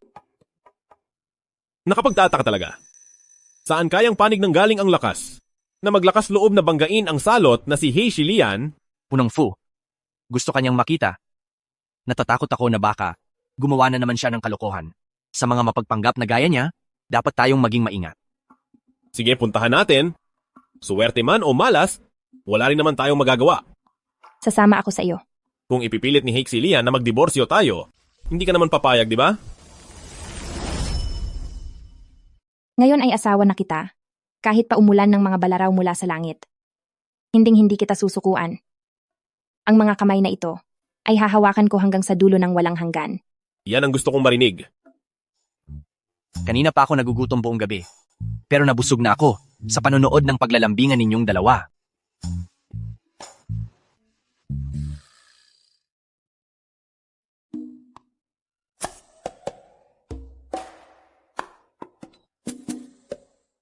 Nakapagtataka talaga. Saan kayang panig ng galing ang lakas? Na maglakas loob na banggain ang salot na si Hei Shilian? Punong Fu, gusto kanyang makita. Natatakot ako na baka gumawa na naman siya ng kalokohan. Sa mga mapagpanggap na gaya niya, dapat tayong maging maingat. Sige, puntahan natin. Suwerte man o malas, wala rin naman tayong magagawa. Sasama ako sa iyo. Kung ipipilit ni Hei Shilian na magdiborsyo tayo, hindi ka naman papayag, di ba? Ngayon ay asawa na kita, kahit pa umulan ng mga balaraw mula sa langit. Hinding-hindi kita susukuan. Ang mga kamay na ito ay hahawakan ko hanggang sa dulo ng walang hanggan. Yan ang gusto kong marinig. Kanina pa ako nagugutom buong gabi. Pero nabusog na ako sa panonood ng paglalambingan ninyong dalawa.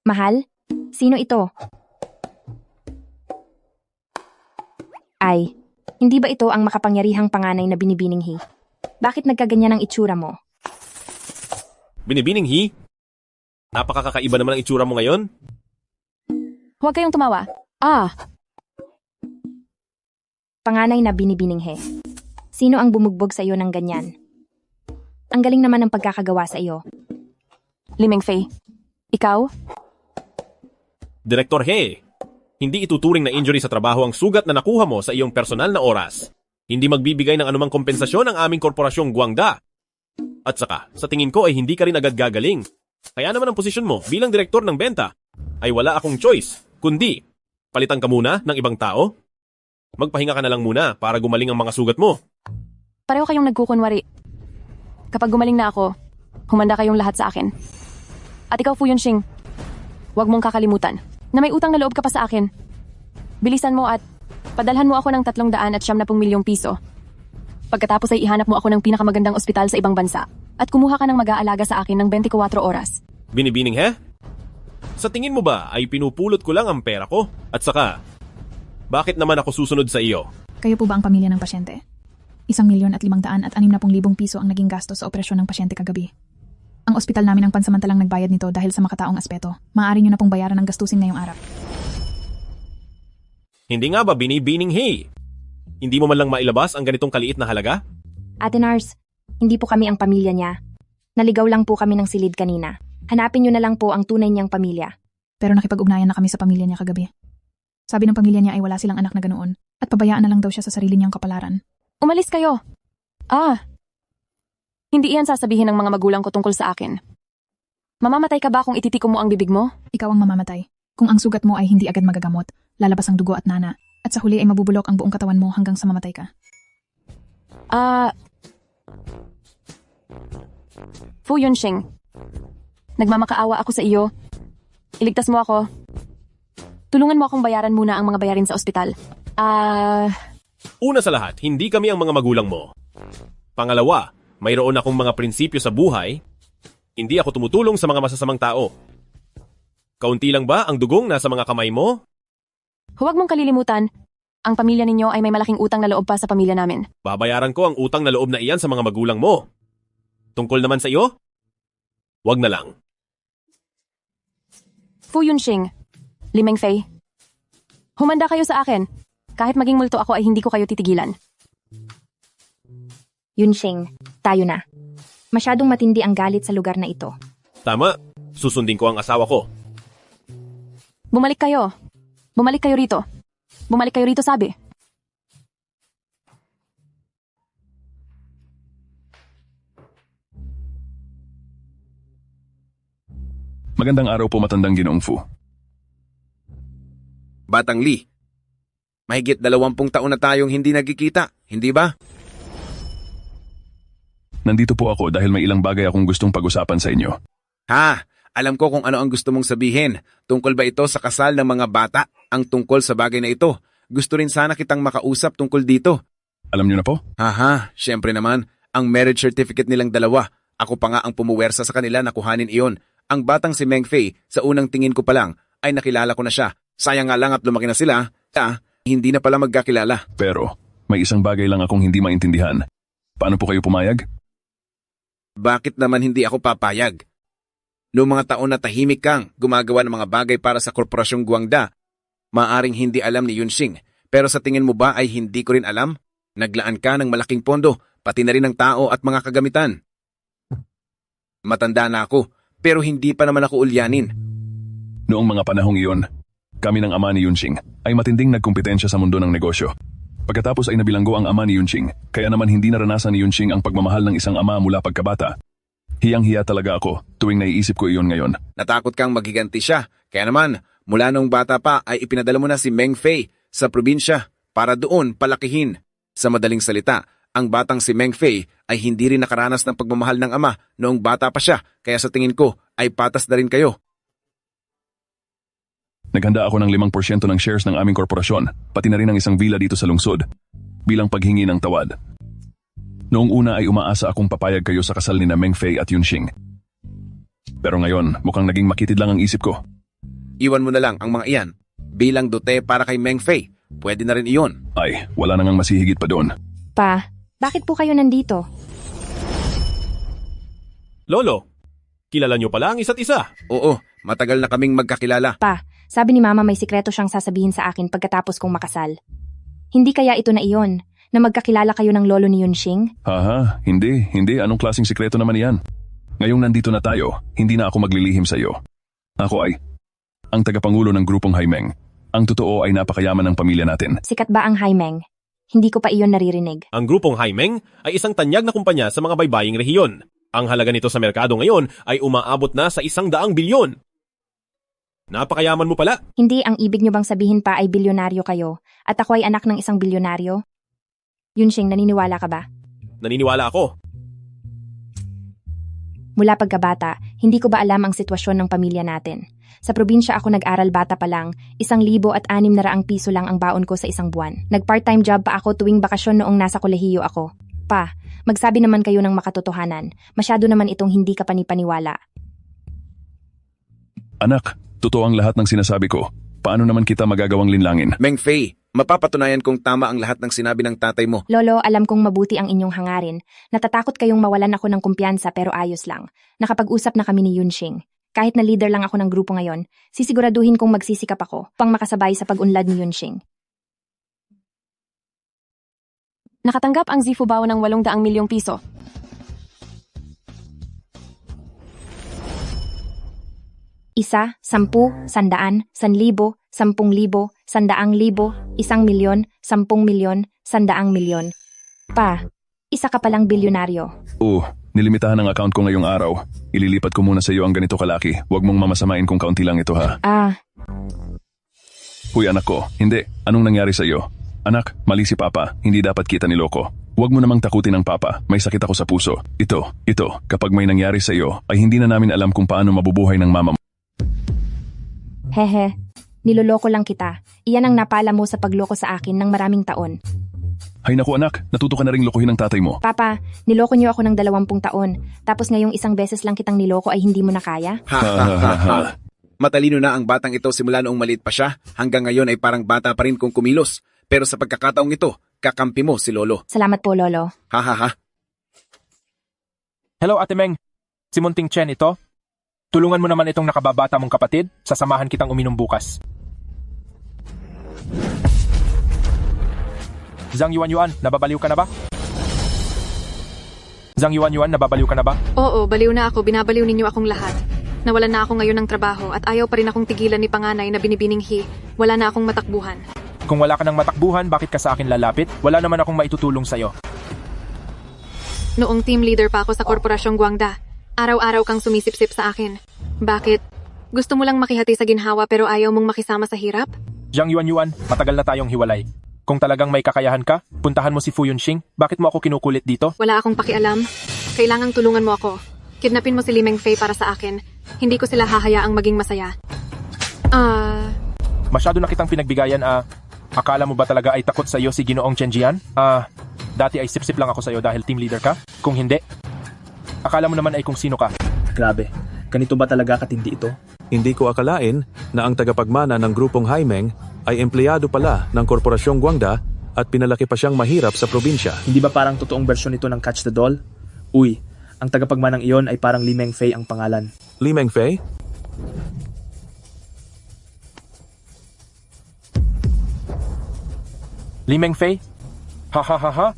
Mahal? Sino ito? Ay, hindi ba ito ang makapangyarihang panganay na Binibininghi? Bakit nagkaganyan ang itsura mo? Binibininghi? Napakakaiba naman ang itsura mo ngayon. Huwag kayong tumawa. Panganay na Binibininghe. Sino ang bumugbog sa iyo ng ganyan? Ang galing naman ng pagkakagawa sa iyo. Li Mengfei, ikaw? Direktor He, hindi ituturing na injury sa trabaho ang sugat na nakuha mo sa iyong personal na oras. Hindi magbibigay ng anumang kompensasyon ang aming korporasyong Guangda. At saka, sa tingin ko ay hindi ka rin agad gagaling. Kaya naman ang posisyon mo bilang direktor ng benta ay wala akong choice, kundi palitan ka muna ng ibang tao. Magpahinga ka na lang muna para gumaling ang mga sugat mo. Pareho kayong nagkukunwari. Kapag gumaling na ako, humanda kayong lahat sa akin. At ikaw, Fu Yunxing, huwag mong kakalimutan na may utang na loob ka pa sa akin. Bilisan mo at padalhan mo ako ng 370 milyong piso. Pagkatapos ay ihanap mo ako ng pinakamagandang ospital sa ibang bansa at kumuha ka ng mag-aalaga sa akin ng 24 oras. Binibining He? Sa tingin mo ba ay pinupulot ko lang ang pera ko? At saka, bakit naman ako susunod sa iyo? Kayo po ba ang pamilya ng pasyente? 1,500,060 piso ang naging gasto sa operasyon ng pasyente kagabi. Ang ospital namin ang pansamantalang nagbayad nito dahil sa makataong aspeto. Maaari nyo na pong bayaran ang gastusin ngayong araw. Hindi nga ba Binibining He? Hindi mo man lang mailabas ang ganitong kaliit na halaga? Ate Nars, hindi po kami ang pamilya niya. Naligaw lang po kami ng silid kanina. Hanapin niyo na lang po ang tunay niyang pamilya. Pero nakipag-ugnayan na kami sa pamilya niya kagabi. Sabi ng pamilya niya ay wala silang anak na ganoon at pabayaan na lang daw siya sa sarili niyang kapalaran. Umalis kayo. Hindi iyan sasabihin ng mga magulang ko tungkol sa akin. Mamamatay ka ba kung ititiko mo ang bibig mo? Ikaw ang mamamatay. Kung ang sugat mo ay hindi agad magagamot, lalabas ang dugo at nana, at sa huli ay mabubulok ang buong katawan mo hanggang sa mamatay ka. Fu Yunxing, nagmamakaawa ako sa iyo. Iligtas mo ako. Tulungan mo akong bayaran muna ang mga bayarin sa ospital. Una sa lahat, hindi kami ang mga magulang mo. Pangalawa, mayroon akong mga prinsipyo sa buhay. Hindi ako tumutulong sa mga masasamang tao. Kaunti lang ba ang dugong nasa mga kamay mo? Huwag mong kalilimutan, ang pamilya ninyo ay may malaking utang na loob pa sa pamilya namin. Babayaran ko ang utang na loob na iyan sa mga magulang mo. Tungkol naman sa iyo? Wag na lang. Fu Yunxing, Li Mengfei, humanda kayo sa akin. Kahit maging multo ako ay hindi ko kayo titigilan. Yunxing, tayo na. Masyadong matindi ang galit sa lugar na ito. Tama, susundin ko ang asawa ko. Bumalik kayo. Bumalik kayo rito. Bumalik kayo rito, sabi. Magandang araw po, matandang Ginoong Fu. Batang Lee, mahigit 20 taon na tayong hindi nagkikita, hindi ba? Nandito po ako dahil may ilang bagay akong gustong pag-usapan sa inyo. Alam ko kung ano ang gusto mong sabihin. Tungkol ba ito sa kasal ng mga bata? Ang tungkol sa bagay na ito. Gusto rin sana kitang makausap tungkol dito. Alam niyo na po? Syempre naman. Ang marriage certificate nilang dalawa. Ako pa nga ang pumuwersa sa kanila na kuhanin iyon. Ang batang si Mengfei, sa unang tingin ko pa lang, ay nakilala ko na siya. Sayang nga lang at lumaki na sila. Hindi na pala magkakilala. Pero, may isang bagay lang akong hindi maintindihan. Paano po kayo pumayag? Bakit naman hindi ako papayag? Noong mga taon na tahimik kang gumagawa ng mga bagay para sa Korporasyong Guangda, maaring hindi alam ni Yunxing. Pero sa tingin mo ba ay hindi ko rin alam? Naglaan ka ng malaking pondo, pati na rin ng tao at mga kagamitan. Matanda na ako, pero hindi pa naman ako ulyanin. Noong mga panahong iyon, kami ng ama ni Yunxing ay matinding nagkumpetensya sa mundo ng negosyo. Pagkatapos ay nabilanggo ang ama ni Yunxing, kaya naman hindi naranasan ni Yunxing ang pagmamahal ng isang ama mula pagkabata. Hiyang-hiya talaga ako tuwing naiisip ko iyon ngayon. Natakot kang magiganti siya, kaya naman mula nung bata pa ay ipinadala mo na si Mengfei sa probinsya para doon palakihin. Sa madaling salita, ang batang si Meng Fei ay hindi rin nakaranas ng pagmamahal ng ama noong bata pa siya, kaya sa tingin ko ay patas na rin kayo. Naghanda ako ng 5% ng shares ng aming korporasyon, pati na rin ang isang villa dito sa lungsod, bilang paghingi ng tawad. Noong una ay umaasa akong papayag kayo sa kasal ni na Meng Fei at Yunxing. Pero ngayon, mukhang naging makitid lang ang isip ko. Iwan mo na lang ang mga iyan. Bilang dote para kay Meng Fei, pwede na rin iyon. Ay, wala na ngang masihigit pa doon. Pa, bakit po kayo nandito? Lolo, kilala niyo pala ang isa't isa. Oo, matagal na kaming magkakilala. Pa, sabi ni Mama may sikreto siyang sasabihin sa akin pagkatapos kong makasal. Hindi kaya ito na iyon, na magkakilala kayo ng lolo ni Yunxing? Haha, hindi. Anong klaseng sikreto naman iyan? Ngayong nandito na tayo, hindi na ako maglilihim sa iyo. Ako ay ang tagapangulo ng grupong Haimeng. Ang totoo ay napakayaman ng pamilya natin. Sikat ba ang Haimeng? Hindi ko pa iyon naririnig. Ang grupong Haimeng ay isang tanyag na kumpanya sa mga baybaying rehiyon. Ang halaga nito sa merkado ngayon ay umaabot na sa 100 bilyon. Napakayaman mo pala. Hindi ang ibig niyo bang sabihin pa ay bilyonaryo kayo at ako ay anak ng isang bilyonaryo? Yunxing, naniniwala ka ba? Naniniwala ako. Mula pagkabata, hindi ko ba alam ang sitwasyon ng pamilya natin? Sa probinsya ako nag-aral bata pa lang, 1,600 piso lang ang baon ko sa isang buwan. Nag-part-time job pa ako tuwing bakasyon noong nasa kolehiyo ako. Pa, magsabi naman kayo ng makatotohanan. Masyado naman itong hindi ka panipaniwala. Anak, totoo ang lahat ng sinasabi ko. Paano naman kita magagawang linlangin? Meng Fei, mapapatunayan kong tama ang lahat ng sinabi ng tatay mo. Lolo, alam kong mabuti ang inyong hangarin. Natatakot kayong mawalan ako ng kumpiyansa pero ayos lang. Nakapag-usap na kami ni Yunxing. Kahit na leader lang ako ng grupo ngayon, sisiguraduhin kong magsisikap ako pang makasabay sa pag-unlad ni Yunxing. Nakatanggap ang Zifubao ng 800 milyong piso. Isa, 10, 100, 1,000, 10,000, 100,000, 1,000,000, 10,000,000, 100,000,000. Pa, isa ka palang bilyonaryo. Nilimitahan ang account ko ngayong araw. Ililipat ko muna sa iyo ang ganito kalaki. Huwag mong mamasamain kung kaunti lang ito ha. Huy anak ko, hindi. Anong nangyari sa iyo? Anak, mali si Papa. Hindi dapat kita niloko. Huwag mo namang takutin ang Papa. May sakit ako sa puso. Ito. Kapag may nangyari sa iyo, ay hindi na namin alam kung paano mabubuhay ng mama mo. Hehe, niloloko lang kita. Iyan ang napala mo sa pagloko sa akin ng maraming taon. Hay naku anak, natuto ka na ring lokohin ng tatay mo. Papa, niloko niyo ako ng 20 taon. Tapos ngayong isang beses lang kitang niloko ay hindi mo na kaya? Matalino na ang batang ito simula noong maliit pa siya. Hanggang ngayon ay parang bata pa rin kung kumilos. Pero sa pagkakataong ito, kakampi mo si Lolo. Salamat po, Lolo. Hello, Ate Meng. Si Munting Chen ito. Tulungan mo naman itong nakababata mong kapatid. Sasamahan kitang uminom bukas. Zhang Yuan, nababaliw ka na ba? Zhang Yuan, nababaliw ka na ba? Oo, baliw na ako. Binabaliw ninyo akong lahat. Nawalan na ako ngayon ng trabaho at ayaw pa rin akong tigilan ni Panganay na binibininghi. Wala na akong matakbuhan. Kung wala ka ng matakbuhan, bakit ka sa akin lalapit? Wala naman akong maitutulong sa'yo. Noong team leader pa ako sa Korporasyong Guangda, araw-araw kang sumisip-sip sa akin. Bakit? Gusto mo lang makihati sa ginhawa pero ayaw mong makisama sa hirap? Zhang Yuan, matagal na tayong hiwalay. Kung talagang may kakayahan ka, puntahan mo si Fu Yunxing. Bakit mo ako kinukulit dito? Wala akong pakialam. Kailangang tulungan mo ako. Kidnapin mo si Li Meng Fei para sa akin. Hindi ko sila hahayaang maging masaya. Masyado na kitang pinagbigayan, Akala mo ba talaga ay takot sa iyo si Ginoong Chen Jian? Dati ay sip-sip lang ako sa iyo dahil team leader ka? Kung hindi, akala mo naman ay kung sino ka. Grabe, ganito ba talaga katindi ito? Hindi ko akalain na ang tagapagmana ng grupong Haimeng ay empleyado pala ng Korporasyong Guangda at pinalaki pa siyang mahirap sa probinsya. Hindi ba parang totoong bersyon ito ng Catch the Doll? Uy, ang tagapagmanang iyon ay parang Li Meng Fei ang pangalan. Li Meng Fei? Li Meng Fei? Ha.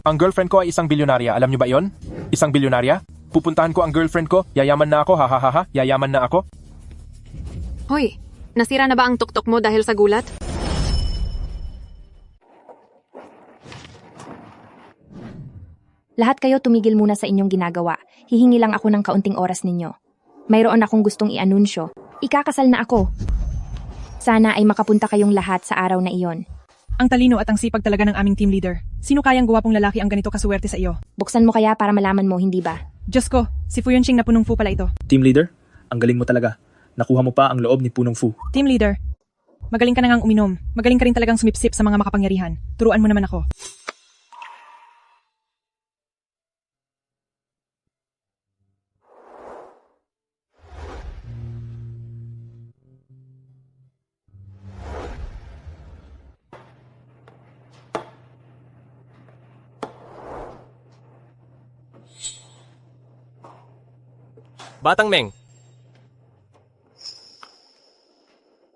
Ang girlfriend ko ay isang bilyonarya. Alam niyo ba yon? Isang bilyonarya? Pupuntahan ko ang girlfriend ko. Yayaman na ako. Ha. Yayaman na ako. Hoy, nasira na ba ang tuktok mo dahil sa gulat? Lahat kayo tumigil muna sa inyong ginagawa. Hihingi lang ako ng kaunting oras ninyo. Mayroon akong gustong i-anunsyo. Ikakasal na ako. Sana ay makapunta kayong lahat sa araw na iyon. Ang talino at ang sipag talaga ng aming team leader. Sino kayang guwapong lalaki ang ganito kasuwerte sa iyo? Buksan mo kaya para malaman mo, hindi ba? Diyos ko, si Fu Yunqing na punong Fu pala ito. Team leader, ang galing mo talaga. Nakuha mo pa ang loob ni Punong Fu. Team leader, magaling ka na ngang uminom. Magaling ka rin talagang sumipsip sa mga makapangyarihan. Turuan mo naman ako. Batang Meng,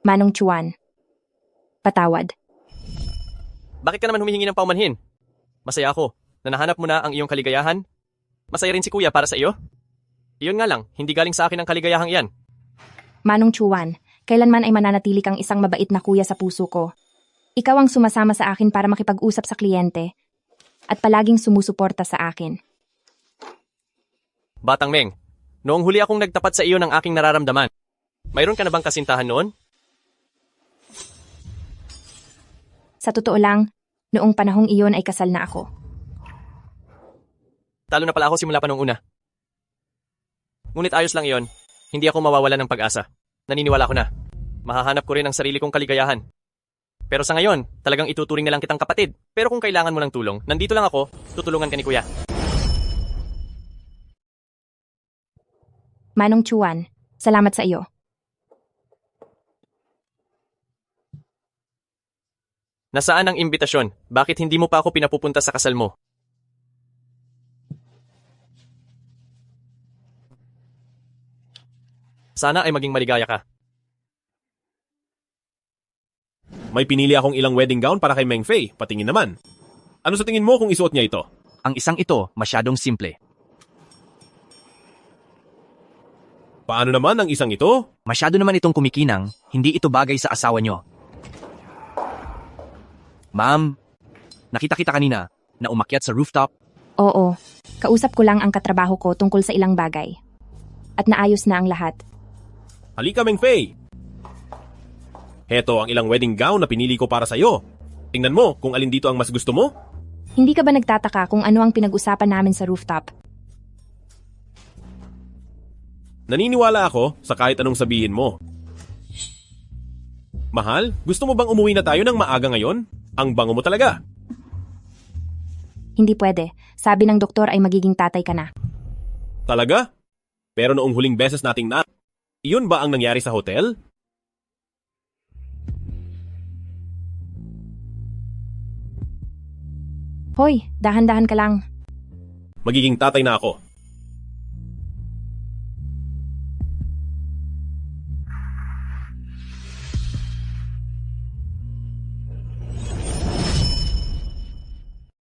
Manong Chuan. Patawad. bakit ka naman humihingi ng paumanhin? Masaya ako na nahanap mo na ang iyong kaligayahan. Masaya rin si Kuya para sa iyo. Iyon nga lang, hindi galing sa akin ang kaligayahang iyan. Manong Chuan, kailanman ay mananatili kang isang mabait na kuya sa puso ko. Ikaw ang sumasama sa akin para makipag-usap sa kliyente at palaging sumusuporta sa akin. Batang Meng, noong huli akong nagtapat sa iyo ng aking nararamdaman, mayroon ka na bang kasintahan noon? Sa totoo lang, noong panahong iyon ay kasal na ako. Talo na pala ako simula pa noong una. Ngunit ayos lang iyon, hindi ako mawawalan ng pag-asa. Naniniwala ko na. Mahahanap ko rin ang sarili kong kaligayahan. Pero sa ngayon, talagang ituturing na lang kitang kapatid. Pero kung kailangan mo ng tulong, nandito lang ako, tutulungan ka ni Kuya. Manong Chuan, salamat sa iyo. Nasaan ang imbitasyon? Bakit hindi mo pa ako pinapupunta sa kasal mo? Sana ay maging maligaya ka. May pinili akong ilang wedding gown para kay Meng Fei. Patingin naman. Ano sa tingin mo kung isuot niya ito? Ang isang ito, masyadong simple. Paano naman ang isang ito? Masyado naman itong kumikinang, hindi ito bagay sa asawa nyo. Ma'am, nakita kita kanina na umakyat sa rooftop. Oo, kausap ko lang ang katrabaho ko tungkol sa ilang bagay. At naayos na ang lahat. Halika, Meng Fei! Heto ang ilang wedding gown na pinili ko para sa'yo. Tingnan mo kung alin dito ang mas gusto mo. Hindi ka ba nagtataka kung ano ang pinag-usapan namin sa rooftop? Naniniwala ako sa kahit anong sabihin mo. Mahal, gusto mo bang umuwi na tayo ng maaga ngayon? Ang bango mo talaga. Hindi pwede. Sabi ng doktor ay magiging tatay ka na. Talaga? Pero noong huling beses nating iyon ba ang nangyari sa hotel? Hoy, dahan-dahan ka lang. Magiging tatay na ako.